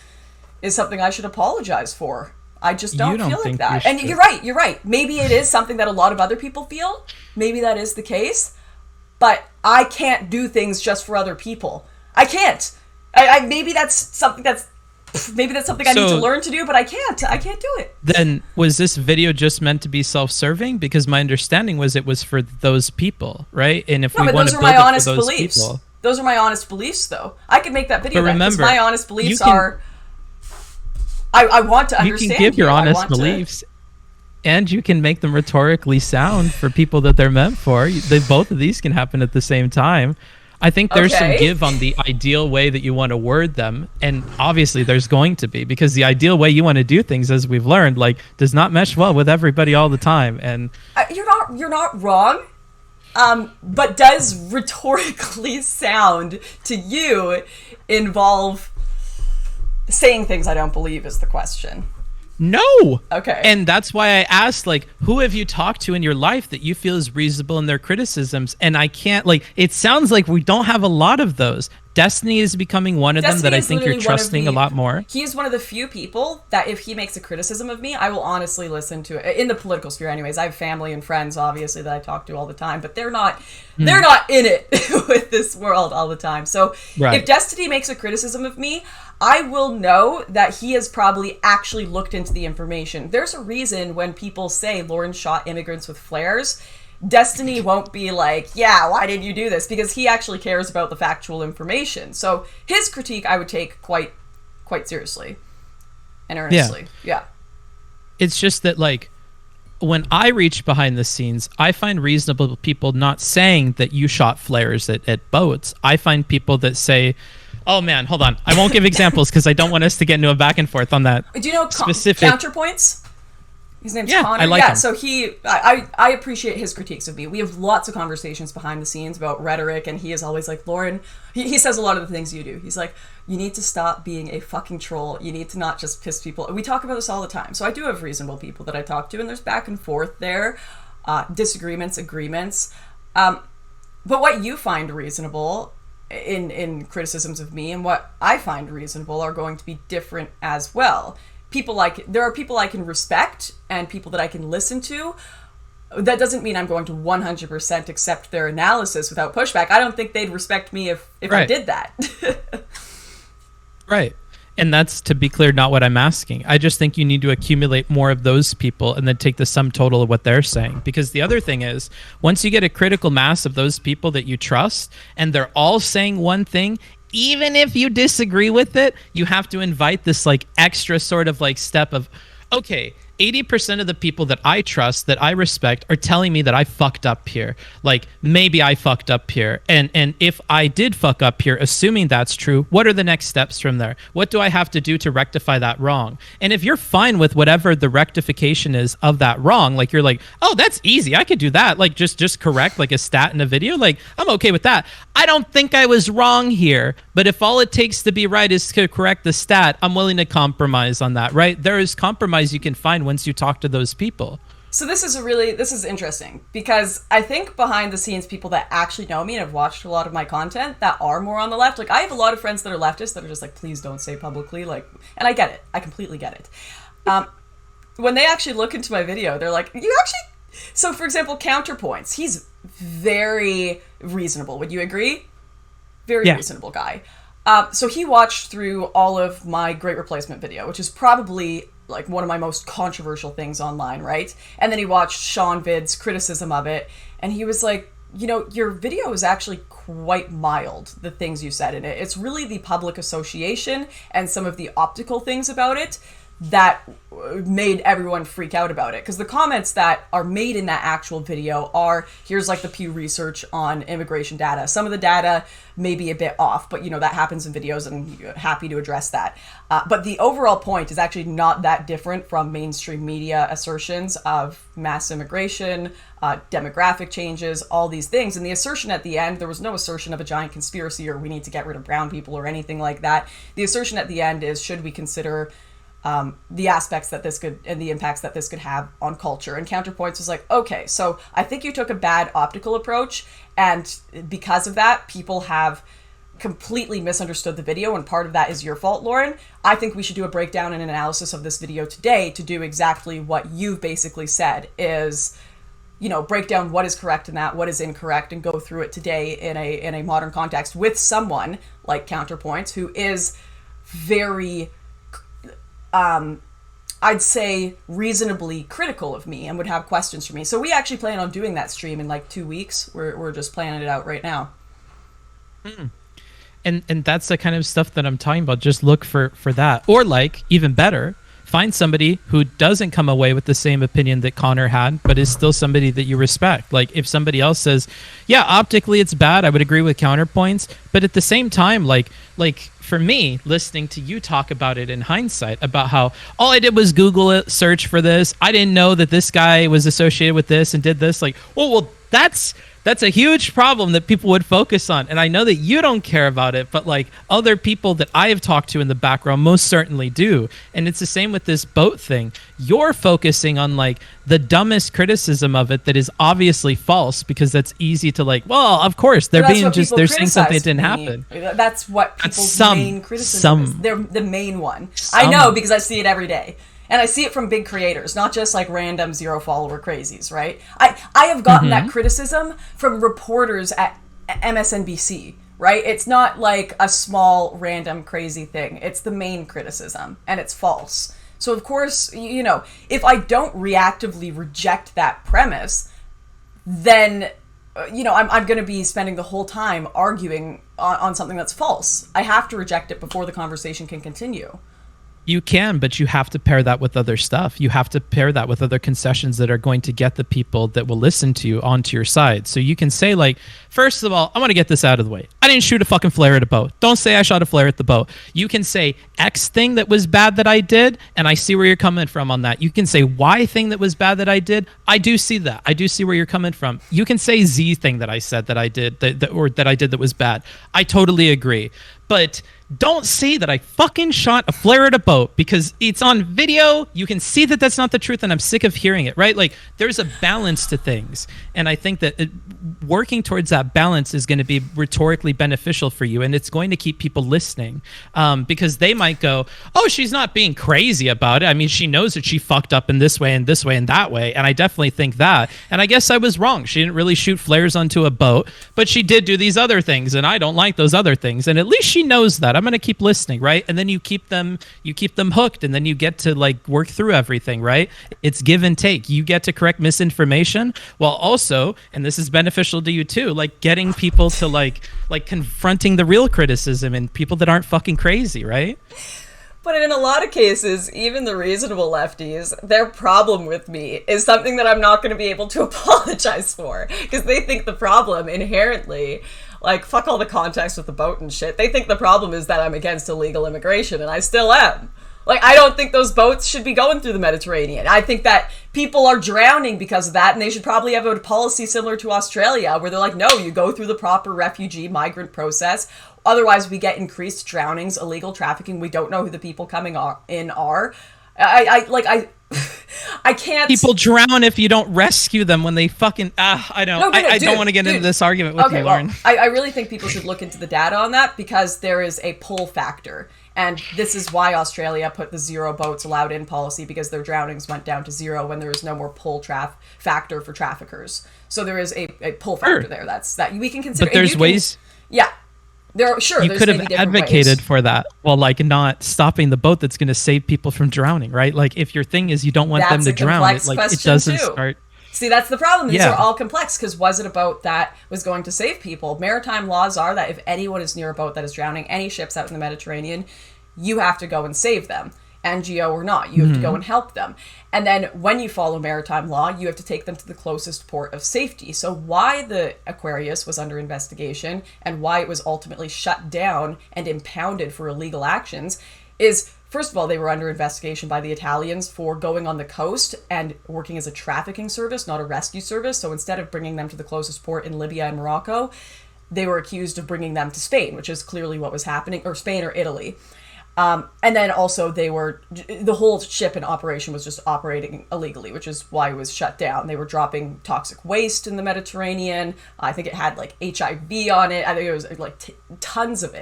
is something I should apologize for. I just don't feel like that. And you're right. Maybe it is something that a lot of other people feel. Maybe that is the case. But I can't do things just for other people. I can't. Maybe that's something I need to learn to do, but I can't do it. Then was this video just meant to be self-serving? Because my understanding was it was for those people, right? And if we want to build it for those people, those are my honest beliefs, though. I could make that video. But remember, my honest beliefs are. I want to understand. You can give your honest beliefs, and you can make them rhetorically sound for people that they're meant for. Both of these can happen at the same time. I think there's some give on the ideal way that you want to word them, and obviously there's going to be, because the ideal way you want to do things, as we've learned, like does not mesh well with everybody all the time. And you're not wrong, but does rhetorically sound to you involve saying things I don't believe is the question? No. Okay. And that's why I asked, like, who have you talked to in your life that you feel is reasonable in their criticisms? And I can't, like, it sounds like we don't have a lot of those. Destiny is becoming one of them that I think you're trusting a lot more. He is one of the few people that if he makes a criticism of me, I will honestly listen to it. In the political sphere anyways. I have family and friends, obviously, that I talk to all the time, but they're not in it with this world all the time. So if Destiny makes a criticism of me, I will know that he has probably actually looked into the information. There's a reason when people say Lauren shot immigrants with flares, Destiny won't be like, yeah, why did you do this? Because he actually cares about the factual information. So his critique I would take quite seriously and earnestly. Yeah. It's just that, like, when I reach behind the scenes, I find reasonable people not saying that you shot flares at boats. I find people that say, oh man, hold on. I won't give examples because I don't want us to get into a back and forth on that. Do you know specific Counterpoints? His name's Yeah, Connor. I like him. So I appreciate his critiques of me. We have lots of conversations behind the scenes about rhetoric, and he is always like, Lauren, he says a lot of the things you do. He's like, you need to stop being a fucking troll. You need to not just piss people. We talk about this all the time. So I do have reasonable people that I talk to, and there's back and forth there, disagreements, agreements. But what you find reasonable in criticisms of me and what I find reasonable are going to be different as well. There are people I can respect and people that I can listen to. That doesn't mean I'm going to 100% accept their analysis without pushback. I don't think they'd respect me if I did that. Right. And that's, to be clear, not what I'm asking. I just think you need to accumulate more of those people and then take the sum total of what they're saying. Because the other thing is, once you get a critical mass of those people that you trust and they're all saying one thing, even if you disagree with it, you have to invite this like extra sort of like step of, okay, 80% of the people that I trust, that I respect, are telling me that I fucked up here. Like, maybe I fucked up here. And if I did fuck up here, assuming that's true, what are the next steps from there? What do I have to do to rectify that wrong? And if you're fine with whatever the rectification is of that wrong, like you're like, oh, that's easy, I could do that. Like just correct like a stat in a video. Like, I'm okay with that. I don't think I was wrong here, but if all it takes to be right is to correct the stat, I'm willing to compromise on that, right? There is compromise you can find once you talk to those people. So this is interesting because I think behind the scenes people that actually know me and have watched a lot of my content that are more on the left, like I have a lot of friends that are leftists that are just like, please don't say publicly, like, and I get it. I completely get it. When they actually look into my video, they're like, so for example, Counterpoints, he's very reasonable. Would you agree? Very reasonable guy. So he watched through all of my Great Replacement video, which is probably like one of my most controversial things online, right? And then he watched Sean Vid's criticism of it, and he was like, your video is actually quite mild, the things you said in it. It's really the public association and some of the optical things about it that made everyone freak out about it. Because the comments that are made in that actual video are, here's like the Pew Research on immigration data. Some of the data may be a bit off, but that happens in videos and you're happy to address that. But the overall point is actually not that different from mainstream media assertions of mass immigration, demographic changes, all these things. And the assertion at the end, there was no assertion of a giant conspiracy or we need to get rid of brown people or anything like that. The assertion at the end is, should we consider the aspects that this could and the impacts that this could have on culture? And Counterpoints was like, okay, so I think you took a bad optical approach, and because of that, people have completely misunderstood the video, and part of that is your fault, Lauren. I think we should do a breakdown and analysis of this video today to do exactly what you've basically said, is break down what is correct in that, what is incorrect, and go through it today in a modern context with someone like Counterpoints, who is very I'd say reasonably critical of me and would have questions for me. So we actually plan on doing that stream in like 2 weeks. We're just planning it out right now. And that's the kind of stuff that I'm talking about. Just look for that. Or like, even better, find somebody who doesn't come away with the same opinion that Connor had, but is still somebody that you respect. Like if somebody else says, yeah, optically it's bad, I would agree with Counterpoints. But at the same time, like for me, listening to you talk about it in hindsight, about how all I did was Google it, search for this. I didn't know that this guy was associated with this and did this. Like, well, that's a huge problem that people would focus on. And I know that you don't care about it, but like other people that I have talked to in the background most certainly do. And it's the same with this boat thing. You're focusing on like the dumbest criticism of it that is obviously false, because that's easy to like, well, of course, they're saying something that didn't happen. That's what people's main criticism is. They're the main one. I know, because I see it every day. And I see it from big creators, not just like random 0 follower crazies, right? I have gotten that criticism from reporters at MSNBC, right? It's not like a small random crazy thing. It's the main criticism, and it's false. So of course, if I don't reactively reject that premise, then I'm going to be spending the whole time arguing on something that's false. I have to reject it before the conversation can continue. You can, but you have to pair that with other stuff. You have to pair that with other concessions that are going to get the people that will listen to you onto your side. So you can say, like, first of all, I want to get this out of the way. I didn't shoot a fucking flare at a boat. Don't say I shot a flare at the boat. You can say X thing that was bad that I did, and I see where you're coming from on that. You can say Y thing that was bad that I did. I do see that. I do see where you're coming from. You can say Z thing that I said that I did, that I did that was bad. I totally agree. But don't say that I fucking shot a flare at a boat, because it's on video. You can see that that's not the truth, and I'm sick of hearing it, right? Like, there's a balance to things. And I think that working towards that balance is going to be rhetorically beneficial for you, and it's going to keep people listening, because they might go, oh, she's not being crazy about it. I mean, she knows that she fucked up in this way and this way and that way, and I definitely think that. And I guess I was wrong. She didn't really shoot flares onto a boat, but she did do these other things, and I don't like those other things. And at least she knows that. I'm going to keep listening, right? And then you keep them hooked, and then you get to, like, work through everything, right? It's give and take. You get to correct misinformation while also, and this is beneficial to you too, like getting people to like confronting the real criticism and people that aren't fucking crazy, right? But in a lot of cases, even the reasonable lefties, their problem with me is something that I'm not going to be able to apologize for, because they think the problem inherently, like, fuck all the context with the boat and shit. They think the problem is that I'm against illegal immigration, and I still am. Like, I don't think those boats should be going through the Mediterranean. I think that people are drowning because of that, and they should probably have a policy similar to Australia, where they're like, no, you go through the proper refugee migrant process. Otherwise, we get increased drownings, illegal trafficking. We don't know who the people coming in are. I can't. People drown if you don't rescue them when they fucking. I don't. No, I don't want to get into this argument with you, Lauren. Well, I really think people should look into the data on that, because there is a pull factor. And this is why Australia put the 0 boats allowed in policy, because their drownings went down to 0 when there was no more pull factor for traffickers. So there is a pull factor there. That we can consider. But there's ways. Yeah. You could have advocated for that, while, like, not stopping the boat that's going to save people from drowning, right? Like, if your thing is you don't want them to drown, it doesn't start. See, that's the problem. These are all complex, because was it a boat that was going to save people? Maritime laws are that if anyone is near a boat that is drowning, any ships out in the Mediterranean, you have to go and save them. NGO or not, you have to go and help them. And then when you follow maritime law, you have to take them to the closest port of safety. So why the Aquarius was under investigation and why it was ultimately shut down and impounded for illegal actions is, first of all, they were under investigation by the Italians for going on the coast and working as a trafficking service, not a rescue service. So instead of bringing them to the closest port in Libya and Morocco, they were accused of bringing them to Spain, which is clearly what was happening, or Spain or Italy. And then also the whole ship and operation was just operating illegally, which is why it was shut down. They were dropping toxic waste in the Mediterranean. I think it had like HIV on it. I think it was like 10 tons of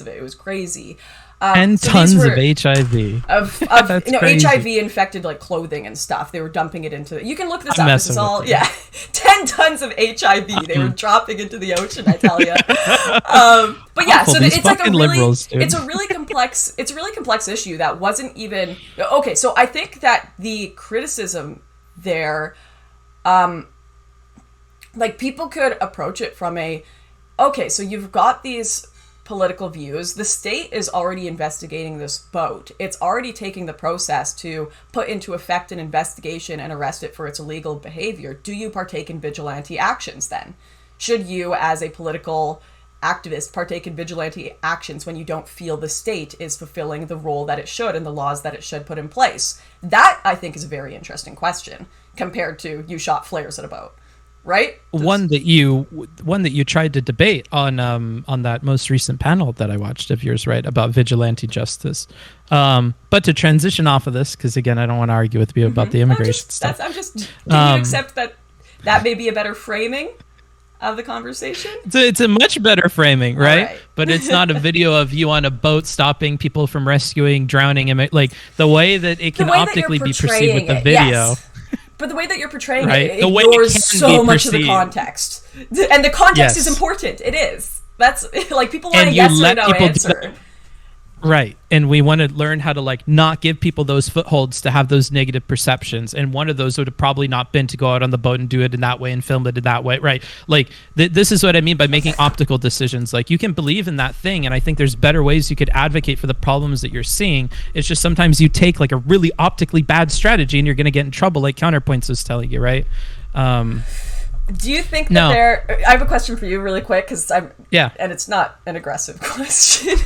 it. It was crazy. 10 tons of HIV. Of HIV infected like clothing and stuff. They were dumping it into. You can look this up. This is all 10 tons of HIV. They were dropping into the ocean. I tell you. But yeah, so it's like it's a really complex issue that wasn't even okay. So I think that the criticism there, like people could approach it from so you've got these political views. The state is already investigating this boat. It's already taking the process to put into effect an investigation and arrest it for its illegal behavior. Do you partake in vigilante actions then? Should you, as a political activist, partake in vigilante actions when you don't feel the state is fulfilling the role that it should and the laws that it should put in place? That, I think, is a very interesting question compared to you shot flares at a boat. Right? One that you tried to debate on that most recent panel that I watched of yours, right, about vigilante justice. But to transition off of this, because again, I don't want to argue with you about the immigration stuff. Can you accept that may be a better framing of the conversation? It's a much better framing, right? But it's not a video of you on a boat stopping people from rescuing, drowning, like the way that it can optically be perceived with the video. Yes. But the way that you're portraying it ignores so much of the context. And the context is important. It is. That's like people want a yes or no answer. Right. And we want to learn how to like not give people those footholds to have those negative perceptions. And one of those would have probably not been to go out on the boat and do it in that way and film it in that way. Right. Like this is what I mean by making optical decisions. Like you can believe in that thing. And I think there's better ways you could advocate for the problems that you're seeing. It's just sometimes you take like a really optically bad strategy and you're going to get in trouble, like Counterpoints was telling you. Right. Do you think that I have a question for you really quick, because and it's not an aggressive question.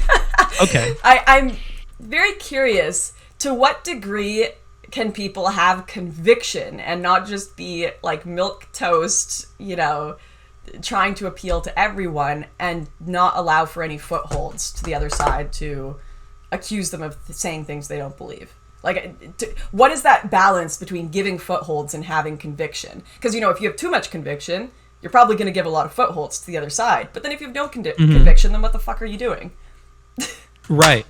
Okay. I'm very curious, to what degree can people have conviction and not just be like milk toast, trying to appeal to everyone and not allow for any footholds to the other side to accuse them of saying things they don't believe? Like, what is that balance between giving footholds and having conviction? Because, if you have too much conviction, you're probably going to give a lot of footholds to the other side. But then if you have no conviction, then what the fuck are you doing? Right.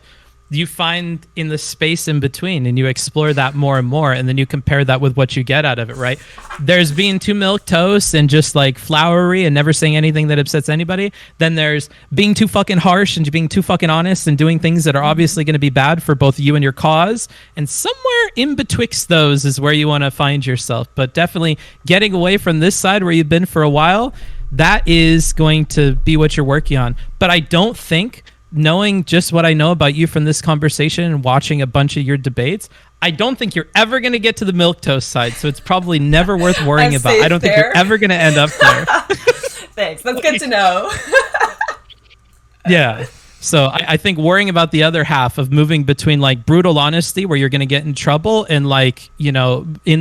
You find in the space in between and you explore that more and more, and then you compare that with what you get out of it, right? There's being too milquetoast and just like flowery and never saying anything that upsets anybody. Then there's being too fucking harsh and being too fucking honest and doing things that are obviously going to be bad for both you and your cause. And somewhere in betwixt those is where you want to find yourself. But definitely getting away from this side where you've been for a while, that is going to be what you're working on. But I don't think, knowing just what I know about you from this conversation and watching a bunch of your debates, I don't think you're ever going to get to the milquetoast side. So it's probably never worth worrying about. I don't think you're ever going to end up there. Thanks. That's good to know. Yeah. So I think worrying about the other half of moving between like brutal honesty where you're going to get in trouble and like, in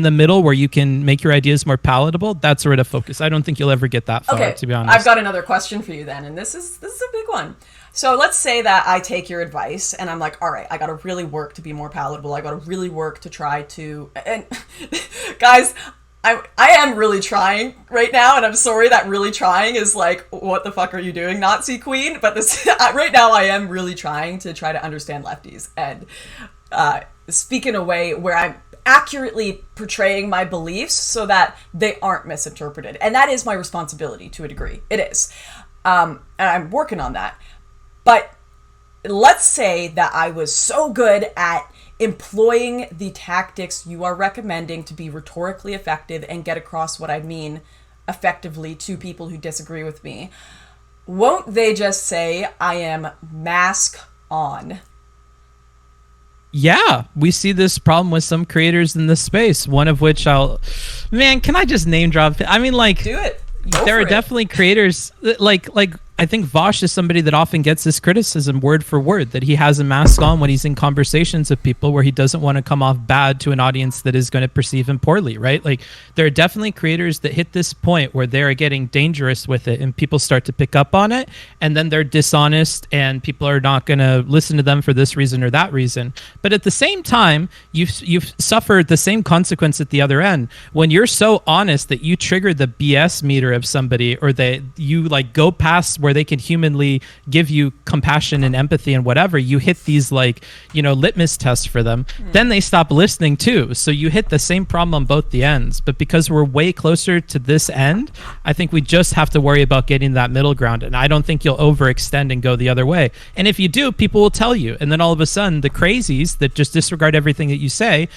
the middle where you can make your ideas more palatable, that's where to focus. I don't think you'll ever get that far, to be honest. I've got another question for you then. And this is a big one. So let's say that I take your advice and I'm like, all right, I got to really work to be more palatable. I got to really work to try to, and guys, I am really trying right now, and I'm sorry that really trying is like, what the fuck are you doing, Nazi queen? But this right now I am really trying to try to understand lefties and speak in a way where I'm accurately portraying my beliefs so that they aren't misinterpreted. And that is my responsibility to a degree. It is. And I'm working on that. But let's say that I was so good at employing the tactics you are recommending to be rhetorically effective and get across what I mean effectively to people who disagree with me. Won't they just say I am mask on? Yeah, we see this problem with some creators in this space, one of which can I just name drop? I mean, like, do it. There are definitely creators like I think Vosh is somebody that often gets this criticism word for word, that he has a mask on when he's in conversations with people where he doesn't want to come off bad to an audience that is going to perceive him poorly, right? Like there are definitely creators that hit this point where they're getting dangerous with it and people start to pick up on it, and then they're dishonest and people are not going to listen to them for this reason or that reason. But at the same time, you've suffered the same consequence at the other end. When you're so honest that you trigger the BS meter of somebody, or that you like go past where they can humanly give you compassion and empathy and whatever, you hit these like, litmus tests for them, then they stop listening too. So you hit the same problem on both the ends. But because we're way closer to this end, I think we just have to worry about getting that middle ground. And I don't think you'll overextend and go the other way. And if you do, people will tell you. And then all of a sudden, the crazies that just disregard everything that you say,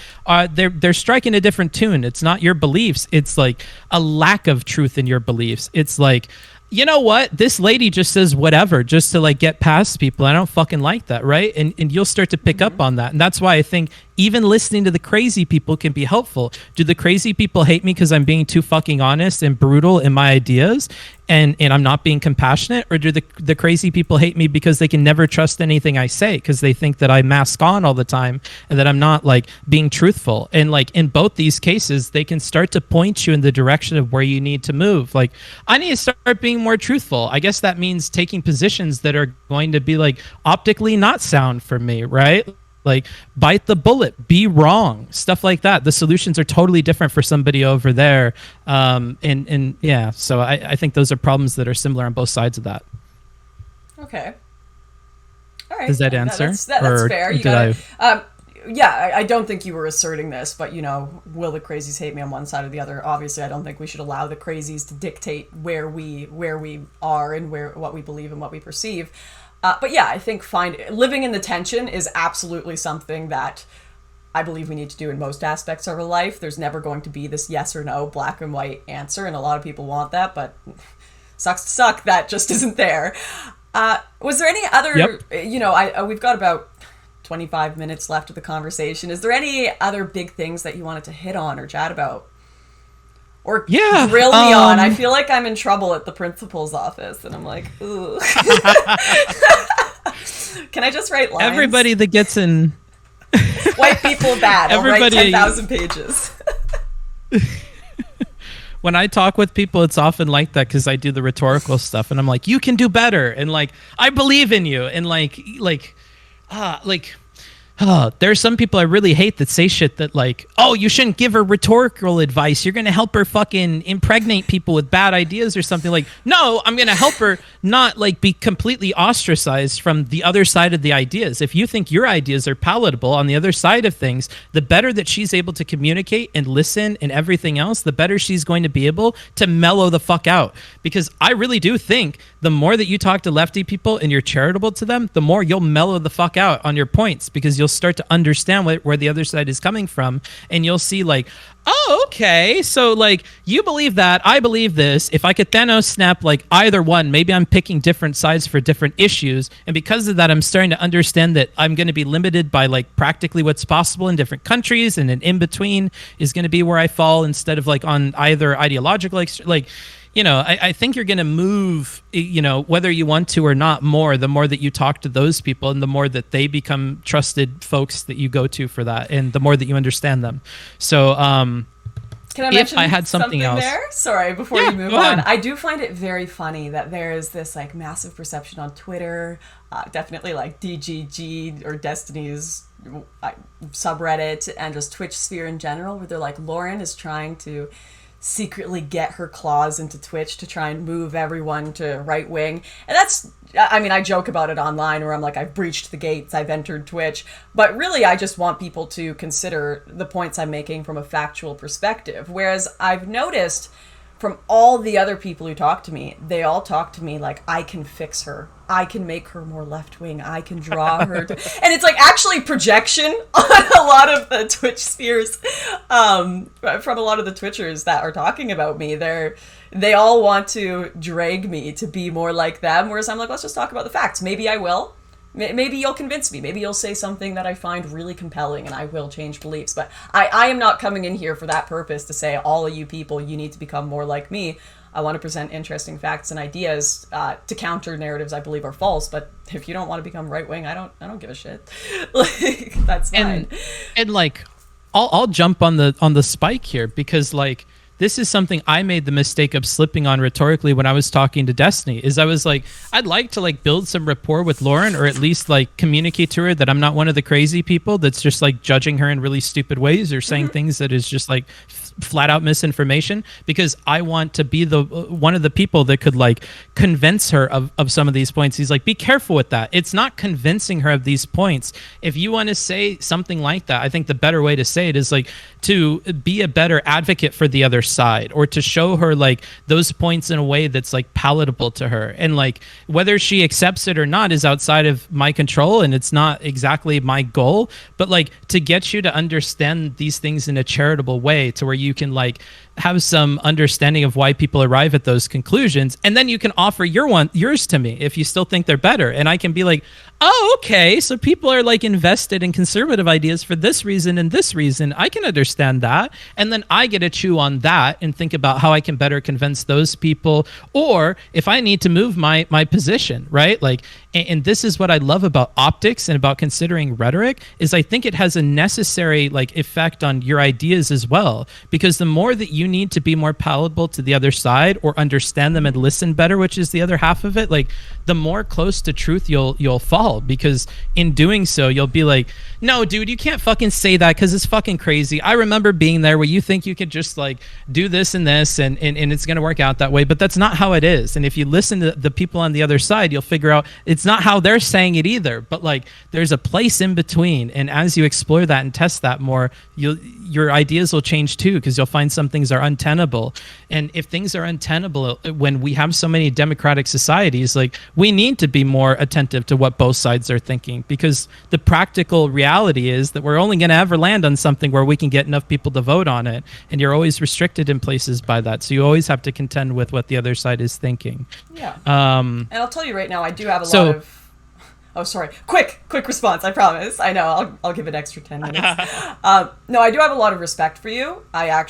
they're striking a different tune. It's not your beliefs. It's like a lack of truth in your beliefs. It's like, you know what? This lady just says whatever just to like get past people. I don't fucking like that, right? And you'll start to pick up on that. And that's why I think even listening to the crazy people can be helpful. Do the crazy people hate me because I'm being too fucking honest and brutal in my ideas and I'm not being compassionate? Or do the crazy people hate me because they can never trust anything I say because they think that I mask on all the time and that I'm not like being truthful? And like in both these cases, they can start to point you in the direction of where you need to move. Like, I need to start being more truthful. I guess that means taking positions that are going to be like optically not sound for me, right? Like bite the bullet, be wrong, stuff like that. The solutions are totally different for somebody over there. And yeah, so I think those are problems that are similar on both sides of that. Okay. All right. Does that answer? That's fair. You got yeah, I don't think you were asserting this, but will the crazies hate me on one side or the other? Obviously, I don't think we should allow the crazies to dictate where we are and what we believe and what we perceive. But yeah, I think living in the tension is absolutely something that I believe we need to do in most aspects of our life. There's never going to be this yes or no, black and white answer, and a lot of people want that, but sucks to suck, that just isn't there. Was there any other, we've got about 25 minutes left of the conversation. Is there any other big things that you wanted to hit on or chat about? Or grill me on? I feel like I'm in trouble at the principal's office, and I'm like, ooh. Can I just write lines? Everybody that gets in... White people bad. I'll write 10,000 pages. When I talk with people, it's often like that because I do the rhetorical stuff, and I'm like, "You can do better," and like, "I believe in you," and there's some people I really hate that say shit that like, "Oh, you shouldn't give her rhetorical advice. You're gonna help her fucking impregnate people with bad ideas or something." Like, no, I'm gonna help her not like be completely ostracized from the other side of the ideas. If you think your ideas are palatable on the other side of things, the better that she's able to communicate and listen and everything else, the better she's going to be able to mellow the fuck out. Because I really do think the more that you talk to lefty people and you're charitable to them, the more you'll mellow the fuck out on your points, because you'll start to understand where the other side is coming from, and you'll see like, oh, okay, so like you believe that, I believe this. If I could Thanos snap like either one, maybe I'm picking different sides for different issues, and because of that, I'm starting to understand that I'm going to be limited by like practically what's possible in different countries, and an in between is going to be where I fall instead of like on either ideological I think you're going to move, whether you want to or not, the more that you talk to those people, and the more that they become trusted folks that you go to for that, and the more that you understand them. So, can I mention I had something else there? Sorry, before you move on. I do find it very funny that there is this like massive perception on Twitter, definitely like DGG or Destiny's subreddit, and just Twitch sphere in general, where they're like, Lauren is trying to secretly get her claws into Twitch to try and move everyone to right wing. And I joke about it online where I'm like, I've breached the gates, I've entered Twitch. But really, I just want people to consider the points I'm making from a factual perspective. Whereas I've noticed from all the other people who talk to me, they all talk to me like, I can fix her. I can make her more left-wing. I can draw her. And it's like actually projection on a lot of the Twitch spheres from a lot of the Twitchers that are talking about me. They all want to drag me to be more like them, whereas I'm like, let's just talk about the facts. Maybe I will. Maybe you'll convince me. Maybe you'll say something that I find really compelling and I will change beliefs. But I am not coming in here for that purpose to say, all of you people, you need to become more like me. I want to present interesting facts and ideas to counter narratives I believe are false. But if you don't want to become right wing, I don't give a shit. Like, that's fine. And like, I'll jump on the spike here, because like, this is something I made the mistake of slipping on rhetorically when I was talking to Destiny, is I was like, I'd like to like build some rapport with Lauren, or at least like communicate to her that I'm not one of the crazy people that's just like judging her in really stupid ways, or saying things that is just like flat out misinformation, because I want to be the one of the people that could like convince her of some of these points. He's like, be careful with that. It's not convincing her of these points. If you want to say something like that, I think the better way to say it is like to be a better advocate for the other side, or to show her like those points in a way that's like palatable to her. And like whether she accepts it or not is outside of my control, and it's not exactly my goal, but like to get you to understand these things in a charitable way, to where you can like have some understanding of why people arrive at those conclusions, and then you can offer yours to me if you still think they're better, and I can be like, oh, okay, so people are like invested in conservative ideas for this reason and this reason. I can understand that, and then I get to chew on that and think about how I can better convince those people, or if I need to move my position, right? Like, and this is what I love about optics and about considering rhetoric, is I think it has a necessary like effect on your ideas as well, because the more that you need to be more palatable to the other side, or understand them and listen better, which is the other half of it, like the more close to truth you'll fall, because in doing so you'll be like, no dude, you can't fucking say that because it's fucking crazy. I remember being there where you think you could just like do this and this and it's going to work out that way, but that's not how it is. And if you listen to the people on the other side, you'll figure out it's It's not how they're saying it either, but like there's a place in between. And as you explore that and test that more, your ideas will change too, because you'll find some things are untenable. And if things are untenable, when we have so many democratic societies, like we need to be more attentive to what both sides are thinking, because the practical reality is that we're only going to ever land on something where we can get enough people to vote on it. And you're always restricted in places by that. So you always have to contend with what the other side is thinking. Yeah. And I'll tell you right now, I do have a lot of... Oh, sorry. Quick response. I promise. I know. I'll give an extra 10 minutes. No, I do have a lot of respect for you. I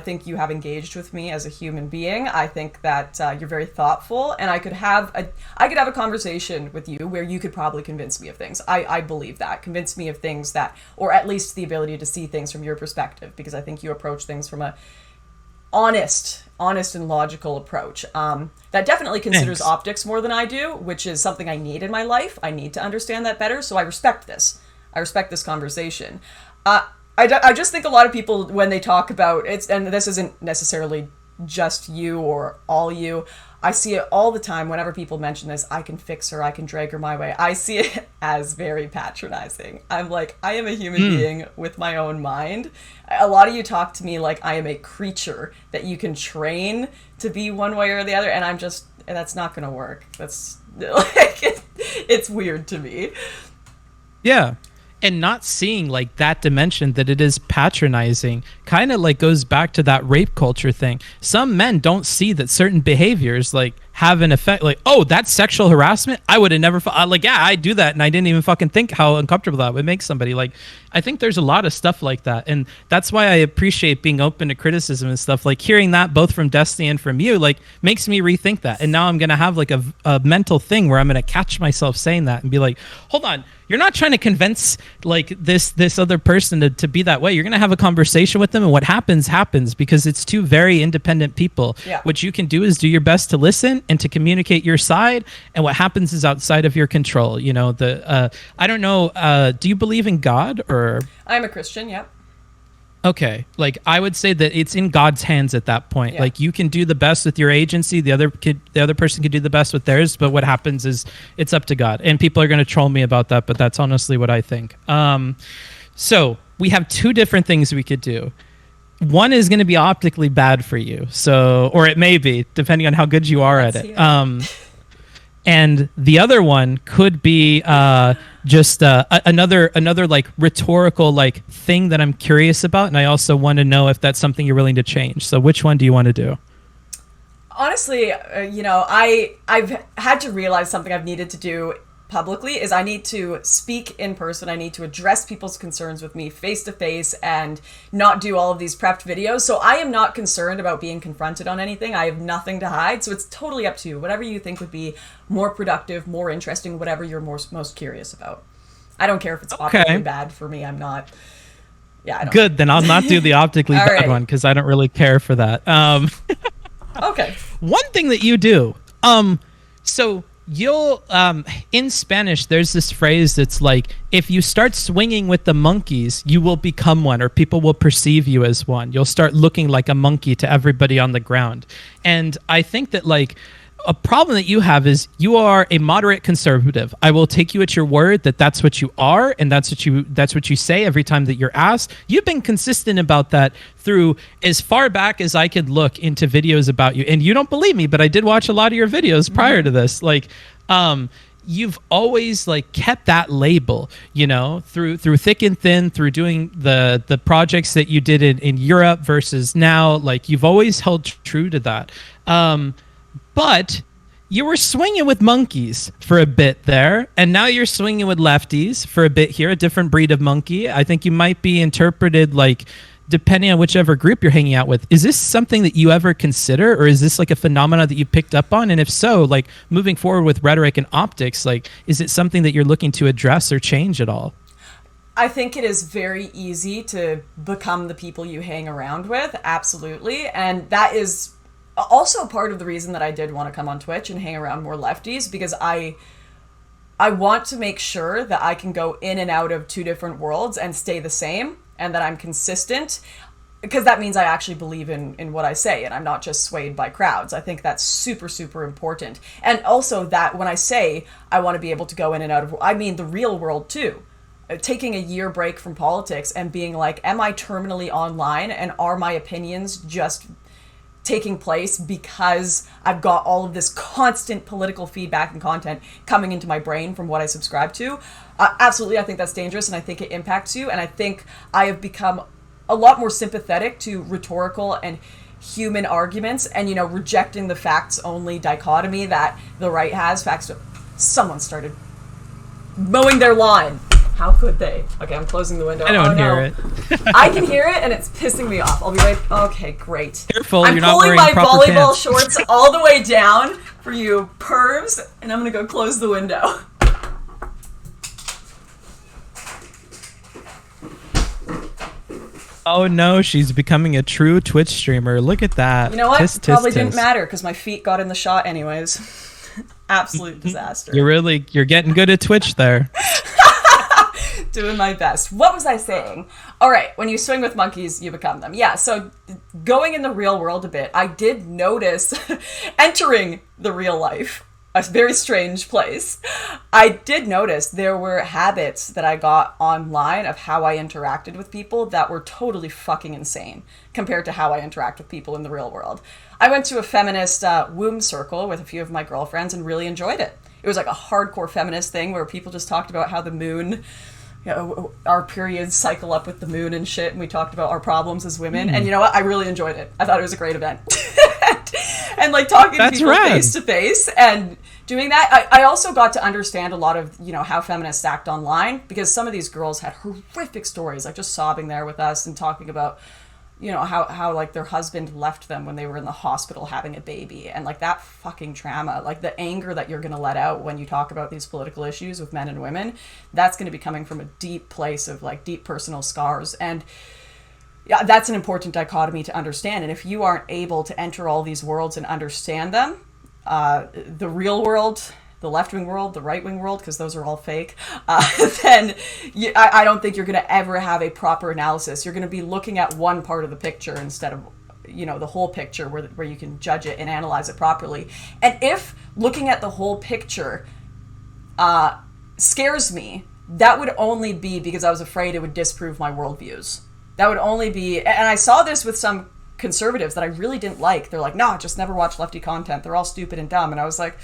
think you have engaged with me as a human being. I think that you're very thoughtful, and I could have a conversation with you where you could probably convince me of things. I believe that. Convince me of things that, or at least the ability to see things from your perspective, because I think you approach things from a honest and logical approach that definitely considers optics more than I do, which is something I need in my life. I need to understand that better, so I respect this conversation. I just think a lot of people, when they talk about it, and this isn't necessarily just you or all you, I see it all the time whenever people mention this, I can fix her, I can drag her my way. I see it as very patronizing. I'm like, I am a human being with my own mind. A lot of you talk to me like I am a creature that you can train to be one way or the other, and that's not going to work. That's like, it's weird to me. Yeah. And not seeing like that dimension, that it is patronizing, kind of like goes back to that rape culture thing. Some men don't see that certain behaviors like have an effect, like, oh, that's sexual harassment. I would have never like, yeah, I do that, and I didn't even fucking think how uncomfortable that would make somebody. Like, I think there's a lot of stuff like that, and that's why I appreciate being open to criticism and stuff. Like hearing that both from Destiny and from you, like makes me rethink that. And now I'm gonna have like a mental thing where I'm gonna catch myself saying that and be like, hold on, you're not trying to convince like this other person to be that way. You're gonna have a conversation with them, and what happens, because it's two very independent people. Yeah. What you can do is do your best to listen and to communicate your side, and what happens is outside of your control. You know, I don't know, do you believe in God? Or I'm a Christian. Yep. Okay, like I would say that it's in God's hands at that point. Yeah. Like you can do the best with your agency, the other person can do the best with theirs, but what happens is it's up to God. And people are going to troll me about that, but that's honestly what I think. So we have two different things we could do. One is going to be optically bad for you, or it may be, depending on how good you are at it. And the other one could be just another like rhetorical like thing that I'm curious about, and I also want to know if that's something you're willing to change. So which one do you want to do? Honestly, I've had to realize something I've needed to do publicly is I need to speak in person. I need to address people's concerns with me face to face and not do all of these prepped videos. So I am not concerned about being confronted on anything. I have nothing to hide. So it's totally up to you. Whatever you think would be more productive, more interesting, whatever you're most curious about. I don't care if it's optically bad for me. I'm not. Yeah, I don't. Good. Then I'll not do the optically bad one, because I don't really care for that. Okay. One thing that you do. So you'll in Spanish there's this phrase that's like, if you start swinging with the monkeys, you will become one, or people will perceive you as one. You'll start looking like a monkey to everybody on the ground. And I think that like a problem that you have is you are a moderate conservative. I will take you at your word that that's what you are, and that's what you say every time that you're asked. You've been consistent about that through as far back as I could look into videos about you. And you don't believe me, but I did watch a lot of your videos prior to this. Like, you've always like kept that label, you know, through thick and thin, through doing the projects that you did in Europe versus now. Like, you've always held true to that. But you were swinging with monkeys for a bit there, and now you're swinging with lefties for a bit here, a different breed of monkey. I think you might be interpreted like, depending on whichever group you're hanging out with. Is this something that you ever consider, or is this like a phenomena that you picked up on? And if so, like moving forward with rhetoric and optics, like is it something that you're looking to address or change at all? I think it is very easy to become the people you hang around with. Absolutely. And that is also part of the reason that I did want to come on Twitch and hang around more lefties, because I want to make sure that I can go in and out of two different worlds and stay the same, and that I'm consistent. because that means I actually believe in what I say and I'm not just swayed by crowds. I think that's super, super important. And also that when I say I want to be able to go in and out of, I mean the real world too. Taking a year break from politics and being like, am I terminally online and are my opinions just taking place because I've got all of this constant political feedback and content coming into my brain from what I subscribe to? Absolutely, I think that's dangerous and I think it impacts you. And I think I have become a lot more sympathetic to rhetorical and human arguments and, you know, rejecting the facts only dichotomy that the right has. Someone started mowing their lawn. How could they? Okay, I'm closing the window. I don't hear it. I can hear it and it's pissing me off. I'll be right. Okay, great. Careful, I'm you're not pulling wearing my proper volleyball pants. shorts all the way down for you pervs, and I'm gonna go close the window. Oh no, she's becoming a true Twitch streamer. Look at that. You know what? Tisk, tisk, Probably tisk. didn't matter because my feet got in the shot anyways. Absolute disaster. You're getting good at Twitch there. Doing my best. What was I saying? All right, when you swing with monkeys, you become them. Yeah, so going in the real world a bit, I did notice entering the real life, a very strange place. I did notice there were habits that I got online of how I interacted with people that were totally fucking insane compared to how I interact with people in the real world. I went to a feminist womb circle with a few of my girlfriends and really enjoyed it. It was like a hardcore feminist thing where people just talked about how the moon, you know, our periods cycle up with the moon and shit, and we talked about our problems as women. And you know what? I really enjoyed it. I thought it was a great event. And like talking to people face to face and doing that. I also got to understand a lot of, you know, how feminists act online, because some of these girls had horrific stories, like just sobbing there with us and talking about, you know, how like their husband left them when they were in the hospital having a baby, and like that fucking trauma, like the anger that you're going to let out when you talk about these political issues with men and women, that's going to be coming from a deep place of like deep personal scars. And yeah, that's an important dichotomy to understand. And if you aren't able to enter all these worlds and understand them, the real world, the left-wing world, the right-wing world, because those are all fake, then I don't think you're going to ever have a proper analysis. You're going to be looking at one part of the picture instead of, you know, the whole picture where you can judge it and analyze it properly. And if looking at the whole picture scares me, that would only be because I was afraid it would disprove my worldviews. That would only be, and I saw this with some conservatives that I really didn't like. They're like, no, just never watch lefty content. They're all stupid and dumb. And I was like,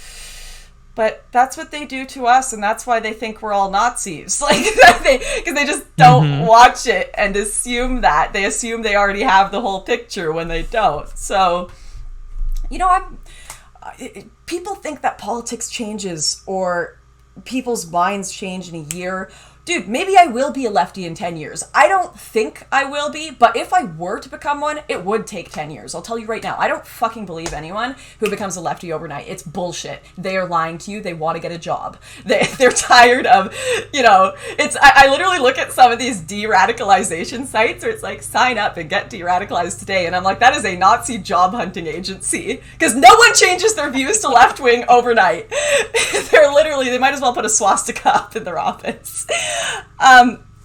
but that's what they do to us, and that's why they think we're all Nazis. Like, because they just don't watch it and assume that. They assume they already have the whole picture when they don't. So, you know, people think that politics changes or people's minds change in a year. Dude, maybe I will be a lefty in 10 years. I don't think I will be, but if I were to become one, it would take 10 years. I'll tell you right now, I don't fucking believe anyone who becomes a lefty overnight. It's bullshit. They are lying to you. They want to get a job. They're tired of, you know, I literally look at some of these de-radicalization sites where it's like, sign up and get de-radicalized today. And I'm like, that is a Nazi job hunting agency, because no one changes their views to left-wing overnight. They might as well put a swastika up in their office.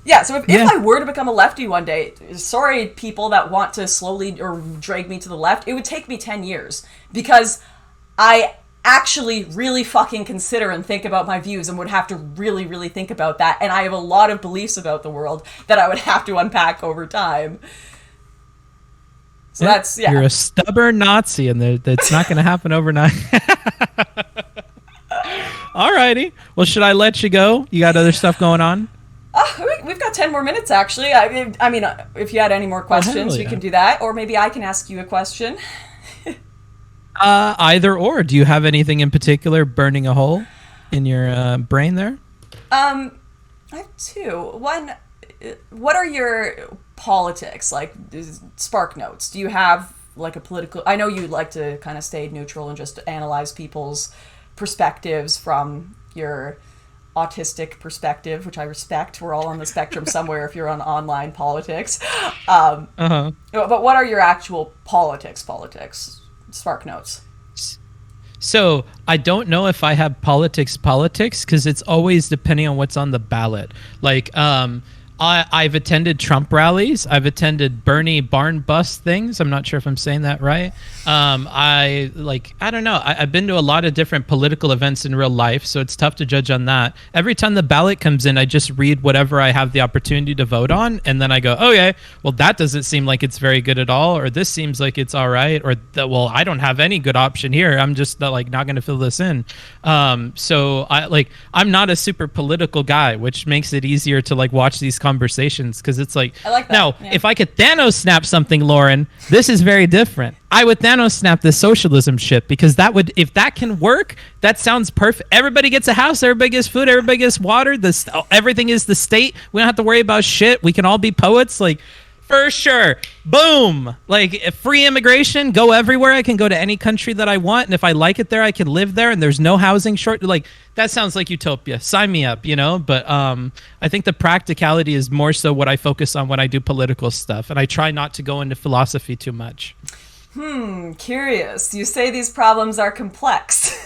Yeah, so if I were to become a lefty one day, sorry people that want to slowly or drag me to the left, it would take me 10 years because I actually really fucking consider and think about my views and would have to really, really think about that. And I have a lot of beliefs about the world that I would have to unpack over time. So that's, yeah. You're a stubborn Nazi and that's not going to happen overnight. Alrighty. Well, should I let you go? You got other stuff going on? We've got 10 more minutes, actually. I mean, if you had any more questions, we can do that. Or maybe I can ask you a question. Either or. Do you have anything in particular burning a hole in your brain there? I have two. One, what are your politics, like spark notes? Do you have like a political... I know you like to kind of stay neutral and just analyze people's perspectives from your autistic perspective, which I respect. We're all on the spectrum somewhere if you're on online politics. But what are your actual politics, spark notes? So I don't know if I have politics because it's always depending on what's on the ballot. Like I've attended Trump rallies. I've attended Bernie barn bust things. I'm not sure if I'm saying that right. I don't know. I've been to a lot of different political events in real life, so it's tough to judge on that. Every time the ballot comes in, I just read whatever I have the opportunity to vote on, and then I go, okay, well, that doesn't seem like it's very good at all, or this seems like it's all right, or well, I don't have any good option here. I'm just like not going to fill this in. So I'm not a super political guy, which makes it easier to like watch these conversations, because it's like, I like that. now Yeah. if I could Thanos snap something, Lauren, this is very different. I would Thanos snap this socialism shit, because that would, if that can work, that sounds perfect. Everybody gets a house, everybody gets food, everybody gets water, everything is the state. We don't have to worry about shit. We can all be poets, like, for sure. Boom. Like, free immigration, go everywhere. I can go to any country that I want, and if I like it there, I can live there, and there's no housing short. Like, that sounds like utopia. Sign me up, you know? But I think the practicality is more so what I focus on when I do political stuff, and I try not to go into philosophy too much. Curious. You say these problems are complex.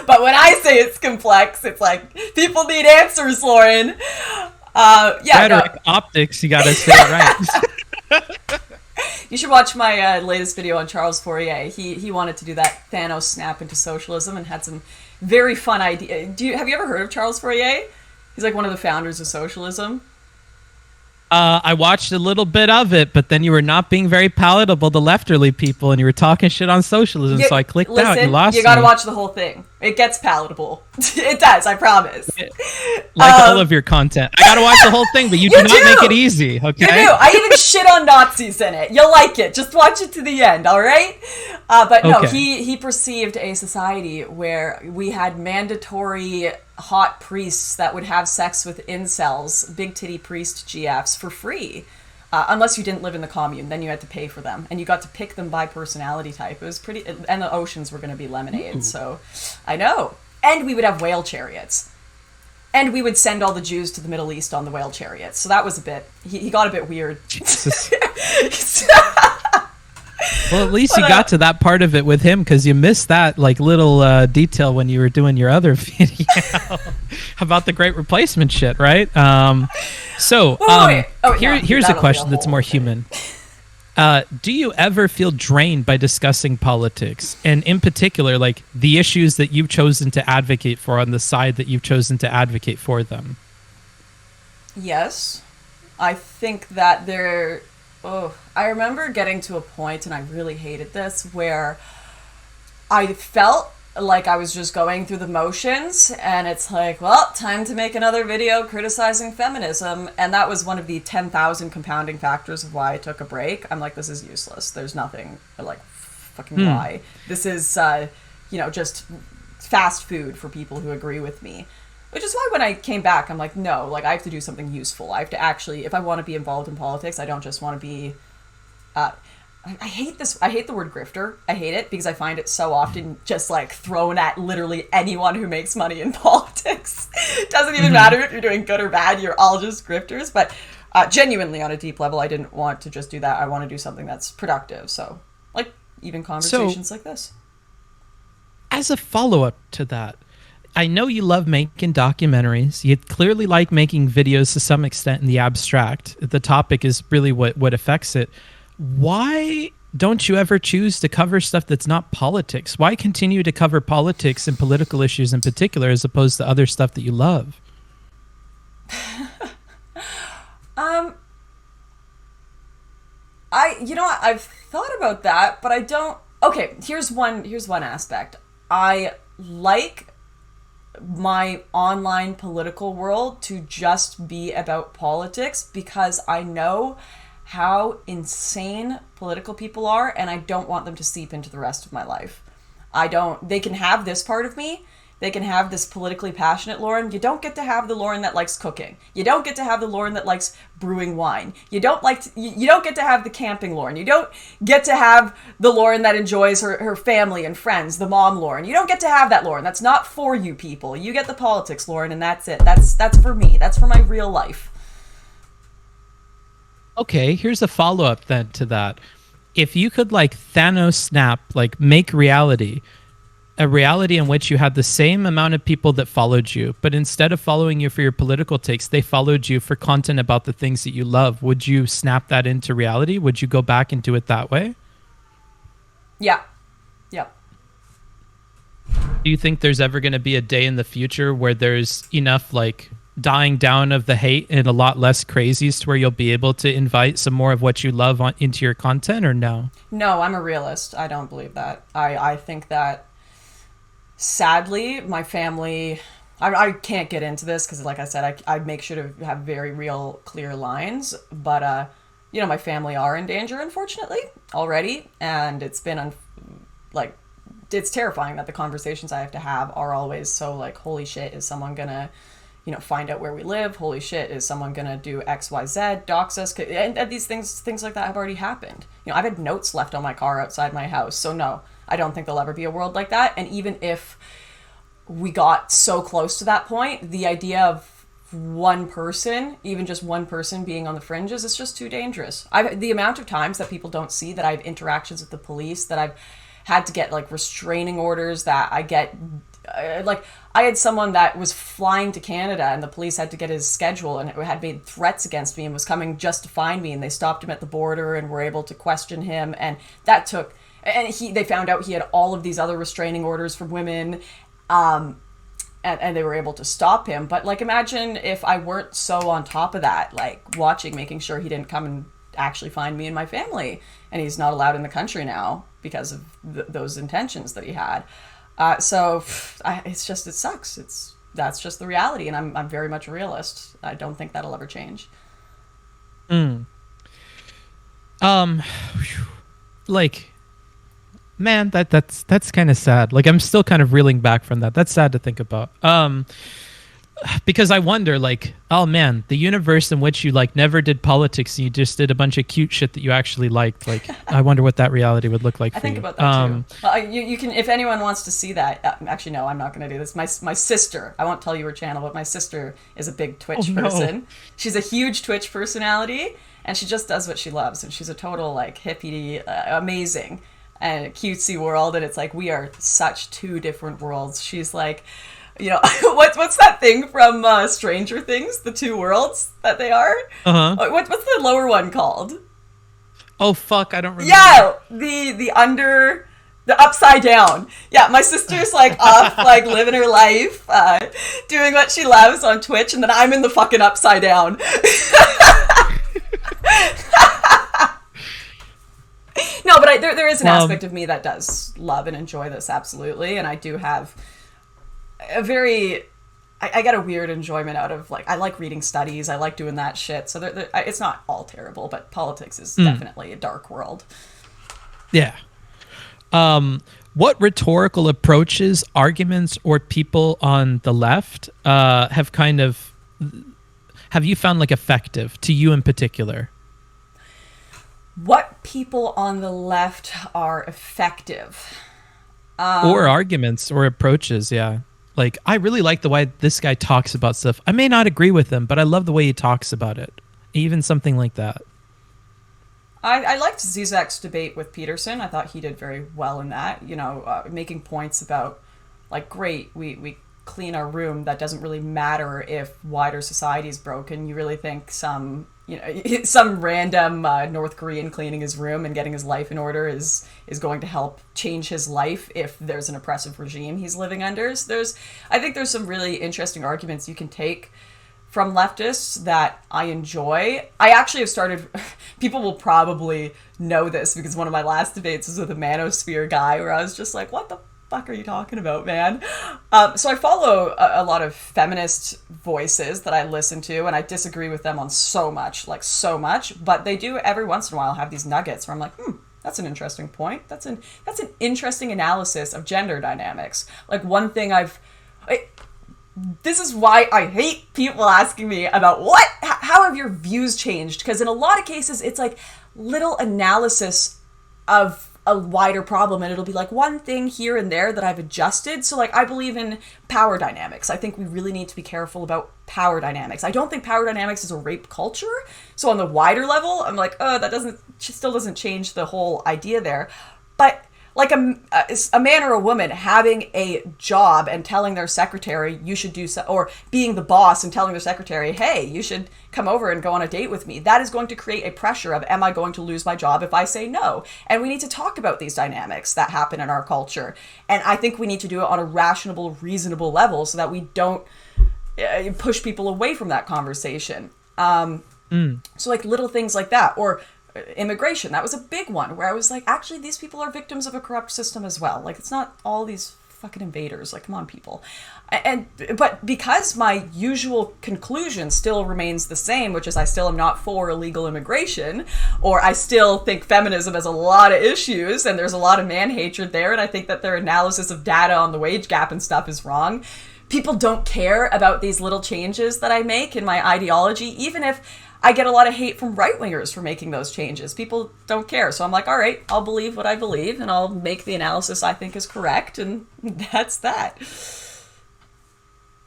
But when I say it's complex, it's like, people need answers, Lauren. Rhetoric, optics, you gotta say it right. You should watch my latest video on Charles Fourier. He wanted to do that Thanos snap into socialism and had some very fun ideas. Have you ever heard of Charles Fourier? He's like one of the founders of socialism. I watched a little bit of it, but then you were not being very palatable to lefterly people, and you were talking shit on socialism, so I clicked out. You lost me. You gotta watch the whole thing. It gets palatable. It does, I promise. Like all of your content. I gotta watch the whole thing, but you do not make it easy, okay? You do. I even shit on Nazis in it. You'll like it. Just watch it to the end, all right? But no, Okay. he perceived a society where we had mandatory hot priests that would have sex with incels, big titty priest GFs, for free. Unless you didn't live in the commune, then you had to pay for them, and you got to pick them by personality type. It was pretty, and the oceans were going to be lemonade. Ooh. So, I know. And we would have whale chariots, and we would send all the Jews to the Middle East on the whale chariots. So that was a bit. He got a bit weird. Jesus. Well, at least you got to that part of it with him, because you missed that like little detail when you were doing your other video about the Great Replacement shit, right? Here's a question that's more human. Do you ever feel drained by discussing politics, and in particular, like the issues that you've chosen to advocate for on the side that you've chosen to advocate for them? Yes, I think that there. Oh, I remember getting to a point, and I really hated this, where I felt like I was just going through the motions, and it's like, well, time to make another video criticizing feminism, and that was one of the 10,000 compounding factors of why I took a break. I'm like, this is useless. There's nothing, like, fucking why. This is, just fast food for people who agree with me. Which is why when I came back, I'm like, no, like, I have to do something useful. I have to actually, if I want to be involved in politics, I don't just want to be, I hate this, I hate the word grifter. I hate it because I find it so often just, like, thrown at literally anyone who makes money in politics. It doesn't even matter if you're doing good or bad, you're all just grifters. But genuinely, on a deep level, I didn't want to just do that. I want to do something that's productive. So, like, even conversations like this. As a follow-up to that, I know you love making documentaries. You clearly like making videos to some extent in the abstract. The topic is really what affects it. Why don't you ever choose to cover stuff that's not politics? Why continue to cover politics and political issues in particular as opposed to other stuff that you love? I've thought about that, but I don't. Okay, here's one aspect. I like my online political world to just be about politics because I know how insane political people are, and I don't want them to seep into the rest of my life. They can have this part of me. They can have this politically passionate Lauren. You don't get to have the Lauren that likes cooking. You don't get to have the Lauren that likes brewing wine. You don't get to have the camping Lauren. You don't get to have the Lauren that enjoys her family and friends, the mom Lauren. You don't get to have that Lauren. That's not for you people. You get the politics Lauren, and that's it. That's for me. That's for my real life. Okay, here's a follow-up then to that. If you could, like, Thanos snap, like, make reality, a reality in which you had the same amount of people that followed you, but instead of following you for your political takes, they followed you for content about the things that you love, would you snap that into reality? Would you go back and do it that way? Yeah. Yeah. Do you think there's ever going to be a day in the future where there's enough like dying down of the hate and a lot less crazies to where you'll be able to invite some more of what you love into your content, or no? No, I'm a realist. I don't believe that. I think that sadly, my family, I can't get into this because, like I said, I make sure to have very real, clear lines. But, my family are in danger, unfortunately, already. And it's been, it's terrifying that the conversations I have to have are always so, like, holy shit, is someone going to, find out where we live? Holy shit, is someone going to do X, Y, Z, dox us? And these things like that have already happened. I've had notes left on my car outside my house. So, no. I don't think there'll ever be a world like that. And even if we got so close to that point, the idea of one person, even just one person being on the fringes, is just too dangerous. The amount of times that people don't see that I have interactions with the police, that I've had to get like restraining orders, that I get I had someone that was flying to Canada and the police had to get his schedule and had made threats against me and was coming just to find me, and they stopped him at the border and were able to question him, and that took... And they found out he had all of these other restraining orders from women, and they were able to stop him. But, like, imagine if I weren't so on top of that, like, watching, making sure he didn't come and actually find me and my family. And he's not allowed in the country now because of those intentions that he had. So it sucks. That's just the reality, and I'm very much a realist. I don't think that'll ever change. Like... Man, that's kind of sad. Like, I'm still kind of reeling back from that. That's sad to think about. Because I wonder, like, oh man, the universe in which you like never did politics and you just did a bunch of cute shit that you actually liked. Like, I wonder what that reality would look like for you. I think about that too. Well, you can, if anyone wants to see that. Actually, no, I'm not going to do this. My sister, I won't tell you her channel, but my sister is a big Twitch person. She's a huge Twitch personality, and she just does what she loves, and she's a total like hippie, amazing. And a cutesy world, and it's like we are such two different worlds. She's like, what's that thing from Stranger Things? The two worlds that they are. What's the lower one called? Oh fuck, I don't remember. Yeah, the upside down. Yeah, my sister's like up, like living her life, doing what she loves on Twitch, and then I'm in the fucking upside down. No, but there is an aspect of me that does love and enjoy this, absolutely. And I do have a very... I get a weird enjoyment out of, like, I like reading studies. I like doing that shit. So it's not all terrible, but politics is definitely a dark world. Yeah. What rhetorical approaches, arguments, or people on the left have you found, like, effective to you in particular? What people on the left are effective? Or arguments or approaches, yeah. Like, I really like the way this guy talks about stuff. I may not agree with him, but I love the way he talks about it. Even something like that. I liked Zizek's debate with Peterson. I thought he did very well in that. Making points about, like, great, we clean our room. That doesn't really matter if wider society is broken. You really think some random North Korean cleaning his room and getting his life in order is going to help change his life if there's an oppressive regime he's living under. So I think there's some really interesting arguments you can take from leftists that I enjoy. I actually have started, people will probably know this because one of my last debates was with a manosphere guy where I was just like, what the fuck are you talking about, man? So I follow a lot of feminist voices that I listen to, and I disagree with them on so much, but they do every once in a while have these nuggets where I'm like, that's an interesting point. That's an interesting analysis of gender dynamics. Like, one thing this is why I hate people asking me about how have your views changed? Because in a lot of cases, it's like little analysis of a wider problem, and it'll be like one thing here and there that I've adjusted. So, like, I believe in power dynamics. I think we really need to be careful about power dynamics. I don't think power dynamics is a rape culture. So on the wider level, I'm like, that still doesn't change the whole idea there. But like a man or a woman having a job and telling their secretary you should do so, or being the boss and telling their secretary, hey, you should come over and go on a date with me. That is going to create a pressure of, am I going to lose my job if I say no? And we need to talk about these dynamics that happen in our culture. And I think we need to do it on a rational, reasonable level so that we don't push people away from that conversation. So like little things like that, or immigration, that was a big one where I was like, actually, these people are victims of a corrupt system as well. Like, it's not all these fucking invaders. Like, come on, people. But because my usual conclusion still remains the same, which is I still am not for illegal immigration, or I still think feminism has a lot of issues and there's a lot of man hatred there, and I think that their analysis of data on the wage gap and stuff is wrong. People don't care about these little changes that I make in my ideology, even if I get a lot of hate from right-wingers for making those changes. People don't care. So I'm like, all right, I'll believe what I believe, and I'll make the analysis I think is correct, and that's that.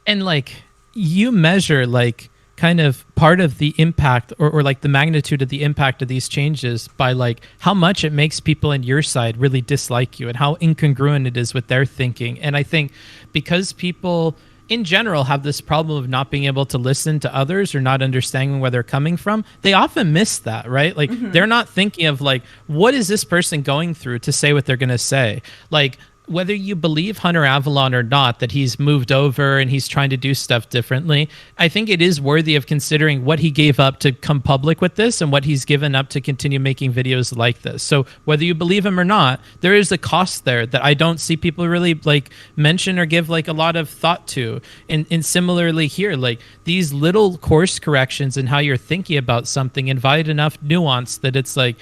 And like, you measure like kind of part of the impact or like the magnitude of the impact of these changes by like how much it makes people on your side really dislike you and how incongruent it is with their thinking. And I think because people in general have this problem of not being able to listen to others or not understanding where they're coming from, they often miss that, right? Like they're not thinking of like, what is this person going through to say what they're going to say? Like, whether you believe Hunter Avalon or not, that he's moved over and he's trying to do stuff differently, I think it is worthy of considering what he gave up to come public with this and what he's given up to continue making videos like this. So whether you believe him or not, there is a cost there that I don't see people really like mention or give like a lot of thought to. And similarly here, like these little course corrections and how you're thinking about something invite enough nuance that it's like,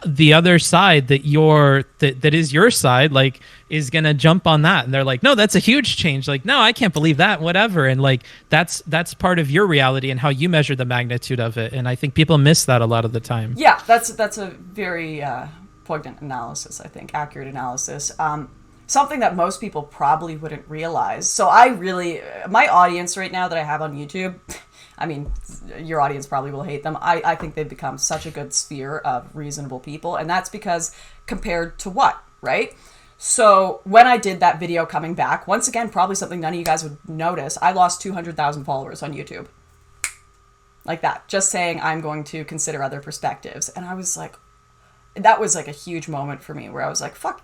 the other side that is your side, like, is gonna jump on that, and they're like, no, that's a huge change, like, no, I can't believe that, whatever. And like that's part of your reality and how you measure the magnitude of it, and I think people miss that a lot of the time. Yeah, that's a very poignant analysis, I think, accurate analysis. Something that most people probably wouldn't realize. So my audience right now that I have on YouTube, I mean, your audience probably will hate them. I think they've become such a good sphere of reasonable people. And that's because compared to what, right? So when I did that video coming back, once again, probably something none of you guys would notice, I lost 200,000 followers on YouTube. Like that. Just saying I'm going to consider other perspectives. And I was like, that was like a huge moment for me where I was like, fuck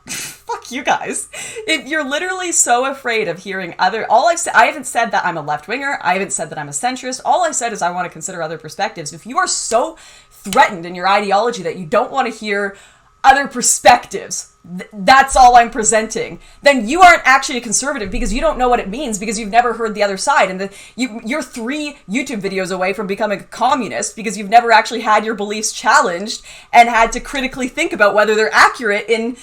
you guys. If you're literally so afraid of hearing I haven't said that I'm a left winger. I haven't said that I'm a centrist. All I said is I want to consider other perspectives. If you are so threatened in your ideology that you don't want to hear other perspectives, that's all I'm presenting, then you aren't actually a conservative because you don't know what it means because you've never heard the other side. And you're 3 YouTube videos away from becoming a communist because you've never actually had your beliefs challenged and had to critically think about whether they're accurate in,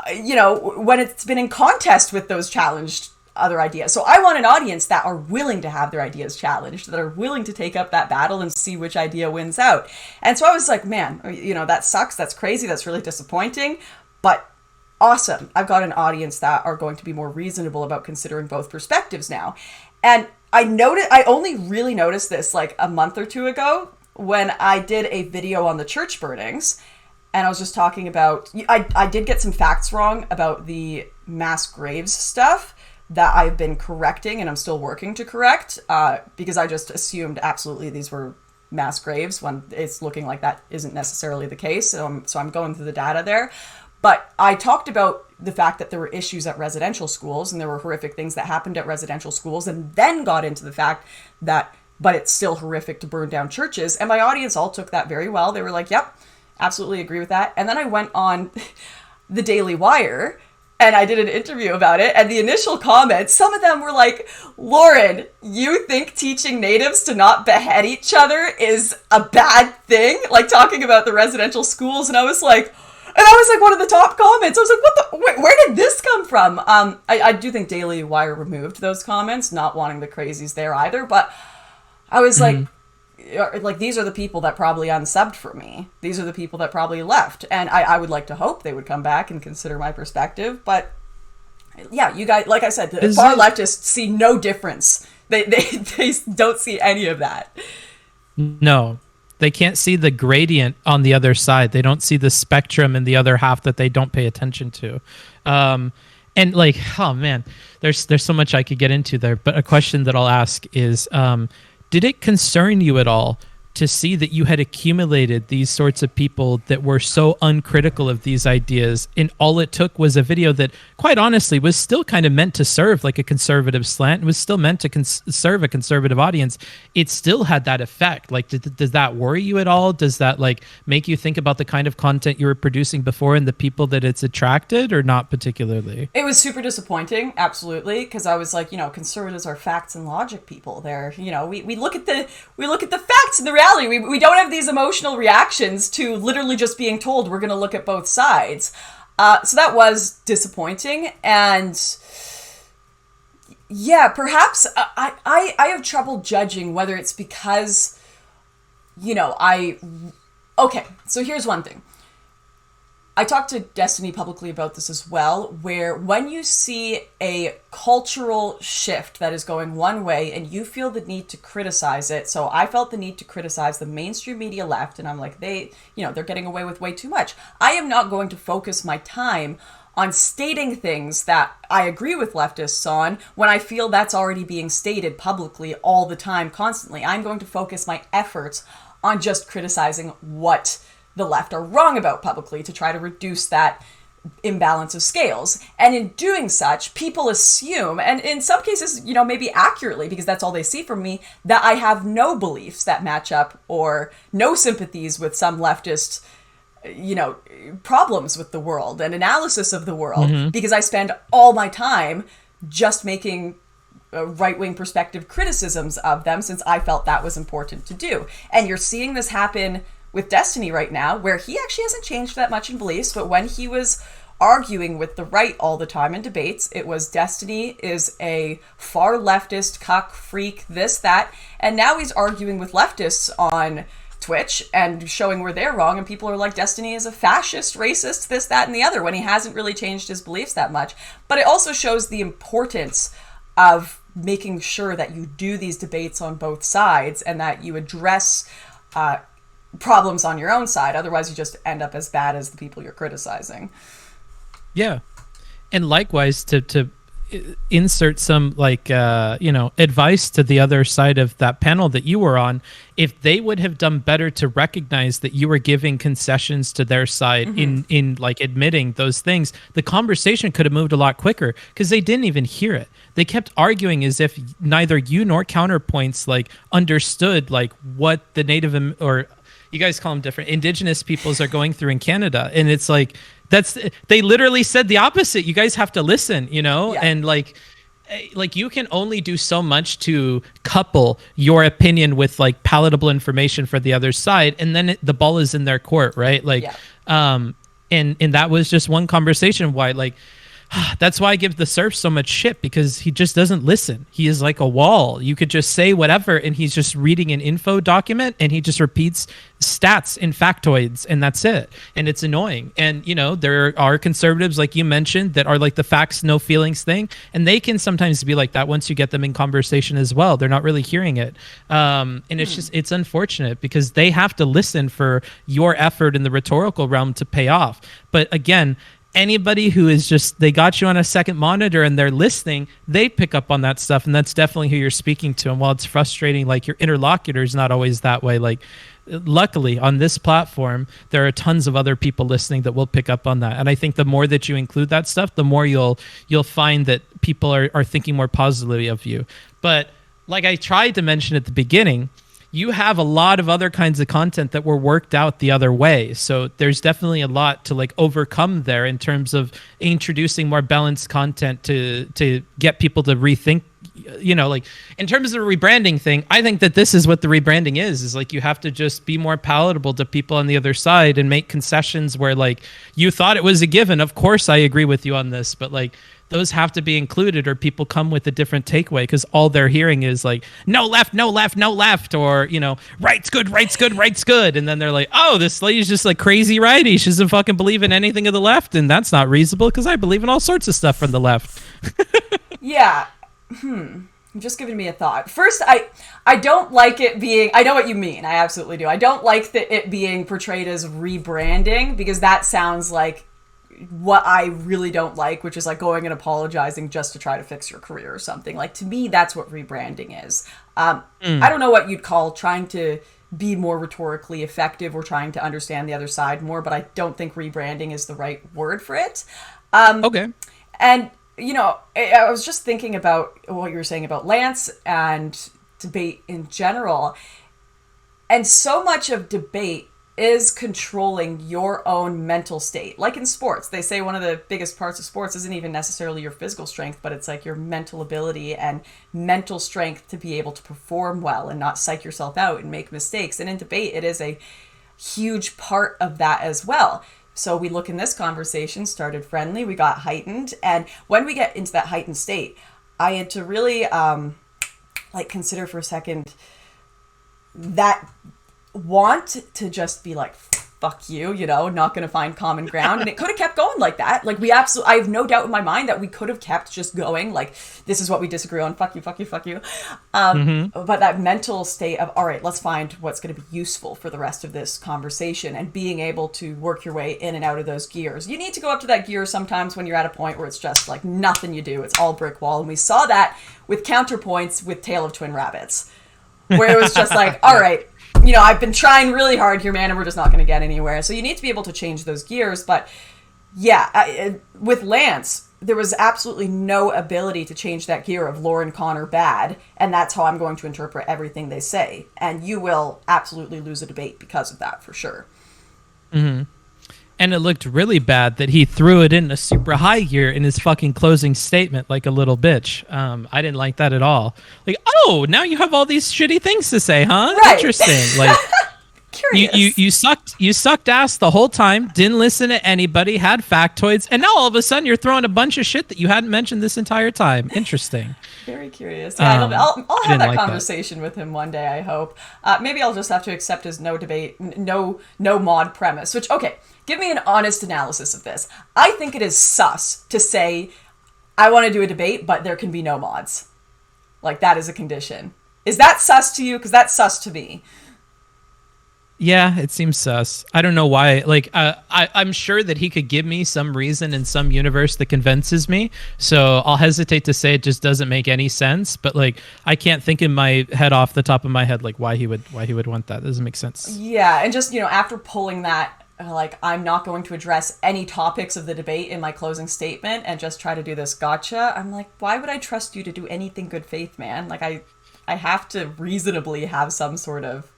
when it's been in contest with those challenged other ideas. So I want an audience that are willing to have their ideas challenged, that are willing to take up that battle and see which idea wins out. And so I was like, man, that sucks. That's crazy. That's really disappointing. But awesome. I've got an audience that are going to be more reasonable about considering both perspectives now. And I only really noticed this like a month or 2 ago when I did a video on the church burnings. And I was just talking about, I did get some facts wrong about the mass graves stuff that I've been correcting and I'm still working to correct because I just assumed absolutely these were mass graves when it's looking like that isn't necessarily the case. So I'm going through the data there. But I talked about the fact that there were issues at residential schools and there were horrific things that happened at residential schools, and then got into the fact that, but it's still horrific to burn down churches. And my audience all took that very well. They were like, yep, absolutely agree with that. And then I went on the Daily Wire and I did an interview about it. And the initial comments, some of them were like, Lauren, you think teaching natives to not behead each other is a bad thing? Like talking about the residential schools. And I was like, one of the top comments. I was like, where did this come from? I do think Daily Wire removed those comments, not wanting the crazies there either. But I was like, these are the people that probably unsubbed for me. These are the people that probably left. And I would like to hope they would come back and consider my perspective. But yeah, you guys, like I said, the far leftists see no difference. They don't see any of that. No. They can't see the gradient on the other side. They don't see the spectrum in the other half that they don't pay attention to. And like, oh man, there's so much I could get into there. But a question that I'll ask is, did it concern you at all to see that you had accumulated these sorts of people that were so uncritical of these ideas, and all it took was a video that, quite honestly, was still kind of meant to serve like a conservative slant, it was still meant to serve a conservative audience. It still had that effect. Like, does that worry you at all? Does that like make you think about the kind of content you were producing before and the people that it's attracted, or not particularly? It was super disappointing, absolutely, because I was like, conservatives are facts and logic people. They're, we look at the facts and the reality. We don't have these emotional reactions to literally just being told we're going to look at both sides. So that was disappointing, and yeah, perhaps I have trouble judging whether it's because, okay, so here's one thing. I talked to Destiny publicly about this as well, where when you see a cultural shift that is going one way and you feel the need to criticize it, so I felt the need to criticize the mainstream media left, and I'm like, they're getting away with way too much. I am not going to focus my time on stating things that I agree with leftists on when I feel that's already being stated publicly all the time, constantly. I'm going to focus my efforts on just criticizing what the left are wrong about publicly to try to reduce that imbalance of scales. And in doing such, people assume, and in some cases, maybe accurately, because that's all they see from me, that I have no beliefs that match up or no sympathies with some leftist, problems with the world and analysis of the world, because I spend all my time just making right-wing perspective criticisms of them, since I felt that was important to do. And you're seeing this happen with Destiny right now, where he actually hasn't changed that much in beliefs, but when he was arguing with the right all the time in debates, it was Destiny is a far leftist, cuck, freak, this, that, and now he's arguing with leftists on Twitch and showing where they're wrong, and people are like, Destiny is a fascist, racist, this, that, and the other, when he hasn't really changed his beliefs that much. But it also shows the importance of making sure that you do these debates on both sides and that you address problems on your own side. Otherwise, you just end up as bad as the people you're criticizing. Yeah. And likewise, to insert some advice to the other side of that panel that you were on, if they would have done better to recognize that you were giving concessions to their side in like admitting those things, the conversation could have moved a lot quicker, because they didn't even hear it. They kept arguing as if neither you nor counterpoints like understood like what the native or you guys call them different, indigenous peoples are going through in Canada. And it's like, they literally said the opposite. You guys have to listen, Yeah. And like you can only do so much to couple your opinion with like palatable information for the other side. And then the ball is in their court, right? Like, yeah. And that was just one conversation why that's why I give the Surf so much shit, because he just doesn't listen. He is like a wall. You could just say whatever and he's just reading an info document and he just repeats stats and factoids and that's it. And it's annoying. And, there are conservatives, like you mentioned, that are like the facts, no feelings thing. And they can sometimes be like that once you get them in conversation as well. They're not really hearing it. And it's unfortunate, because they have to listen for your effort in the rhetorical realm to pay off. But again, anybody who is just, they got you on a second monitor and they're listening, they pick up on that stuff. And that's definitely who you're speaking to. And while it's frustrating, like your interlocutor is not always that way. Like, luckily on this platform, there are tons of other people listening that will pick up on that. And I think the more that you include that stuff, the more you'll find that people are thinking more positively of you. But like I tried to mention at the beginning, you have a lot of other kinds of content that were worked out the other way. So there's definitely a lot to like overcome there in terms of introducing more balanced content to get people to rethink, like in terms of the rebranding thing. I think that this is what the rebranding is like, you have to just be more palatable to people on the other side and make concessions where like you thought it was a given. Of course, I agree with you on this, but like, those have to be included or people come with a different takeaway, because all they're hearing is like, no left, no left, no left, or, right's good, right's good, right's good. And then they're like, oh, this lady's just like crazy righty. She doesn't fucking believe in anything of the left. And that's not reasonable, because I believe in all sorts of stuff from the left. Yeah. just giving me a thought. First, I don't like it being, I know what you mean. I absolutely do. I don't like it being portrayed as rebranding, because that sounds like what I really don't like, which is like going and apologizing just to try to fix your career or something. Like, to me, that's what rebranding is. I don't know what you'd call trying to be more rhetorically effective or trying to understand the other side more, but I don't think rebranding is the right word for it. Okay. And, you know, I was just thinking about what you were saying about Lance and debate in general. And so much of debate is controlling your own mental state. Like in sports, they say one of the biggest parts of sports isn't even necessarily your physical strength, but it's like your mental ability and mental strength to be able to perform well and not psych yourself out and make mistakes. And in debate, it is a huge part of that as well. So we look in this conversation, started friendly, we got heightened. And when we get into that heightened state, I had to really consider for a second that want to just be like, fuck you, you know, not going to find common ground. And it could have kept going like that. Like, I have no doubt in my mind that we could have kept just going. Like, this is what we disagree on. Fuck you, fuck you, fuck you. But that mental state of, all right, let's find what's going to be useful for the rest of this conversation, and being able to work your way in and out of those gears. You need to go up to that gear sometimes when you're at a point where it's just like nothing you do. It's all brick wall. And we saw that with counterpoints with Tale of Twin Rabbits, where it was just like, all right, you know, I've been trying really hard here, man, and we're just not going to get anywhere. So you need to be able to change those gears. But yeah, with Lance, there was absolutely no ability to change that gear of Lauren Connor bad. And that's how I'm going to interpret everything they say. And you will absolutely lose a debate because of that, for sure. Mm-hmm. And it looked really bad that he threw it in a super high gear in his fucking closing statement like a little bitch. I didn't like that at all. Like, oh, now you have all these shitty things to say, huh? Right. Interesting. Like, Curious. you sucked ass the whole time, didn't listen to anybody, had factoids, and now all of a sudden you're throwing a bunch of shit that you hadn't mentioned this entire time. Interesting. Very curious. Yeah, I'll have that conversation with him one day, I hope. Maybe I'll just have to accept his no debate, no mod premise, which, okay, give me an honest analysis of this. I think it is sus to say, I want to do a debate, but there can be no mods. Like, that is a condition. Is that sus to you? Because that's sus to me. Yeah, it seems sus. I don't know why. Like, I'm sure that he could give me some reason in some universe that convinces me. So I'll hesitate to say it just doesn't make any sense. But like, I can't think in my head off the top of my head like why he would want that. That doesn't make sense. Yeah, and just, you know, after pulling that, like, I'm not going to address any topics of the debate in my closing statement and just try to do this gotcha. I'm like, why would I trust you to do anything good faith, man? Like, I have to reasonably have some sort of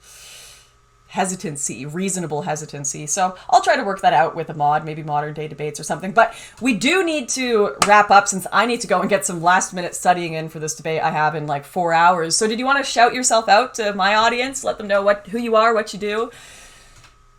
reasonable hesitancy. So I'll try to work that out with a mod, maybe modern day debates or something. But we do need to wrap up, since I need to go and get some last minute studying in for this debate I have in like 4 hours. So did you want to shout yourself out to my audience? Let them know who you are, what you do?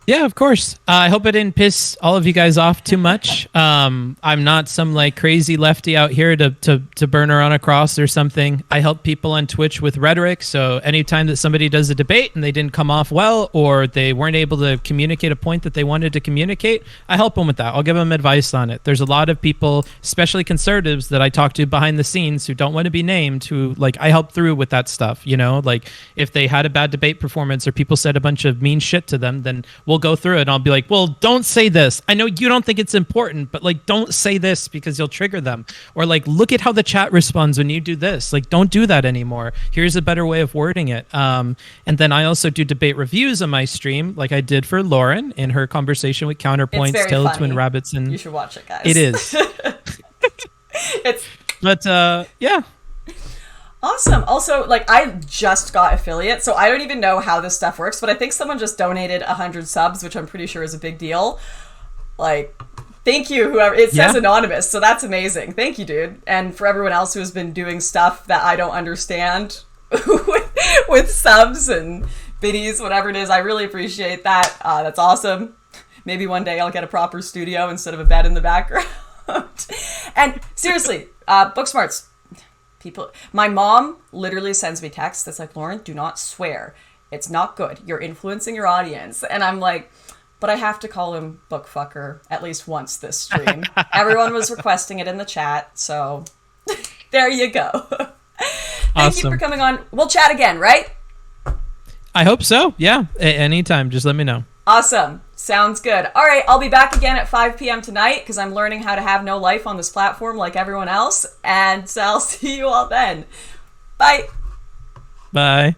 Yeah, of course. I hope I didn't piss all of you guys off too much. I'm not some like crazy lefty out here to burn her on a cross or something. I help people on Twitch with rhetoric. So anytime that somebody does a debate and they didn't come off well, or they weren't able to communicate a point that they wanted to communicate, I help them with that. I'll give them advice on it. There's a lot of people, especially conservatives, that I talk to behind the scenes who don't want to be named, who like I help through with that stuff. You know, like if they had a bad debate performance or people said a bunch of mean shit to them, then we'll go through it and I'll be like, well, don't say this. I know you don't think it's important, but like, don't say this because you'll trigger them. Or like, look at how the chat responds when you do this. Like, don't do that anymore. Here's a better way of wording it. And then I also do debate reviews on my stream, like I did for Lauren in her conversation with Counterpoints, Tale of Twin Rabbits. And you should watch it, guys. It is. Yeah. Awesome. Also, like, I just got affiliate, so I don't even know how this stuff works, but I think someone just donated 100 subs, which I'm pretty sure is a big deal. Like, thank you, whoever. It says anonymous, so that's amazing. Thank you, dude. And for everyone else who has been doing stuff that I don't understand with subs and biddies, whatever it is, I really appreciate that. That's awesome. Maybe one day I'll get a proper studio instead of a bed in the background. And seriously, Booksmarts. People, my mom literally sends me texts that's like, Lauren, do not swear. It's not good. You're influencing your audience. And I'm like, but I have to call him bookfucker at least once this stream. Everyone was requesting it in the chat, so there you go. Thank you for Awesome. coming on. We'll chat again, right? I hope so. Yeah. Anytime. Just let me know. Awesome. Sounds good. All right, I'll be back again at 5 p.m. tonight because I'm learning how to have no life on this platform like everyone else. And I'll see you all then. Bye. Bye.